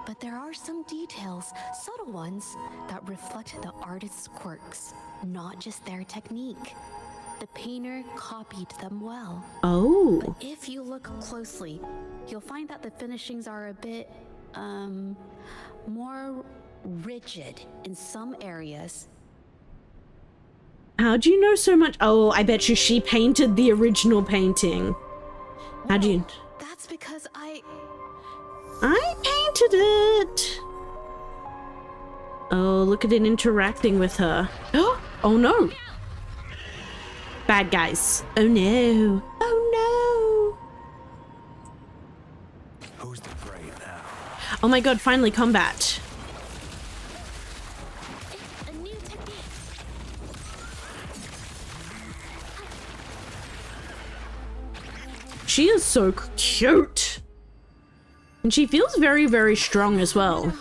Speaker 4: But there are some details, subtle ones, that reflect the artist's quirks, not just their technique. The painter copied them well.
Speaker 1: Oh.
Speaker 4: But if you look closely, you'll find that the finishings are a bit, more rigid in some areas.
Speaker 1: How do you know so much? Oh, I bet you she painted the original painting. How do you...
Speaker 4: That's because I
Speaker 1: painted it. Oh, look at it interacting with her. Oh no. Bad guys. Oh no. Oh no.
Speaker 6: Who's the prey now?
Speaker 1: Oh my god, finally combat.
Speaker 4: It's a new technique.
Speaker 1: She is so cute. And she feels very, very strong as well.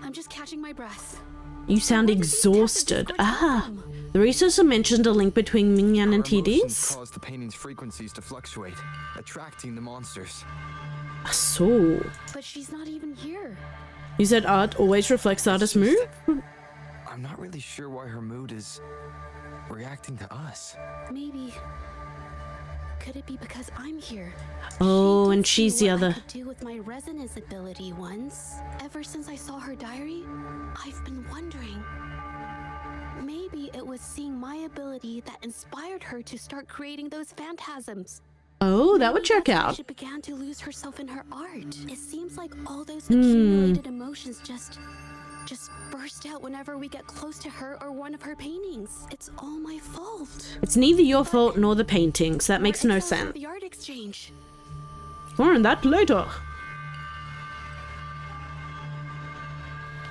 Speaker 4: I'm just catching my breath.
Speaker 1: You sound
Speaker 4: Where did these tablets
Speaker 1: exhausted.
Speaker 4: escort come from?
Speaker 1: The researcher mentioned a link between Mingyan and
Speaker 7: Our emotions
Speaker 1: TDs.
Speaker 7: cause the painting's frequencies to fluctuate, attracting the monsters.
Speaker 1: So,
Speaker 4: But she's not even here.
Speaker 1: you said art always reflects the artist's mood?
Speaker 7: I'm not really sure why her mood is reacting to us.
Speaker 4: Maybe. Could it be because I'm here?
Speaker 1: Oh,
Speaker 4: She
Speaker 1: and
Speaker 4: can
Speaker 1: she's
Speaker 4: see
Speaker 1: the
Speaker 4: what I
Speaker 1: other.
Speaker 4: could do with my resonance ability once. Ever since I saw her diary, I've been wondering. Maybe it was seeing my ability that inspired her to start creating those phantasms.
Speaker 1: Oh, that would
Speaker 4: Maybe
Speaker 1: check
Speaker 4: that's why
Speaker 1: out.
Speaker 4: She began to lose herself in her art. It seems like all those accumulated emotions just burst out whenever we get close to her or one of her paintings. It's all my fault.
Speaker 1: It's neither your fault nor the paintings. That makes no
Speaker 4: Exiled from
Speaker 1: sense.
Speaker 4: The art exchange.
Speaker 1: More on that later.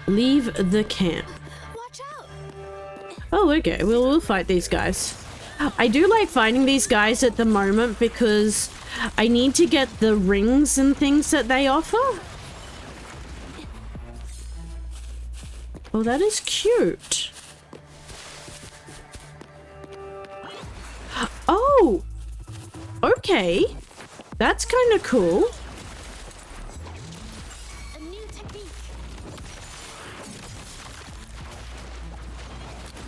Speaker 1: Leave the camp.
Speaker 4: Watch out!
Speaker 1: Oh, okay. We'll fight these guys. I do like fighting these guys at the moment because I need to get the rings and things that they offer. Oh, that is cute. Oh! Okay. That's kind of cool.
Speaker 4: A new technique.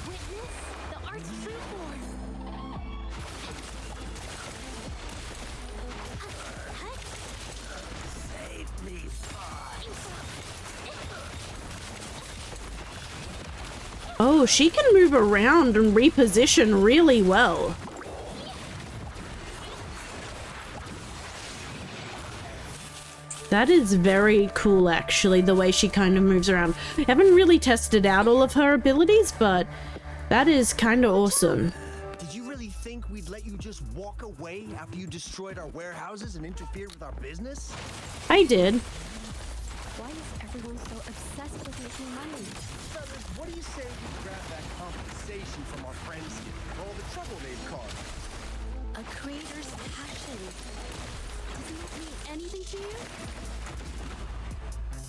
Speaker 4: Witness the art's true form.
Speaker 1: Oh, she can move around and reposition really well. That is very cool, actually, the way she kind of moves around. I haven't really tested out all of her abilities, but that is kind of awesome.
Speaker 6: Did you really think we'd let you just walk away after you destroyed our warehouses and interfered with our business?
Speaker 1: I did.
Speaker 4: Why is everyone so obsessed with making money?
Speaker 6: Fellas, what do you say we grab that compensation from our friends here for all the trouble they've caused?
Speaker 4: A creator's passion. Doesn't it mean anything to you?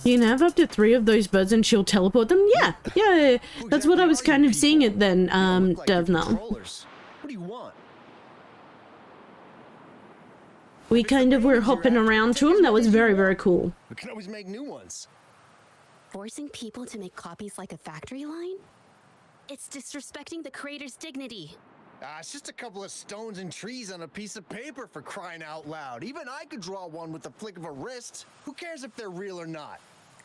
Speaker 1: You can have up to 3 of those birds and she'll teleport them? Yeah. That's what I was kind of seeing it then, Devna.
Speaker 6: What do you want?
Speaker 1: We kind of were hopping around to him. That was very, very cool.
Speaker 6: We can always make new ones.
Speaker 4: Forcing people to make copies like a factory line? It's disrespecting the creator's dignity.
Speaker 6: It's just a couple of stones and trees on a piece of paper, for crying out loud. Even I could draw one with the flick of a wrist. Who cares if they're real or not?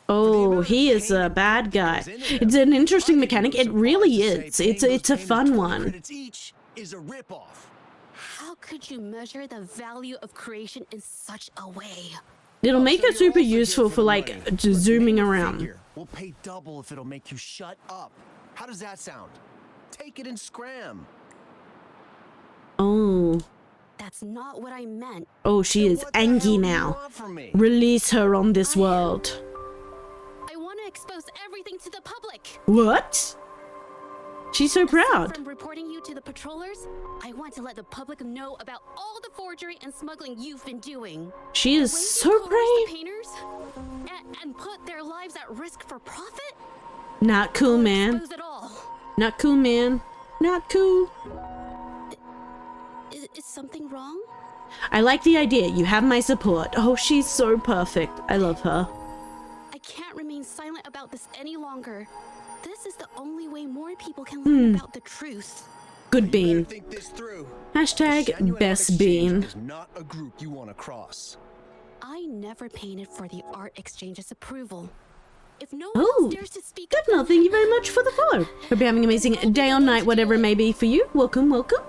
Speaker 1: Oh, he is a bad guy. It's an interesting mechanic. It really is. It's a fun one.
Speaker 6: Each is a ripoff.
Speaker 4: How could you measure the value of creation in such a way?
Speaker 1: It'll make it super useful for like just zooming around.
Speaker 6: We'll pay double if it'll make you shut up. How does that sound? Take it and scram.
Speaker 1: Oh.
Speaker 4: That's not what I meant.
Speaker 1: Oh, she is angry now. Release her on this world.
Speaker 4: I want to expose everything to the public.
Speaker 1: What? She's so proud.
Speaker 4: From reporting you to the patrollers, I want to let the public know about all the forgery and smuggling you've been doing.
Speaker 1: She is so brave.
Speaker 4: Painters and put their lives at risk for profit?
Speaker 1: Not cool, man.
Speaker 4: Expose it all.
Speaker 1: Not cool, man. Not cool.
Speaker 4: Is something wrong?
Speaker 1: I like the idea. You have my support. Oh, she's so perfect. I love her.
Speaker 4: I can't remain silent about this any longer. This is the only way more people can learn about the truth.
Speaker 1: Good bean.
Speaker 6: Think this through.
Speaker 1: Hashtag best bean.
Speaker 6: Is not a group you want to cross.
Speaker 4: I never painted for the art exchange's approval. If no one
Speaker 1: Oh,
Speaker 4: else dares to speak up,
Speaker 1: Devna, thank you very much for the follow. Hope you're having an amazing day or night, whatever it may be for you. Welcome, welcome.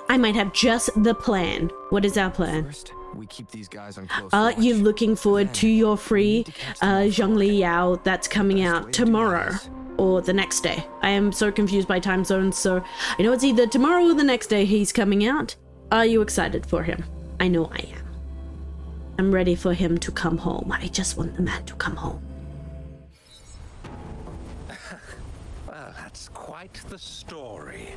Speaker 1: I might have just the plan. What is our plan?
Speaker 7: First, we keep these guys on close
Speaker 1: Are
Speaker 7: watch.
Speaker 1: you looking forward to your free Zhongli Yao that's coming out tomorrow or the next day? I am so confused by time zones, so I know it's either tomorrow or the next day he's coming out. Are you excited for him? I know I am. I'm ready for him to come home. I just want the man to come home.
Speaker 5: Well, that's quite the story.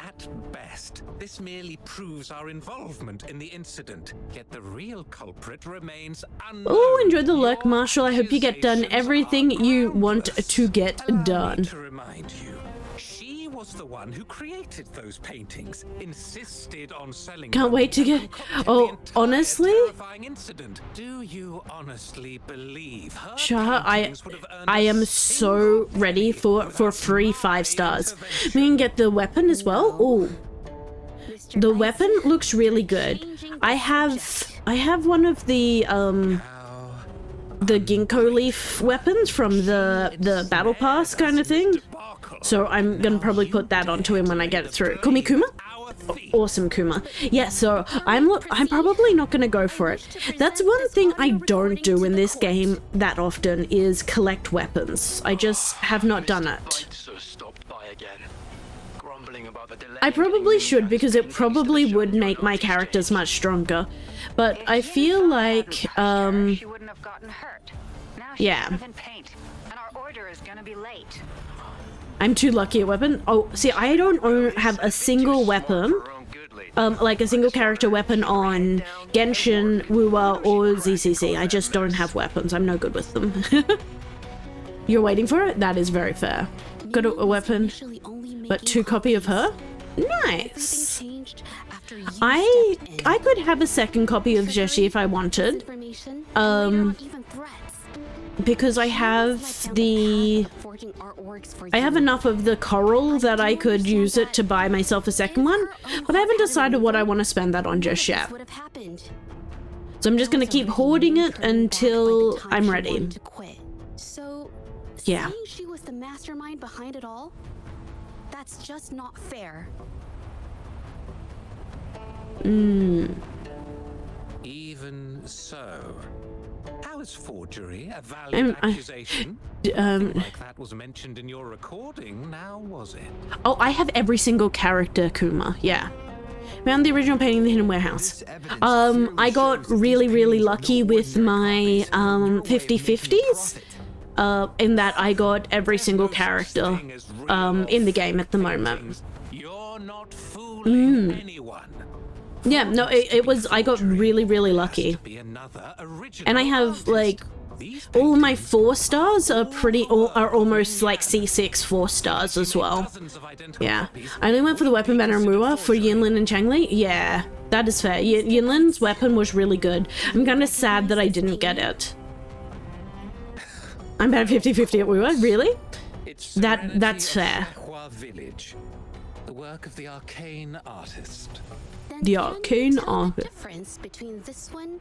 Speaker 5: At best, this merely proves our involvement in the incident, yet the real culprit remains unknown.
Speaker 1: Oh, enjoy the luck, Marshall. I hope you get done everything you want to get done.
Speaker 5: To remind you, she was the one who created those paintings, insisted on selling
Speaker 1: Can't
Speaker 5: them,
Speaker 1: wait to
Speaker 5: and
Speaker 1: get.
Speaker 5: concocted
Speaker 1: Oh,
Speaker 5: the entire
Speaker 1: honestly,
Speaker 5: terrifying incident. Do you honestly believe her
Speaker 1: Shah,
Speaker 5: paintings would have earned
Speaker 1: I
Speaker 5: a
Speaker 1: am
Speaker 5: single
Speaker 1: so ready
Speaker 5: penny
Speaker 1: for
Speaker 5: without
Speaker 1: free
Speaker 5: my
Speaker 1: 5 stars.
Speaker 5: intervention?
Speaker 1: We can get the weapon as well.
Speaker 4: No.
Speaker 1: Oh,
Speaker 4: Mr.
Speaker 1: the
Speaker 4: Bison,
Speaker 1: weapon looks really good.
Speaker 4: changing the
Speaker 1: I have one of the ginkgo leaf weapons from the battle pass kind of thing. So I'm gonna probably put that onto him when I get it through. Call me Kuma? Awesome, Kuma. Yeah, so I'm probably not gonna go for it. That's one thing I don't do in this game that often is collect weapons. I just have not done it. I probably should because it probably would make my characters much stronger. But I feel like
Speaker 10: She wouldn't have gotten hurt. Now she's
Speaker 1: yeah.
Speaker 10: in paint, and our order is gonna be late.
Speaker 1: I'm too lucky at weapon. Oh, see, I don't have a single weapon, like a single character weapon on Genshin, Wuwa, or ZCC. I just don't have weapons. I'm no good with them. You're waiting for it? That is very fair. Got a weapon, but 2 copy of her? Nice. I could have a second copy of Jeshi if I wanted. Because I have enough of the coral that I could use it to buy myself a second one, but I haven't decided what I want to spend that on just yet. So I'm just gonna keep hoarding it until I'm ready.
Speaker 4: So,
Speaker 1: yeah.
Speaker 4: saying she was the mastermind behind it all? That's just not fair.
Speaker 5: Even so, how is forgery a valid accusation? Like that was mentioned in your recording, now was it?
Speaker 1: Oh, I have every single character, Kuma. Yeah. Found the original painting in the Hidden Warehouse. I got really lucky with my 50/50s. In that I got every single character in the game at the moment.
Speaker 5: You're not fooling anyone.
Speaker 1: Yeah, no, it was, I got really lucky. And I have, like, all of my 4 stars are are almost like C6 4 stars as well. Yeah. I only went for the weapon banner and Mua for Yinlin and Changli. Yeah, that is fair. Yinlin's weapon was really good. I'm kind of sad that I didn't get it. I'm about 50/50 at Wuwa, really? That's fair.
Speaker 5: Village, the work of the arcane artist.
Speaker 1: The arcane artist.
Speaker 4: Difference between this one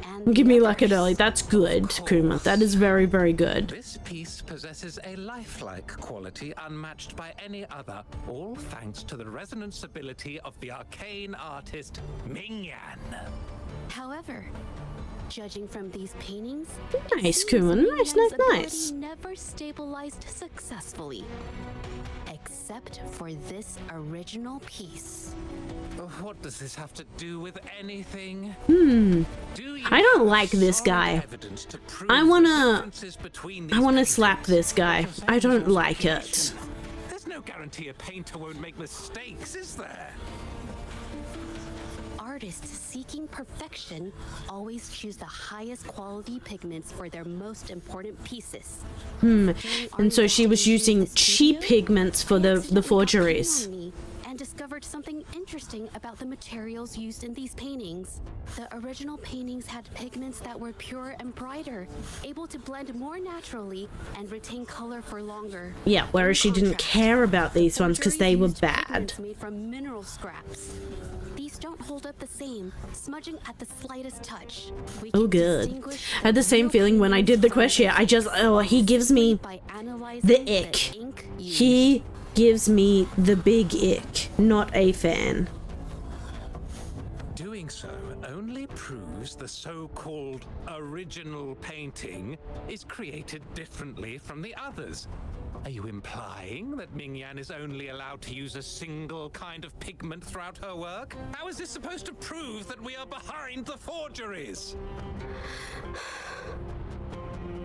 Speaker 4: and
Speaker 1: Give me like it early. That's good, Kuma. That is very good.
Speaker 5: This piece possesses a lifelike quality unmatched by any other, all thanks to the resonance ability of the arcane artist Ming-Yan.
Speaker 4: However, judging from these paintings,
Speaker 1: Nice, Kuma. Nice.
Speaker 4: never stabilized successfully, except for this original piece.
Speaker 5: What does this have to do with anything?
Speaker 1: I don't like this guy. I wanna slap this guy. I don't like it.
Speaker 5: There's no guarantee a painter won't make mistakes, is there?
Speaker 4: Artists seeking perfection always choose the highest quality pigments for their most important pieces.
Speaker 1: And so she was using cheap pigments for the forgeries.
Speaker 4: And discovered something interesting about the materials used in these paintings. The original paintings had pigments that were pure and brighter, able to blend more naturally and retain color for longer.
Speaker 1: Yeah, whereas she didn't care about these ones because they were bad.
Speaker 4: Made from mineral scraps. These don't hold up the same, smudging at the slightest touch.
Speaker 1: Oh, good. I had the same feeling when I did the quest. Yeah, he gives me the ick. He gives me the big ick. Not a fan.
Speaker 5: Doing so only proves the so-called original painting is created differently from the others. Are you implying that Ming-Yan is only allowed to use a single kind of pigment throughout her work? How is this supposed to prove that we are behind the forgeries?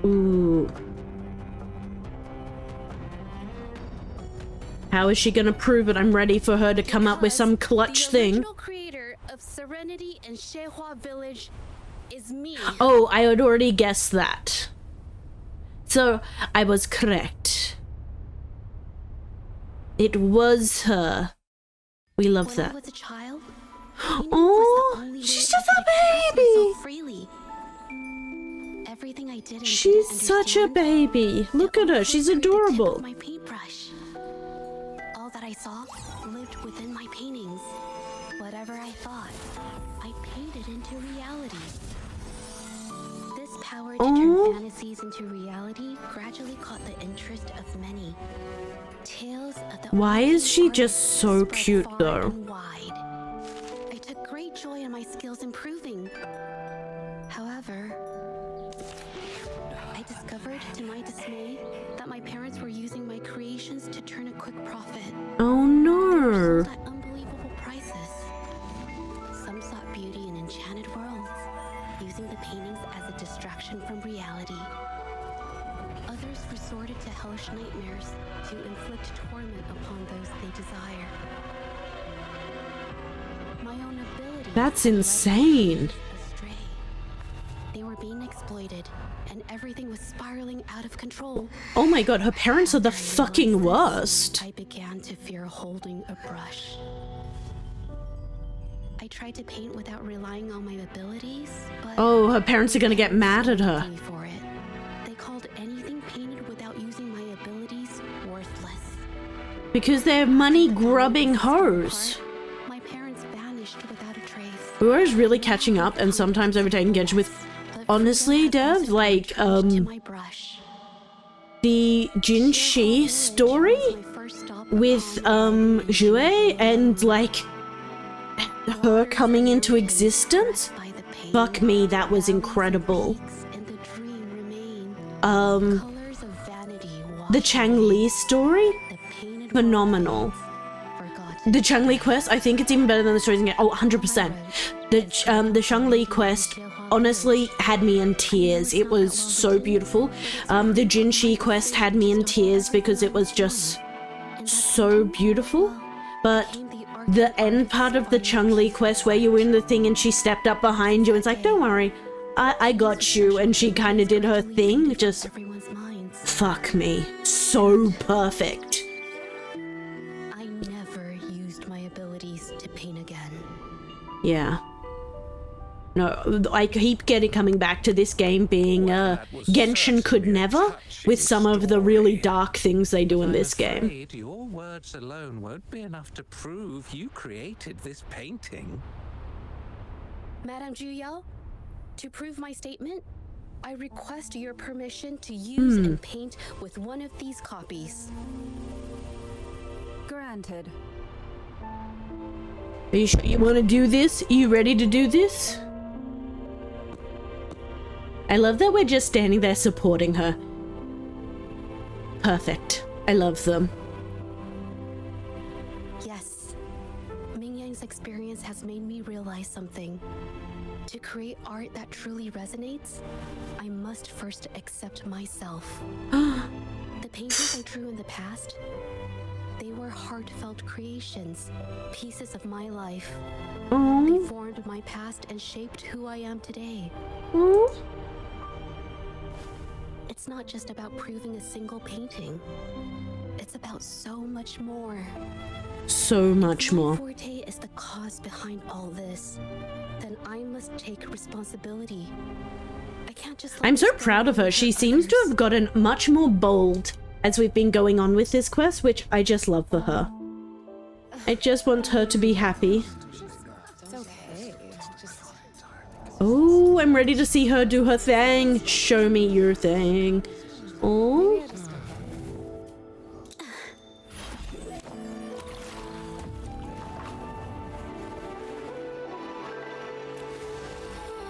Speaker 1: Ooh. How is she gonna prove it? I'm ready for her to come up with some clutch thing.
Speaker 4: The original creator of Serenity and Shehua Village is me.
Speaker 1: Oh, I had already guessed that. So, I was correct. It was her. We love
Speaker 4: When
Speaker 1: that.
Speaker 4: I was a child,
Speaker 1: Oh, she's just a baby.
Speaker 4: freely. Everything I did and
Speaker 1: She's
Speaker 4: didn't
Speaker 1: such a
Speaker 4: understand,
Speaker 1: baby. Look at her. She's
Speaker 4: the tip of
Speaker 1: adorable.
Speaker 4: my paintbrush. All that I saw lived within my paintings. Whatever I thought, I painted into reality. This power to turn fantasies into reality gradually caught the interest of many. Tales of the
Speaker 1: Why is she
Speaker 4: arcane
Speaker 1: just
Speaker 4: artist
Speaker 1: so
Speaker 4: spread
Speaker 1: cute,
Speaker 4: far
Speaker 1: though?
Speaker 4: and wide. I took great joy in my skills improving. However, I discovered, to my dismay, that my parents were using my creations to turn a quick profit.
Speaker 1: Oh no.
Speaker 4: Sold at unbelievable prices. Some sought beauty in enchanted worlds, using the paintings as a distraction from reality. Others resorted to hellish nightmares to inflict torment upon those they desire. My own abilities
Speaker 1: That's
Speaker 4: led me
Speaker 1: insane.
Speaker 4: astray. They were being exploited, and everything was spiraling out of control.
Speaker 1: Oh my god, her parents are the fucking worst.
Speaker 4: I began to fear holding a brush. I tried to paint without relying on my abilities, but
Speaker 1: Oh, her parents are gonna get mad at her.
Speaker 4: me for it. They called anything painted without using my abilities worthless.
Speaker 1: Because they're money grubbing hoes.
Speaker 4: My parents vanished without a trace.
Speaker 1: We're always really catching up and sometimes overtaking Genshin with, honestly, Dev, like,
Speaker 4: To my brush.
Speaker 1: the Jinshi story
Speaker 4: My first stop
Speaker 1: with, Jue and, like, her coming into existence.
Speaker 4: by the pain.
Speaker 1: Fuck me, that was incredible.
Speaker 4: And the dream remain.
Speaker 1: Um,
Speaker 4: Colors of vanity
Speaker 1: the
Speaker 4: wash
Speaker 1: Chang Li story,
Speaker 4: the painted
Speaker 1: phenomenal.
Speaker 4: forgotten.
Speaker 1: The Chang Li quest, I think it's even better than the stories in game. Oh, 100%. The Chang Li quest honestly had me in tears. It was so beautiful. The Jinshi quest had me in tears because it was just so beautiful. But the end part of the Chang Li quest where you were in the thing and she stepped up behind you and it's like, don't worry, I got you. And she kind of did her thing. Just
Speaker 4: Everyone's minds.
Speaker 1: fuck me. So perfect.
Speaker 4: I never used my abilities to paint again.
Speaker 1: Yeah. No, I keep coming back to this game being Genshin could never, with some of the really dark things they do in this game.
Speaker 5: Afraid your words alone won't be enough to prove you created this painting.
Speaker 4: Madame Juyao, to prove my statement, I request your permission to use and paint with one of these copies.
Speaker 10: Granted.
Speaker 1: Are you sure you want to do this? Are you ready to do this? I love that we're just standing there supporting her. Perfect. I love them.
Speaker 4: Yes, Ming Yang's experience has made me realize something. To create art that truly resonates, I must first accept myself. The paintings I drew in the past, they were heartfelt creations, pieces of my life. They formed my past and shaped who I am today. It's not just about proving a single painting. It's about so much more.
Speaker 1: So much
Speaker 4: If my
Speaker 1: more.
Speaker 4: forte is the cause behind all this, then I must take responsibility. I can't just let
Speaker 1: I'm so
Speaker 4: this go
Speaker 1: proud of her.
Speaker 4: and
Speaker 1: She
Speaker 4: hurt
Speaker 1: seems to
Speaker 4: others.
Speaker 1: have gotten much more bold as we've been going on with this quest, which I just love for her. I just want her to be happy.
Speaker 10: It's okay. Just
Speaker 1: Oh, I'm ready to see her do her thing. Show me your thing. Oh.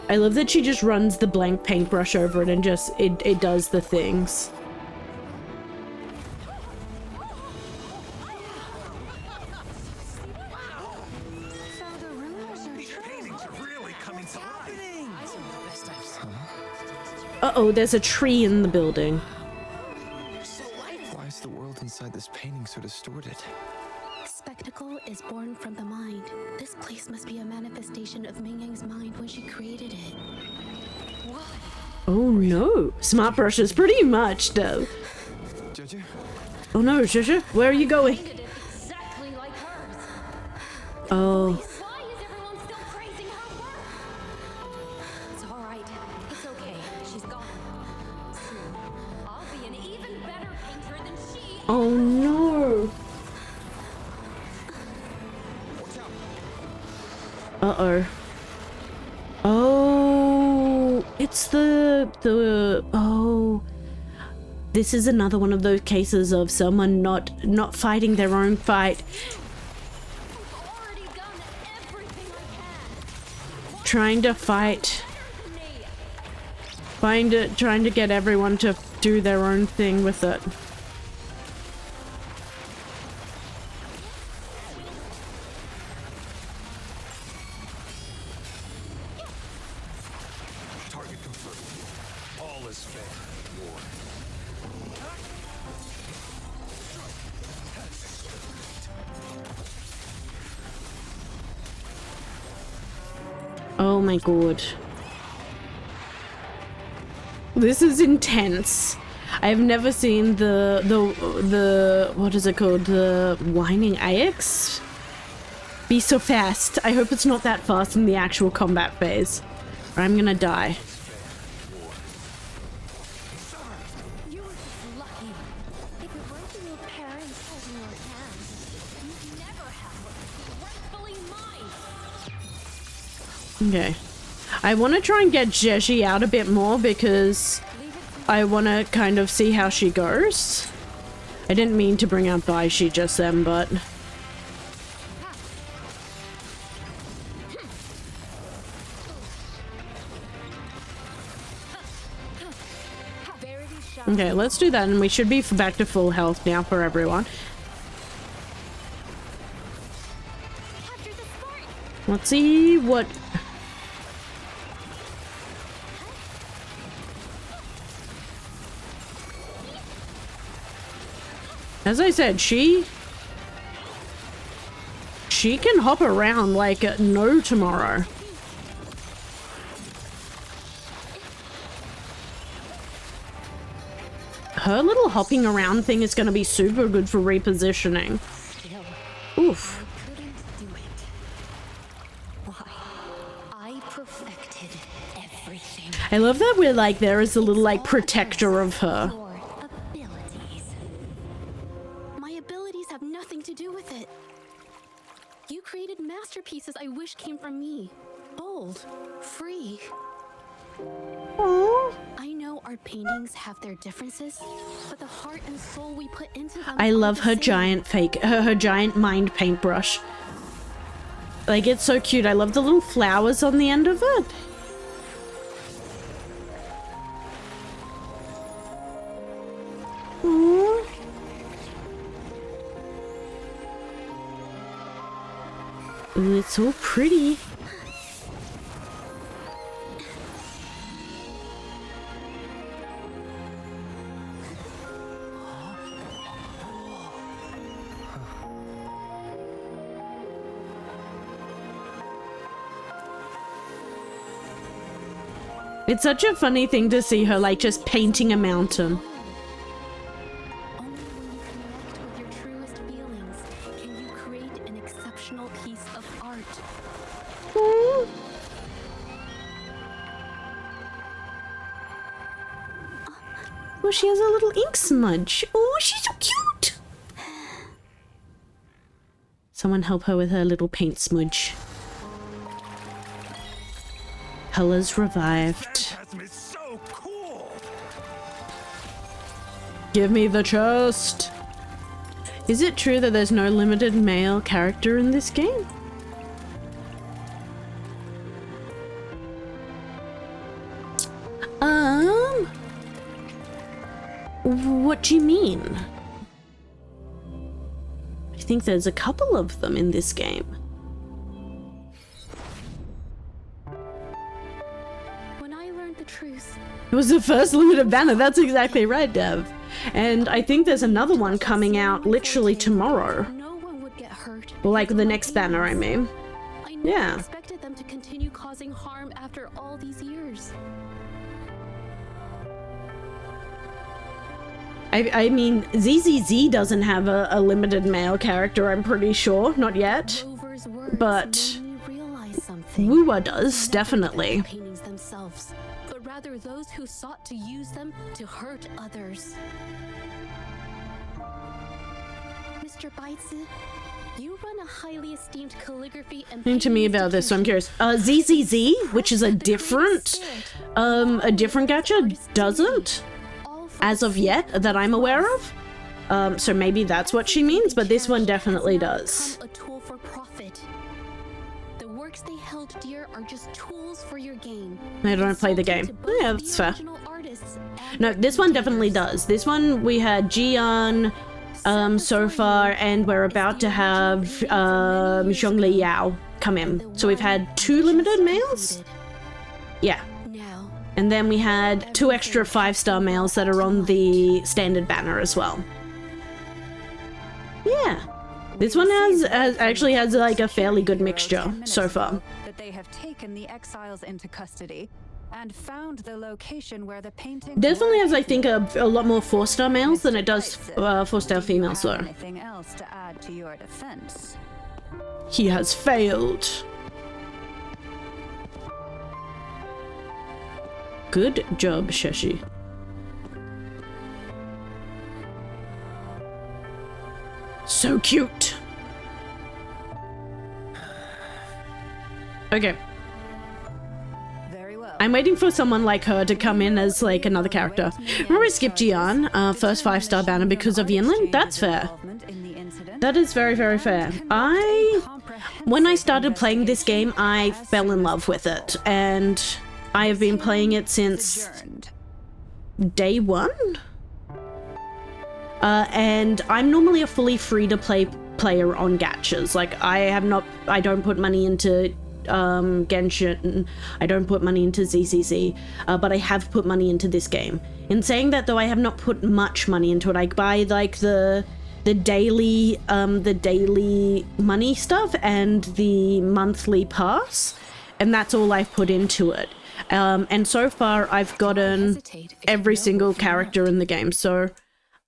Speaker 1: I love that she just runs the blank paintbrush over it and just, it does the things.
Speaker 10: so the rumors are
Speaker 5: These
Speaker 10: true.
Speaker 5: paintings are really coming to life.
Speaker 1: Uh-oh, there's a tree in the building.
Speaker 7: Why is the world inside this painting so distorted?
Speaker 4: Spectacle is born from the mind. This place must be a manifestation of Ming Yang's mind when she created it.
Speaker 1: Oh no. Smart brushes pretty much though.
Speaker 7: Jojo?
Speaker 1: Oh no, Shusha, where are you going? Oh.
Speaker 8: Why is everyone still praising her work? It's all right. It's okay. She's gone. Soon, I'll be an even better painter than she is.
Speaker 1: Oh no. Uh-oh. Oh, it's oh. This is another one of those cases of someone not fighting their own fight. Trying to fight. Trying to get everyone to do their own thing with it.
Speaker 11: Target confirmed. All is fair. War.
Speaker 1: Oh my god. This is intense. I've never seen the what is it called? The whining AX be so fast. I hope it's not that fast in the actual combat phase, or I'm gonna die.
Speaker 8: You were just lucky. If it weren't for your parents holding your hand, you'd never have what was rightfully mine.
Speaker 1: Okay. I want to try and get Jeji out a bit more because I want to kind of see how she goes. I didn't mean to bring out Baishi just then, but... Okay, let's do that, and we should be back to full health now for everyone. Let's see what... As I said, she can hop around like no tomorrow. Her little hopping around thing is going to be super good for repositioning. Oof. I love that we're like, there is a little like protector of her.
Speaker 4: My abilities have nothing to do with it. You created masterpieces I wish came from me. Bold, free.
Speaker 1: Aww.
Speaker 4: I know art paintings have their differences, but the heart and soul we put into them.
Speaker 1: I love her giant her giant mind paintbrush. Like, it's so cute. I love the little flowers on the end of it. Aww. Ooh, it's so pretty. It's such a funny thing to see her like just painting a mountain.
Speaker 4: Only when you connect with your truest feelings can you create an exceptional piece of art.
Speaker 1: Aww. Oh, she has a little ink smudge. Oh, she's so cute. Someone help her with her little paint smudge. Colors revived.
Speaker 11: Phantasm is so cool.
Speaker 1: Give me the chest. Is it true that there's no limited male character in this game? What do you mean? I think there's a couple of them in this game.
Speaker 4: When I learned the truth,
Speaker 1: It was the first limited banner, that's exactly right, Dev. And I think there's another one coming out literally tomorrow.
Speaker 4: no one would get hurt.
Speaker 1: Or like the next banner, I mean.
Speaker 4: I never
Speaker 1: Yeah.
Speaker 4: expected them to continue causing harm after all these years.
Speaker 1: I mean, ZZZ doesn't have a limited male character, I'm pretty sure. Not yet.
Speaker 4: Rovers Mother's words
Speaker 1: but
Speaker 4: made me realize something.
Speaker 1: Wuwa does,
Speaker 4: Never
Speaker 1: definitely.
Speaker 4: the paintings themselves, but rather those who sought to use them to hurt others. Mr. Baitsu, you run a highly esteemed calligraphy and
Speaker 1: Think to me about this, so I'm curious. ZZZ, which is a different gacha, doesn't, as of yet, that I'm aware of. So maybe that's what she means, but this one definitely does.
Speaker 4: A tool for profit. The works they held dear are just tools for your gain.
Speaker 1: I don't play the game. Yeah, that's fair. No, this one definitely does. This one we had Jian so far, and we're about to have Zhongli Yao come in. So we've had 2 limited males? Yeah. And then we had 2 extra 5-star males that are on the standard banner as well. Yeah. This one actually has like a fairly good mixture so far.
Speaker 10: That they have taken the exiles into custody and found the location where the painting
Speaker 1: Definitely has, I think, a lot more 4-star males than it does 4-star females, though.
Speaker 10: Anything else to add to your defense?
Speaker 1: He has failed. Good job, Shashi. So cute. Okay. I'm waiting for someone like her to come in as like another character. Remember we skipped Jian, first 5-star banner because of Yinlin? That's fair. That is very, very fair. When I started playing this game, I fell in love with it, and I have been playing it since day 1. And I'm normally a fully free-to-play player on gachas. Like, I don't put money into Genshin, I don't put money into ZZZ, but I have put money into this game. In saying that, though, I have not put much money into it. I buy like the daily money stuff and the monthly pass, and that's all I've put into it. And so far I've gotten every single character in the game. So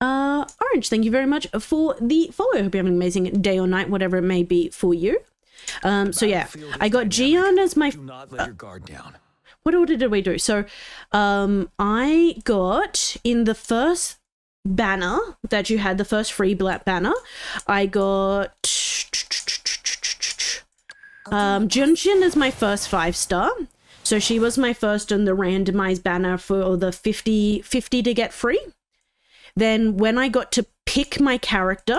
Speaker 1: Orange, thank you very much for the follow. Hope you're having an amazing day or night, whatever it may be for you. So yeah, I got Jian as my...
Speaker 5: Do not let your guard down.
Speaker 1: What order did we do? So, I got in the first banner that you had, the first free black banner, I got Junshin as my first 5-star. So she was my first on the randomized banner for the 50 to get free. Then when I got to pick my character,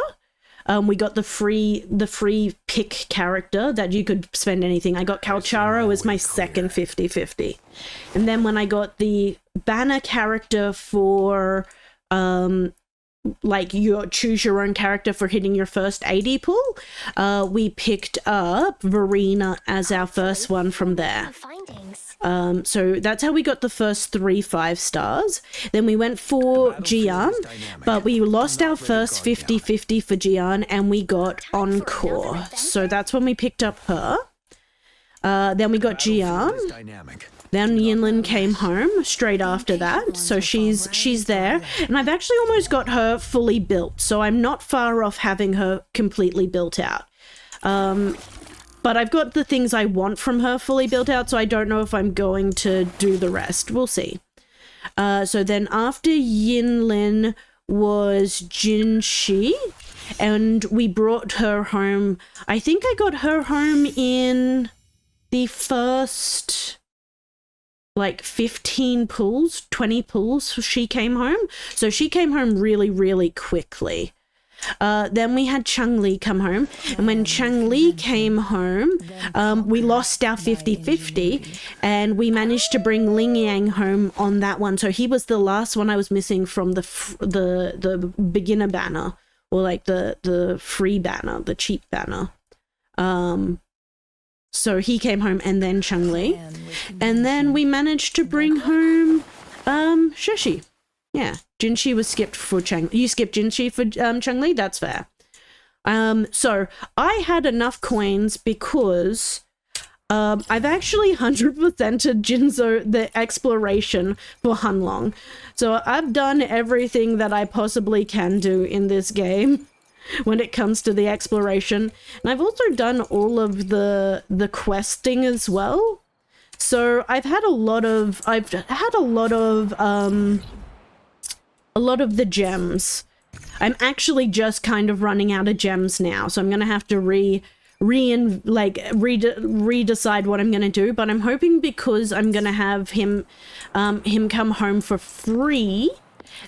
Speaker 1: we got the free pick character that you could spend anything. I got Calcharo as my second 50-50. And then when I got the banner character for like your choose your own character for hitting your first 80 pull, we picked up Verena as our first one from there. So that's how we got the first 3 5-stars. Then we went for Jian, but we lost our first 50-50 for Jian, and we got Encore. So that's when we picked up her. Then we got Jian. Then Yinlin came home straight after that, so she's there. And I've actually almost got her fully built, so I'm not far off having her completely built out. But I've got the things I want from her fully built out, so I don't know if I'm going to do the rest. We'll see. So then after Yinlin was Jinshi, and we brought her home. I think I got her home in the first, like, 15 pulls, 20 pulls, she came home. So she came home really, really quickly. Then we had Changli come home, and when Changli came home, we lost our 50-50, and we managed to bring Ling Yang home on that one. So he was the last one I was missing from the beginner banner, or like the free banner, the cheap banner. So he came home, and then Changli, and then we managed to bring home Shashi. Yeah, Jinshi was skipped for Chang. You skipped Jinshi for Changli? That's fair. So I had enough coins because I've actually 100%ed Jinzo the exploration for Hunlong. So I've done everything that I possibly can do in this game. when it comes to the exploration. And I've also done all of the questing as well. So I've had a lot of the gems. I'm actually just kind of running out of gems now, so I'm gonna have to redecide what I'm gonna do. But I'm hoping, because I'm gonna have him come home for free,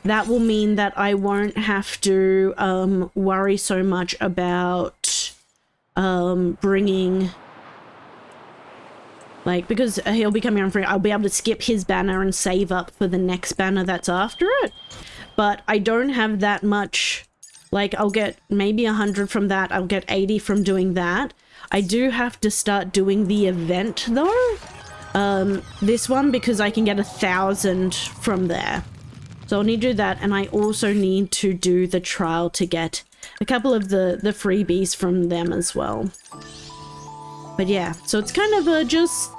Speaker 1: that will mean that I won't have to worry so much about bringing, like, because he'll be coming home free. I'll be able to skip his banner and save up for the next banner that's after it. But I don't have that much. Like, I'll get maybe 100 from that. I'll get 80 from doing that. I do have to start doing the event though. This one, because I can get 1,000 from there. So I'll need to do that, and I also need to do the trial to get a couple of the freebies from them as well. But yeah, so it's kind of just,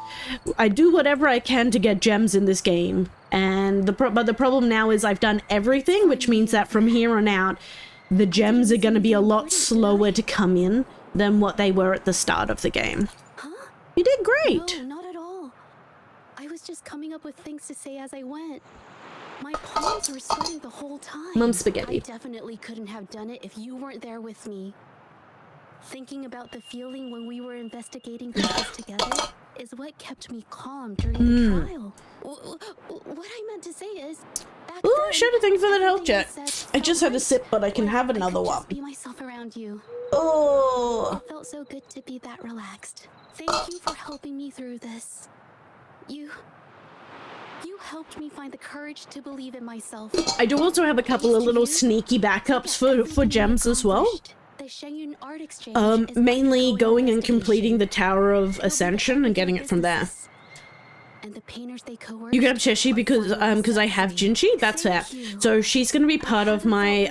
Speaker 1: I do whatever I can to get gems in this game. And but the problem now is I've done everything, which means that from here on out, the gems are going to be a lot slower to come in than what they were at the start of the game.
Speaker 4: Huh?
Speaker 1: You did great.
Speaker 4: No, not at all. I was just coming up with things to say as I went. My palms were sweating the whole time.
Speaker 1: Mum spaghetti.
Speaker 4: I definitely couldn't have done it if you weren't there with me. Thinking about the feeling when we were investigating the case together is what kept me calm during the trial. What I meant to say is, back
Speaker 1: Ooh,
Speaker 4: then,
Speaker 1: Shadow, thank you for that health
Speaker 4: everything you
Speaker 1: check.
Speaker 4: said
Speaker 1: I
Speaker 4: felt
Speaker 1: just had a
Speaker 4: right.
Speaker 1: sip, but I can have another
Speaker 4: I could
Speaker 1: one.
Speaker 4: just be myself around you.
Speaker 1: Oh.
Speaker 4: It felt so good to be that relaxed. Thank you for helping me through this. You helped me find the courage to believe in myself.
Speaker 1: I do also have a couple of little sneaky backups for gems as well.
Speaker 4: The Shengyun Art Exchange is
Speaker 1: Mainly
Speaker 4: my
Speaker 1: going and
Speaker 4: investigation.
Speaker 1: completing the Tower of
Speaker 4: It'll be the
Speaker 1: Ascension and getting it from there.
Speaker 4: businesses. And the painters they coerced
Speaker 1: You grab Cheshi because I have Jinchi. That's fair. So she's gonna be part of my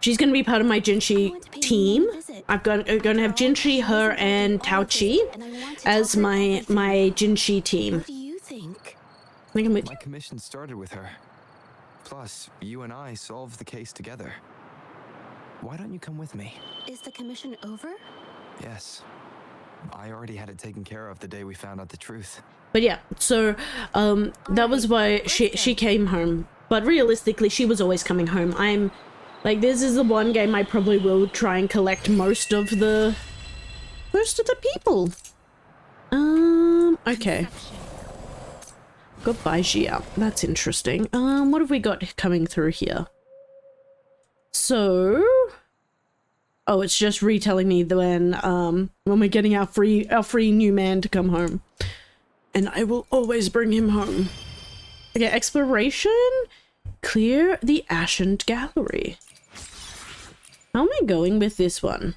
Speaker 1: she's gonna be part of my Jinchi team. I'm gonna have Jinchi, her, and Tao Chi as my Jinchi team.
Speaker 4: What do you think?
Speaker 1: I think I'm with
Speaker 7: My commission started with her. Plus, you and I solved the case together. Why don't you come with me?
Speaker 4: Is the commission over?
Speaker 7: Yes. I already had it taken care of the day we found out the truth.
Speaker 1: But yeah, so that was why she came home. But realistically, she was always coming home. I'm like, this is the one game I probably will try and collect most of the people. Okay. Goodbye, Gia. That's interesting. What have we got coming through here? So, oh, it's just retelling me when we're getting our free new man to come home, and I will always bring him home. Okay, exploration. Clear the Ashen Gallery. How am I going with this one?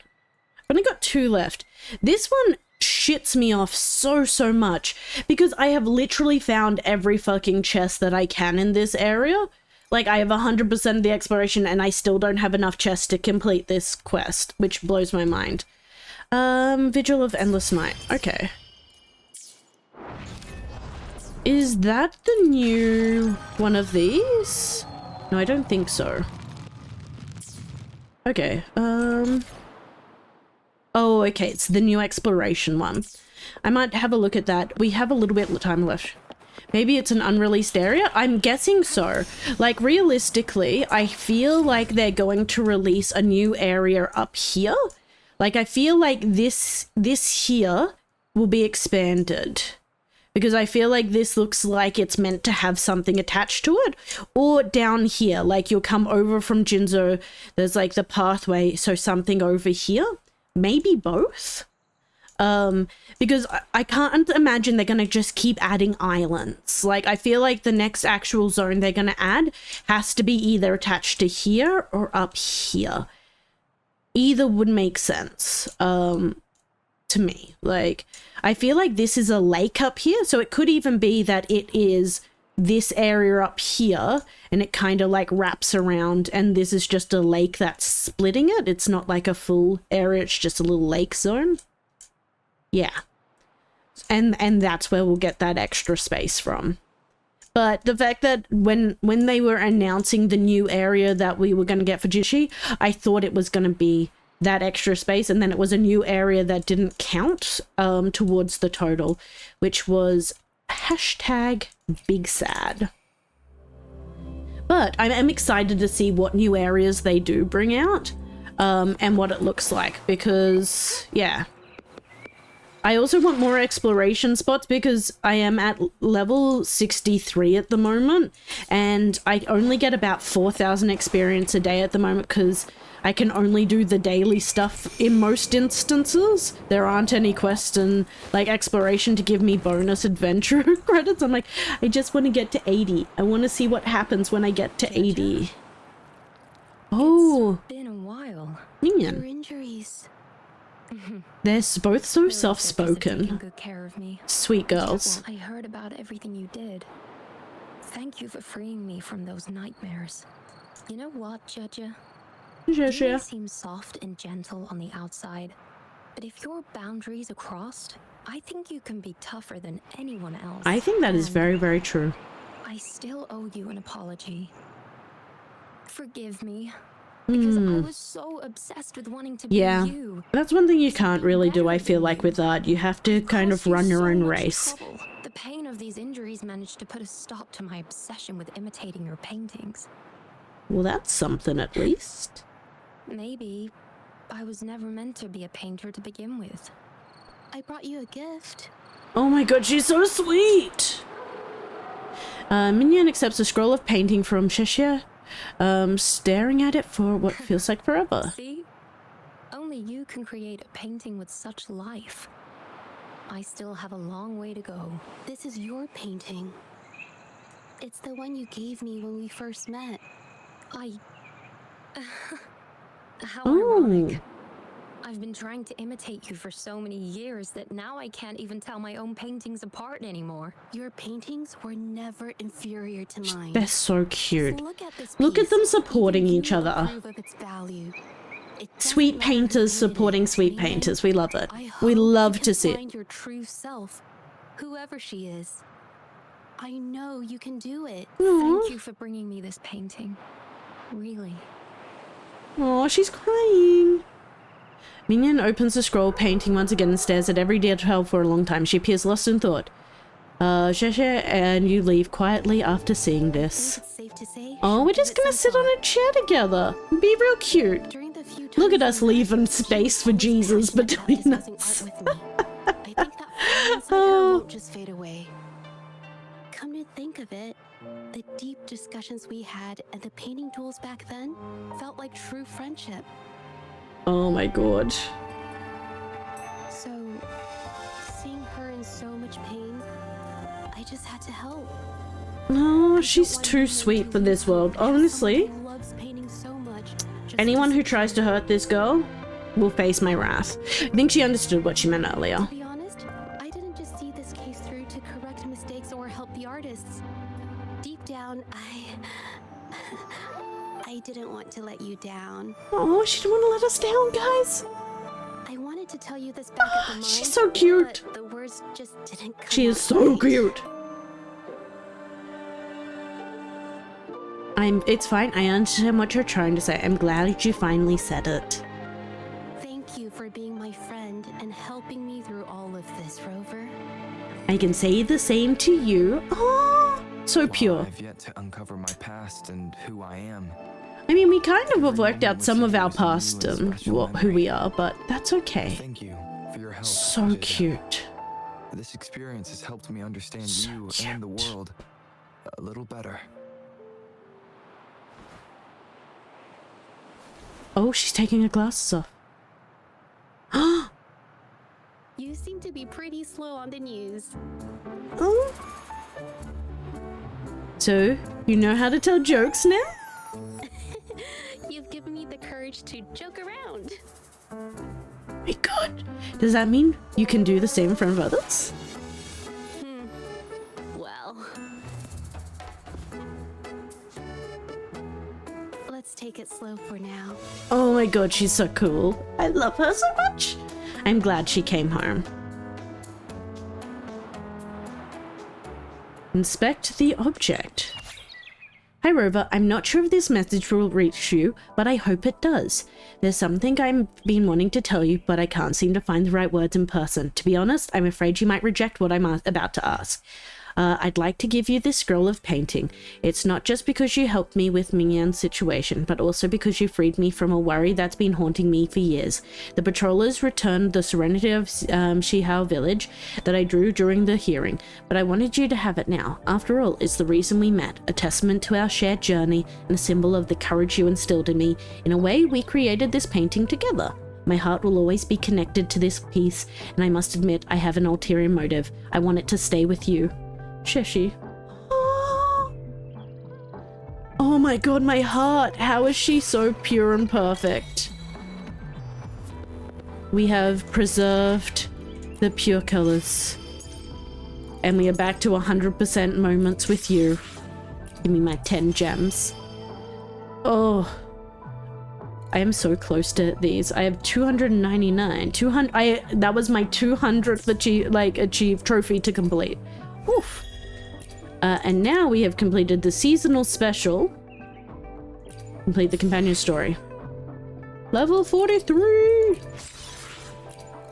Speaker 1: I've only got 2 left. This one shits me off so much because I have literally found every fucking chest that I can in this area. Like, I have 100% of the exploration and I still don't have enough chests to complete this quest, which blows my mind. Vigil of Endless Night. Okay. Is that the new one of these? No, I don't think so. Okay, oh, okay, it's the new exploration one. I might have a look at that. We have a little bit of time left. Maybe it's an unreleased area? I'm guessing so. Like, realistically, I feel like they're going to release a new area up here. Like, I feel like this here will be expanded. Because I feel like this looks like it's meant to have something attached to it. Or down here, like you'll come over from Jinzo, there's like the pathway, so something over here. Maybe both? Because I can't imagine they're gonna just keep adding islands. Like, I feel like the next actual zone they're gonna add has to be either attached to here or up here. Either would make sense, to me. Like, I feel like this is a lake up here, so it could even be that it is this area up here, and it kind of like wraps around, and this is just a lake that's splitting it. It's not like a full area, it's just a little lake zone. Yeah. And that's where we'll get that extra space from. But the fact that when they were announcing the new area that we were going to get for Jishi, I thought it was going to be that extra space, and then it was a new area that didn't count towards the total, which was #big sad. But I'm excited to see what new areas they do bring out, and what it looks like, because, yeah. I also want more exploration spots because I am at level 63 at the moment, and I only get about 4,000 experience a day at the moment because I can only do the daily stuff in most instances. There aren't any quests and like exploration to give me bonus adventure credits. I'm like, I just want to get to 80. I want to see what happens when I get to 80. Oh,
Speaker 4: It's been a while.
Speaker 1: Minion.
Speaker 4: Your injuries.
Speaker 1: They're both so
Speaker 4: Taking
Speaker 1: soft-spoken.
Speaker 4: good care of me.
Speaker 1: Sweet girls.
Speaker 4: I heard about everything you did. Thank you for freeing me from those nightmares. You know what, Judge? You may seem soft and gentle on the outside, but if your boundaries are crossed, I think you can be tougher than anyone else.
Speaker 1: I think that is
Speaker 4: And
Speaker 1: very, very true.
Speaker 4: I still owe you an apology. Forgive me, because I was so obsessed with wanting to be
Speaker 1: Yeah,
Speaker 4: you.
Speaker 1: that's one thing you can't really do, I feel like, with art. You have to kind of run your own race.
Speaker 4: The pain of these injuries managed to put a stop to my obsession with imitating your paintings.
Speaker 1: Well, that's something at least.
Speaker 4: Maybe I was never meant to be a painter to begin with. I brought you a gift.
Speaker 1: Oh my god, she's so sweet! Minion accepts a scroll of painting from Cheshire, staring at it for what feels like forever.
Speaker 4: See? Only you can create a painting with such life. I still have a long way to go. This is your painting. It's the one you gave me when we first met. How ironic. I've been trying to imitate you for so many years that now I can't even tell my own paintings apart anymore. Your paintings were never inferior to mine.
Speaker 1: They're so cute.
Speaker 4: Look
Speaker 1: at them supporting each other. Sweet painters supporting sweet painters. We love it. We love to see it.
Speaker 4: Find your true self, whoever she is. I know you can do it. Thank you for bringing me this painting. Really.
Speaker 1: Oh, she's crying. Minion opens the scroll painting once again and stares at every detail for a long time. She appears lost in thought. Sheshe, and you leave quietly after seeing this. Oh, we're just gonna sit on a chair together. Be real cute. Look at us leaving space for Jesus between us.
Speaker 4: Oh. Just fade away. Come to think of it, the deep discussions we had and the painting duels back then felt like true friendship.
Speaker 1: Oh my god.
Speaker 4: So, seeing her in so much pain, I just had to help.
Speaker 1: No, she's too sweet for this world. Honestly, anyone who tries to hurt this girl will face my wrath. I think she understood what she meant earlier.
Speaker 4: To be honest, I didn't just see this case through to correct mistakes or help the artists. Deep down, I didn't want to let you down.
Speaker 1: Oh, she didn't want to let us down, guys.
Speaker 4: I wanted to tell you this back at the mine,
Speaker 1: she's so cute.
Speaker 4: but the words just didn't come
Speaker 1: She is
Speaker 4: out
Speaker 1: so
Speaker 4: right.
Speaker 1: cute. It's fine. I understand what you're trying to say. I'm glad you finally said it.
Speaker 4: Thank you for being my friend and helping me through all of this, Rover.
Speaker 1: I can say the same to you. Oh, so pure.
Speaker 7: I've yet to uncover my past and who I am.
Speaker 1: I mean, we kind of have worked out some of our past and who we are, but that's okay.
Speaker 7: Thank you for your help.
Speaker 1: So
Speaker 7: Jeja.
Speaker 1: cute.
Speaker 7: This experience has helped me understand
Speaker 1: So
Speaker 7: you
Speaker 1: cute.
Speaker 7: and the world a little better.
Speaker 1: Oh, she's taking her glasses off.
Speaker 4: You seem to be pretty slow on the news.
Speaker 1: Oh. So, you know how to tell jokes now?
Speaker 4: You've given me the courage to joke around.
Speaker 1: My god. Does that mean you can do the same in front of others?
Speaker 4: Well, let's take it slow for now.
Speaker 1: Oh my god, she's so cool. I love her so much. I'm glad she came home. Inspect the object. Hi Rover, I'm not sure if this message will reach you, but I hope it does. There's something I've been wanting to tell you, but I can't seem to find the right words in person. To be honest, I'm afraid you might reject what I'm about to ask. I'd like to give you this scroll of painting. It's not just because you helped me with Mingyan's situation, but also because you freed me from a worry that's been haunting me for years. The patrollers returned the serenity of Shihao village that I drew during the hearing, but I wanted you to have it now. After all, it's the reason we met, a testament to our shared journey and a symbol of the courage you instilled in me. In a way, we created this painting together. My heart will always be connected to this piece, and I must admit I have an ulterior motive. I want it to stay with you. Sheshi. Oh my god, my heart. How is she so pure and perfect? We have preserved the pure colors. And we are back to 100% moments with you. Give me my 10 gems. Oh. I am so close to these. I have 299. That was my 200th achieved trophy to complete. Oof. And now we have completed the seasonal special. Complete the companion story. Level 43.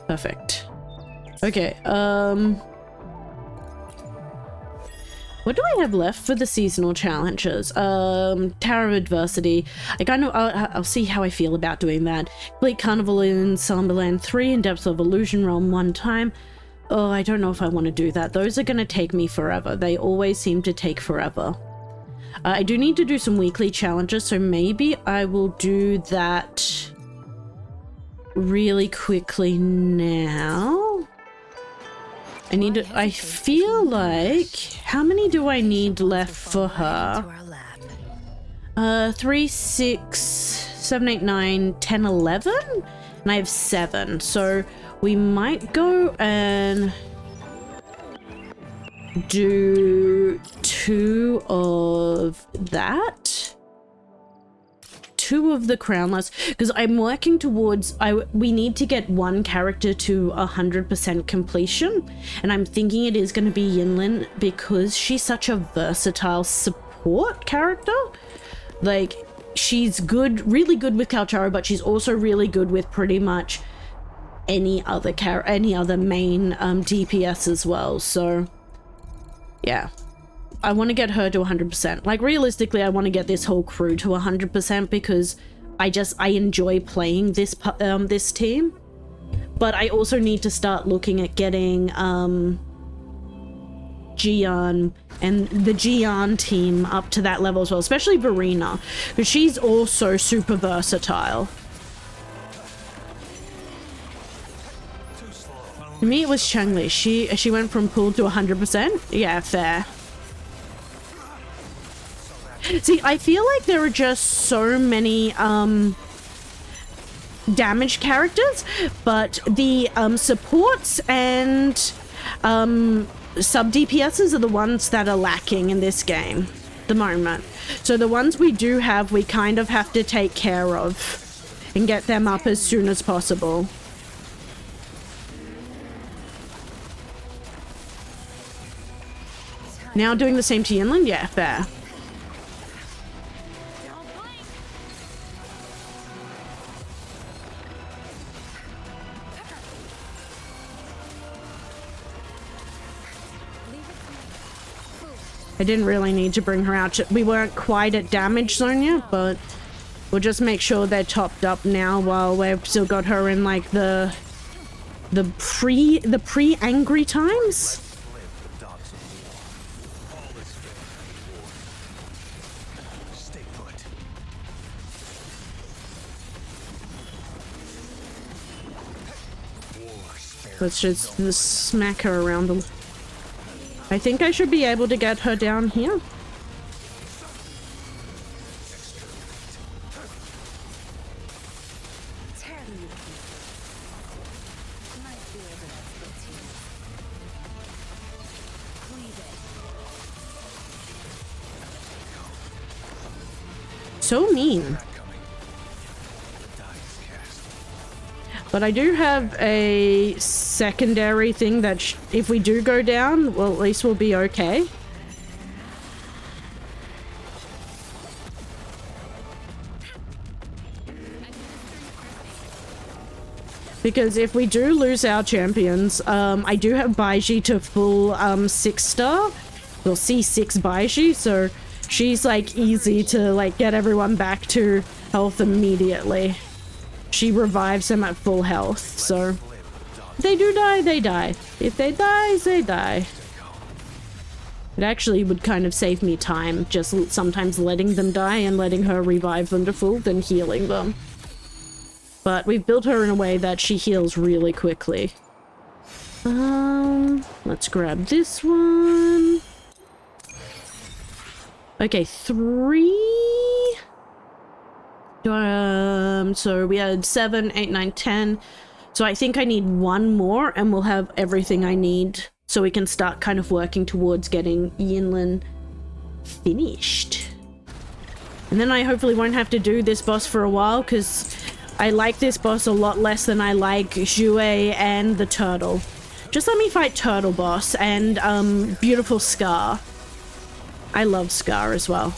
Speaker 1: Perfect. Okay, what do I have left for the seasonal challenges? Tower of Adversity. I'll see how I feel about doing that. Complete Carnival in Slumberland 3 and Depths of Illusion Realm 1 time. Oh, I don't know if I want to do that. Those are going to take me forever. They always seem to take forever. I do need to do some weekly challenges, so maybe I will do that really quickly now. I feel like, how many do I need left for her? 3, 6, 7, 8, 9, 10, 11? And I have 7, so we might go and do 2 of that. 2 of the crownless, because I'm working towards, we need to get one character to 100% completion, and I'm thinking it is going to be Yinlin because she's such a versatile support character. Like, she's good, really good with Kalcharo, but she's also really good with pretty much any other main DPS as well. So yeah, I want to get her to 100%. Like, realistically, I want to get this whole crew to 100% because I enjoy playing this team. But I also need to start looking at getting Jian and the Jian team up to that level as well, especially Verena, because she's also super versatile. To me, it was Changli. She went from pool to 100%. Yeah, fair. See, I feel like there are just so many damage characters, but the supports and sub DPSs are the ones that are lacking in this game at the moment. So the ones we do have, we kind of have to take care of and get them up as soon as possible. Now doing the same to Yinlin? Yeah, fair. I didn't really need to bring her out. We weren't quite at damage zone yet, but we'll just make sure they're topped up now while we've still got her in like the pre-angry times. Let's just smack her around them. I think I should be able to get her down here. So mean. But I do have a secondary thing that if we do go down, well, at least we'll be okay. Because if we do lose our champions, I do have Baiji to full 6-star, or C6 Baiji, so she's like easy to like get everyone back to health immediately. She revives them at full health, so if they do die, they die. If they die, they die. It actually would kind of save me time, just sometimes letting them die and letting her revive them to full, then healing them. But we've built her in a way that she heals really quickly. Let's grab this one. Okay, 3. So we had 7, 8, 9, 10. So I think I need 1 more and we'll have everything I need so we can start kind of working towards getting Yinlin finished. And then I hopefully won't have to do this boss for a while because I like this boss a lot less than I like Jue and the turtle. Just let me fight Turtle Boss and beautiful Scar. I love Scar as well.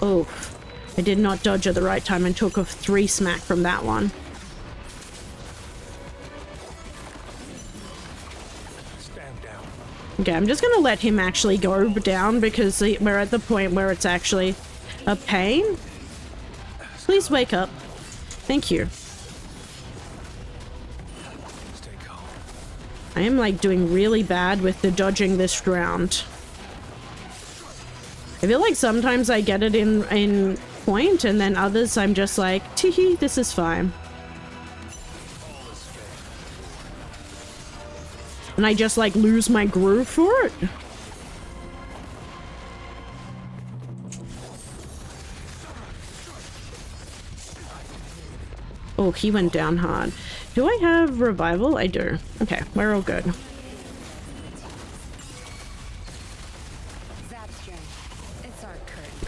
Speaker 1: Oh, I did not dodge at the right time and took off 3 smack from that one. Okay, I'm just gonna let him actually go down because we're at the point where it's actually a pain. Please wake up. Thank you. I am like doing really bad with the dodging this round. I feel like sometimes I get it in point and then others I'm just like, teehee, this is fine. And I just like lose my groove for it. Oh, he went down hard. Do I have revival? I do. Okay, we're all good.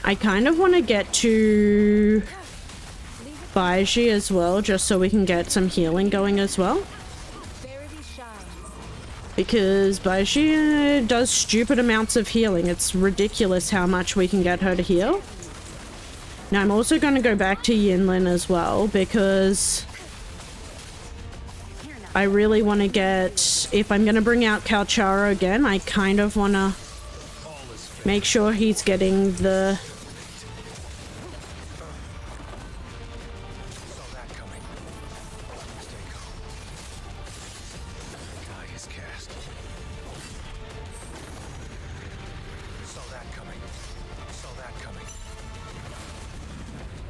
Speaker 1: I kind of want to get to Baiji as well, just so we can get some healing going as well. Because Baiji does stupid amounts of healing. It's ridiculous how much we can get her to heal. Now I'm also going to go back to Yinlin as well because I really want to get, if I'm going to bring out Kalchara again, I kind of want to make sure he's getting the...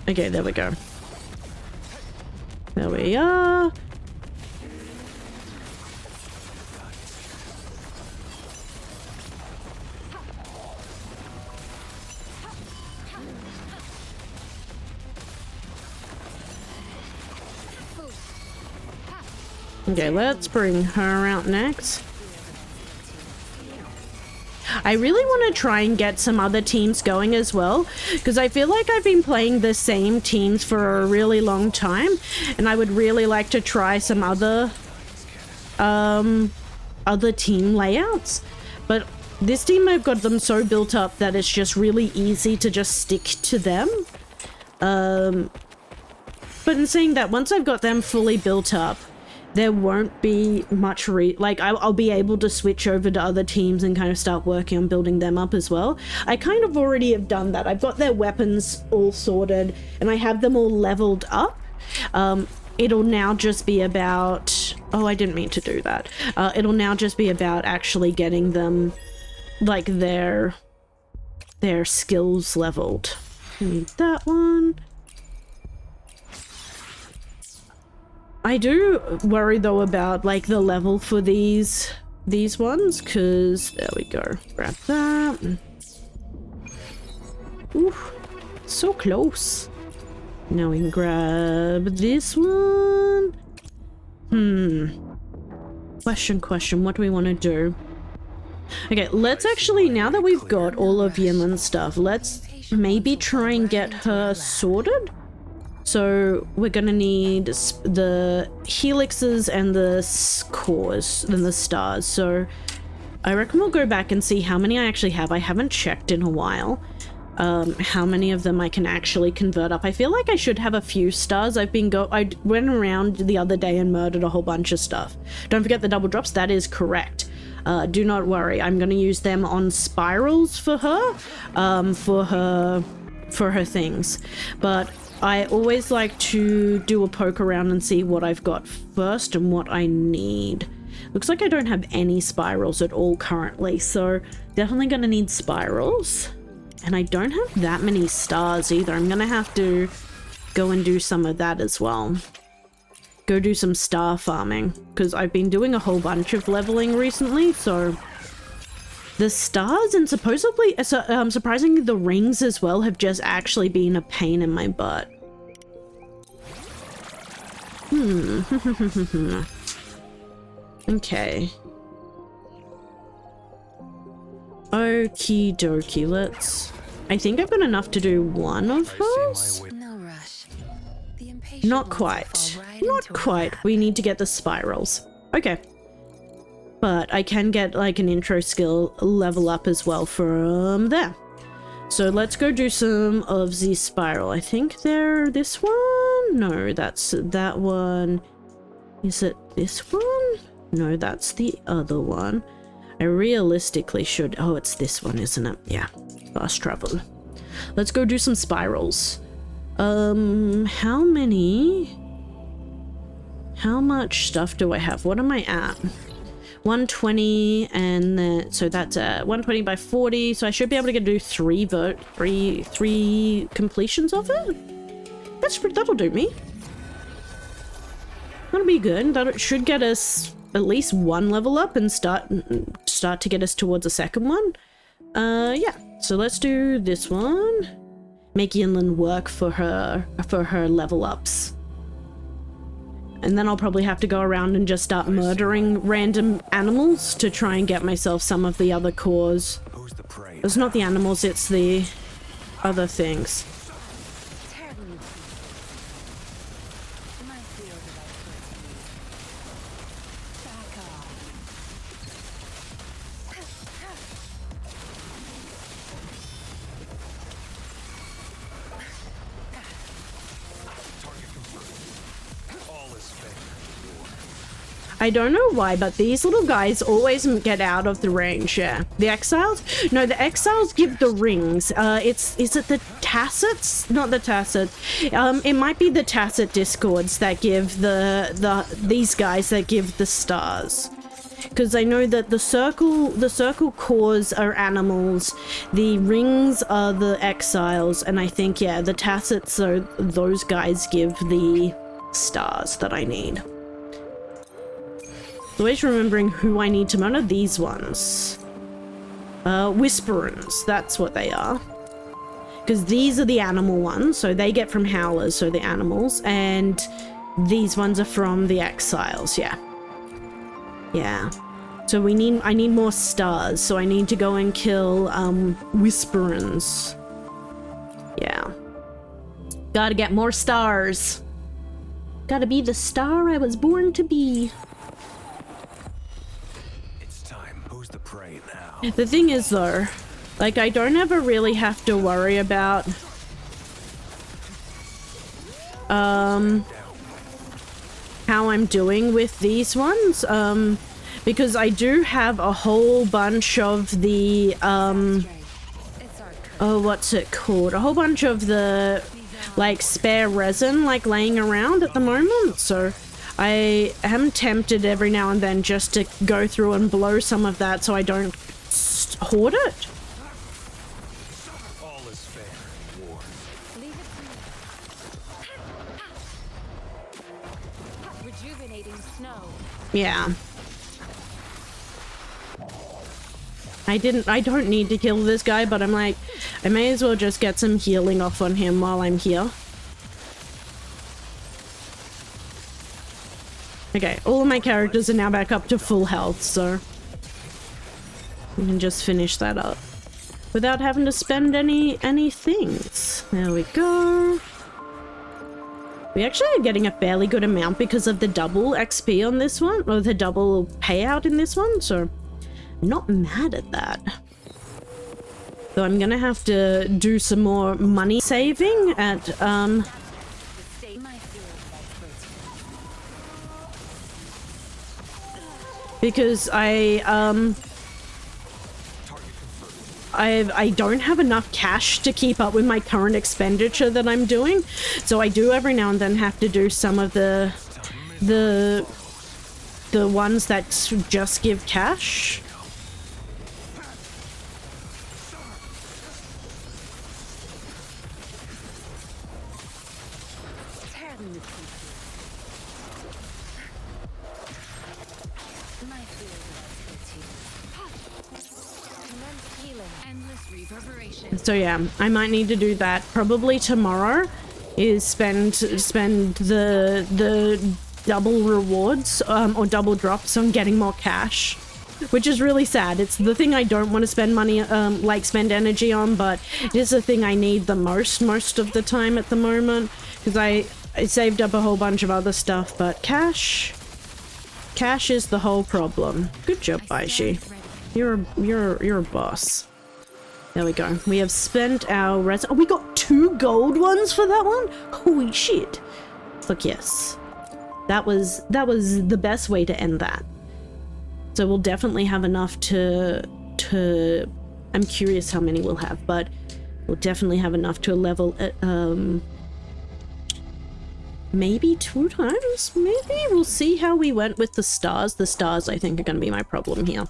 Speaker 1: Okay, there we go. There we are. Okay, let's bring her out next. I really want to try and get some other teams going as well, because I feel like I've been playing the same teams for a really long time, and I would really like to try some other team layouts. But this team, I've got them so built up that it's just really easy to just stick to them. But in saying that, once I've got them fully built up, there won't be much I'll be able to switch over to other teams and kind of start working on building them up as well. I kind of already have done that. I've got their weapons all sorted and I have them all leveled up. It'll now just be about... Oh, I didn't mean to do that. It'll now just be about actually getting them, like, their skills leveled. I need that one. I do worry though about like the level for these ones, because there we go. Grab that. Ooh, so close. Now we can grab this one. Question, what do we want to do? Okay, let's actually, now that we've got all of Yinlin's stuff, let's maybe try and get her sorted. So we're gonna need the helixes and the cores and the stars. So I reckon we'll go back and see how many I actually have. I haven't checked in a while. how many of them I can actually convert up. I feel like I should have a few stars. I went around the other day and murdered a whole bunch of stuff. Don't forget the double drops. That is correct. Do not worry. I'm going to use them on spirals for her, for her things. But I always like to do a poke around and see what I've got first and what I need. Looks like I don't have any spirals at all currently, so definitely going to need spirals. And I don't have that many stars either. I'm going to have to go and do some of that as well. Go do some star farming, because I've been doing a whole bunch of leveling recently, so the stars and supposedly, surprisingly the rings as well have just actually been a pain in my butt. Okay. Okie dokie, let's... I think I've got enough to do one of those.
Speaker 4: No rush.
Speaker 1: Not quite. Not quite. We need to get the spirals. Okay. But I can get like an intro skill level up as well from there. So let's go do some of the spiral. I think they're this one? No, that's that one. Is it this one? No, that's the other one. I realistically should... Oh, it's this one, isn't it? Yeah. Fast travel. Let's go do some spirals. How many... How much stuff do I have? What am I at? 120, and then... So that's 120 by 40, so I should be able to do three completions of it? That'll do me. That'll be good. That should get us at least one level up and start to get us towards a second one. Yeah. So let's do this one. Make Yinlin work for her level ups. And then I'll probably have to go around and just start murdering random animals to try and get myself some of the other cores. It's not the animals, it's the other things. I don't know why, but these little guys always get out of the range, yeah. The exiles? No, the exiles give the rings. Is it the Tassets? Not the Tacet. It might be the Tacet discords that give these guys that give the stars. Because I know that the circle cores are animals, the rings are the exiles, and I think, yeah, the Tacets are those guys give the stars that I need. Always remembering who I need to murder. These ones. Whisperers, that's what they are. Because these are the animal ones, so they get from howlers, so the animals, and these ones are from the exiles, yeah. Yeah. So I need more stars, so I need to go and kill Whisperers. Yeah. Gotta get more stars. Gotta be the star I was born to be. The thing is though, like I don't ever really have to worry about how I'm doing with these ones, because I do have a whole bunch of the oh, what's it called? A whole bunch of the like spare resin like laying around at the moment, so I am tempted every now and then just to go through and blow some of that so I don't hoard it.
Speaker 11: All is fair in war.
Speaker 4: Rejuvenating snow.
Speaker 1: Yeah. I don't need to kill this guy, but I'm like, I may as well just get some healing off on him while I'm here. Okay, all of my characters are now back up to full health, so we can just finish that up without having to spend any things. There we go. We actually are getting a fairly good amount because of the double XP on this one, or the double payout in this one, so I'm not mad at that. So I'm gonna have to do some more money saving at because I don't have enough cash to keep up with my current expenditure that I'm doing, so I do every now and then have to do some of the ones that just give cash. So yeah, I might need to do that probably tomorrow, is spend the double rewards or double drops on getting more cash, which is really sad. It's the thing I don't want to spend money like spend energy on, but it is the thing I need the most of the time at the moment, because I saved up a whole bunch of other stuff, but cash is the whole problem. Good job, Baishi. You're a boss. There we go. We have spent our oh, we got 2 gold ones for that one? Holy shit. Look, yes. That was the best way to end that. So we'll definitely have enough to I'm curious how many we'll have, but we'll definitely have enough to level at maybe 2 times? Maybe? We'll see how we went with the stars. The stars, I think, are going to be my problem here.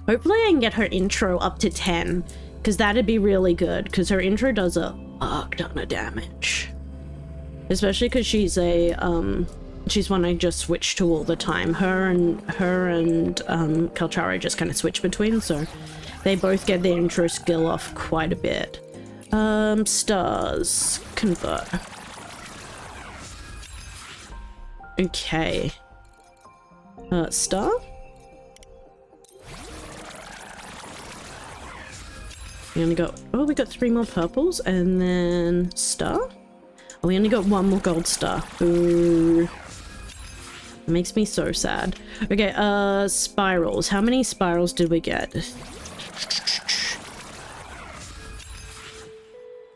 Speaker 1: Hopefully I can get her intro up to 10, because that'd be really good, because her intro does a fuck ton of damage. Especially because she's she's one I just switch to all the time. Her and Kalchara just kind of switch between, so they both get their intro skill off quite a bit. Stars. Convert. Okay. Star? We only got, oh, we got 3 more purples, and then star? Oh, we only got 1 more gold star. Ooh. It makes me so sad. Okay, spirals. How many spirals did we get?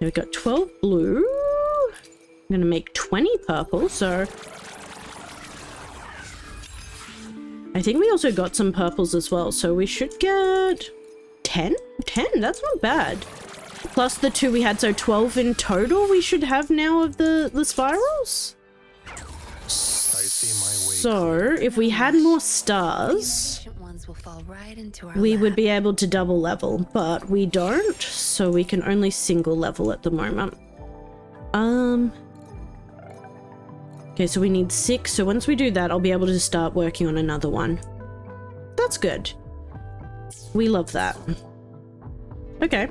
Speaker 1: We got 12 blue. I'm gonna make 20 purple, so I think we also got some purples as well, so we should get 10? 10? That's not bad. Plus the 2 we had, so 12 in total we should have now of the spirals. So if we had more stars, we would be able to double level, but we don't, so we can only single level at the moment. Okay, so we need 6, so once we do that, I'll be able to start working on another one. That's good. We love that. Okay.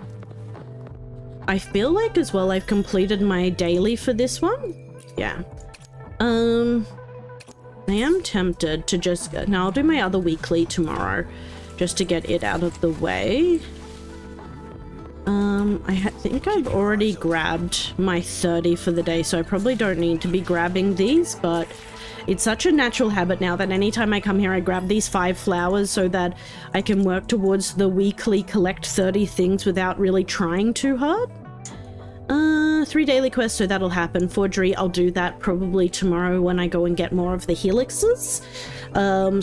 Speaker 1: I feel like as well I've completed my daily for this one. Yeah. I am tempted to just... Now I'll do my other weekly tomorrow, just to get it out of the way. I think I've already grabbed my 30 for the day, so I probably don't need to be grabbing these, but it's such a natural habit now that anytime I come here I grab these 5 flowers so that I can work towards the weekly collect 30 things without really trying too hard. 3 daily quests, so that'll happen. Forgery, I'll do that probably tomorrow when I go and get more of the helixes.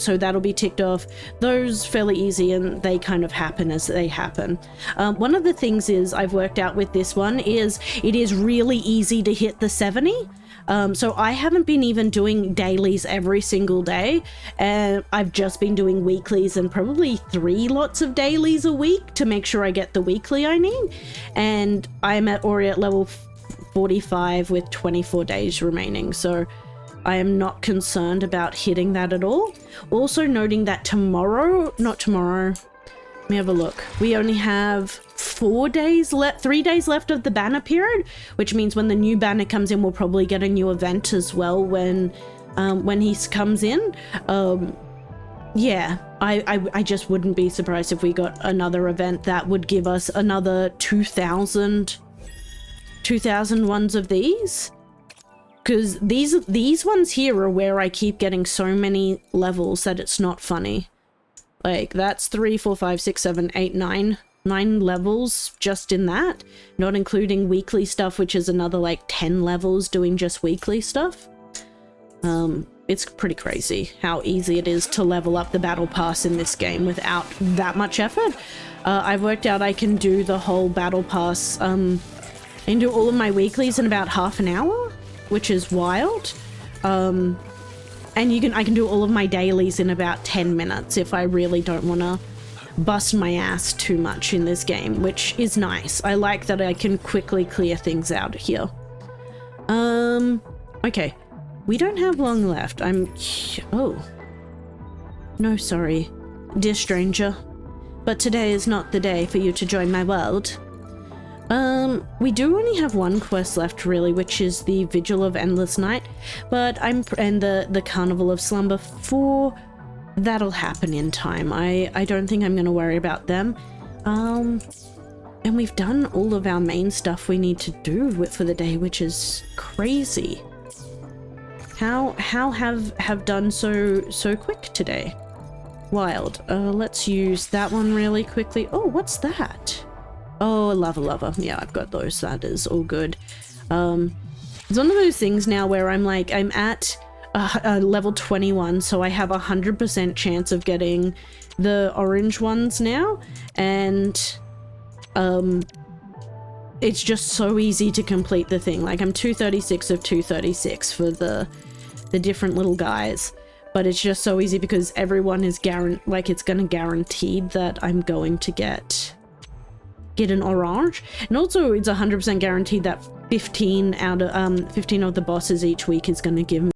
Speaker 1: So that'll be ticked off. Those fairly easy, and they kind of happen as they happen. One of the things is I've worked out with this one is it is really easy to hit the 70. So I haven't been even doing dailies every single day, and I've just been doing weeklies and probably 3 lots of dailies a week to make sure I get the weekly I need. And I'm already at level 45 with 24 days remaining, so I am not concerned about hitting that at all. Also noting that not tomorrow, let me have a look. We only have 3 days left of the banner period, which means when the new banner comes in, we'll probably get a new event as well when he comes in. Yeah, I just wouldn't be surprised if we got another event that would give us another 2,000 ones of these. Because these ones here are where I keep getting so many levels that it's not funny. Like, that's 3, 4, 5, 6, 7, 8, 9 9 levels just in that, not including weekly stuff, which is another like 10 levels doing just weekly stuff. It's pretty crazy how easy it is to level up the battle pass in this game without that much effort. I've worked out I can do the whole battle pass, and do all of my weeklies in about half an hour, which is wild. And I can do all of my dailies in about 10 minutes if I really don't want to bust my ass too much in this game, which is nice. I like that I can quickly clear things out here. Okay. We don't have long left. Oh. No, sorry, dear stranger. But today is not the day for you to join my world. We do only have one quest left, really, which is the Vigil of Endless Night. But and the Carnival of Slumber 4. That'll happen in time. I don't think I'm going to worry about them. And we've done all of our main stuff we need to do for the day, which is crazy. How have done so quick today? Wild. Let's use that one really quickly. Oh, what's that? Oh, a lava. Yeah, I've got those. That is all good. It's one of those things now where I'm at level 21, so I have 100% chance of getting the orange ones now, and it's just so easy to complete the thing. Like, I'm 236 of 236 for the different little guys, but it's just so easy because everyone is it's gonna guaranteed that I'm going to get an orange, and also it's 100% guaranteed that 15 of the bosses each week is gonna give me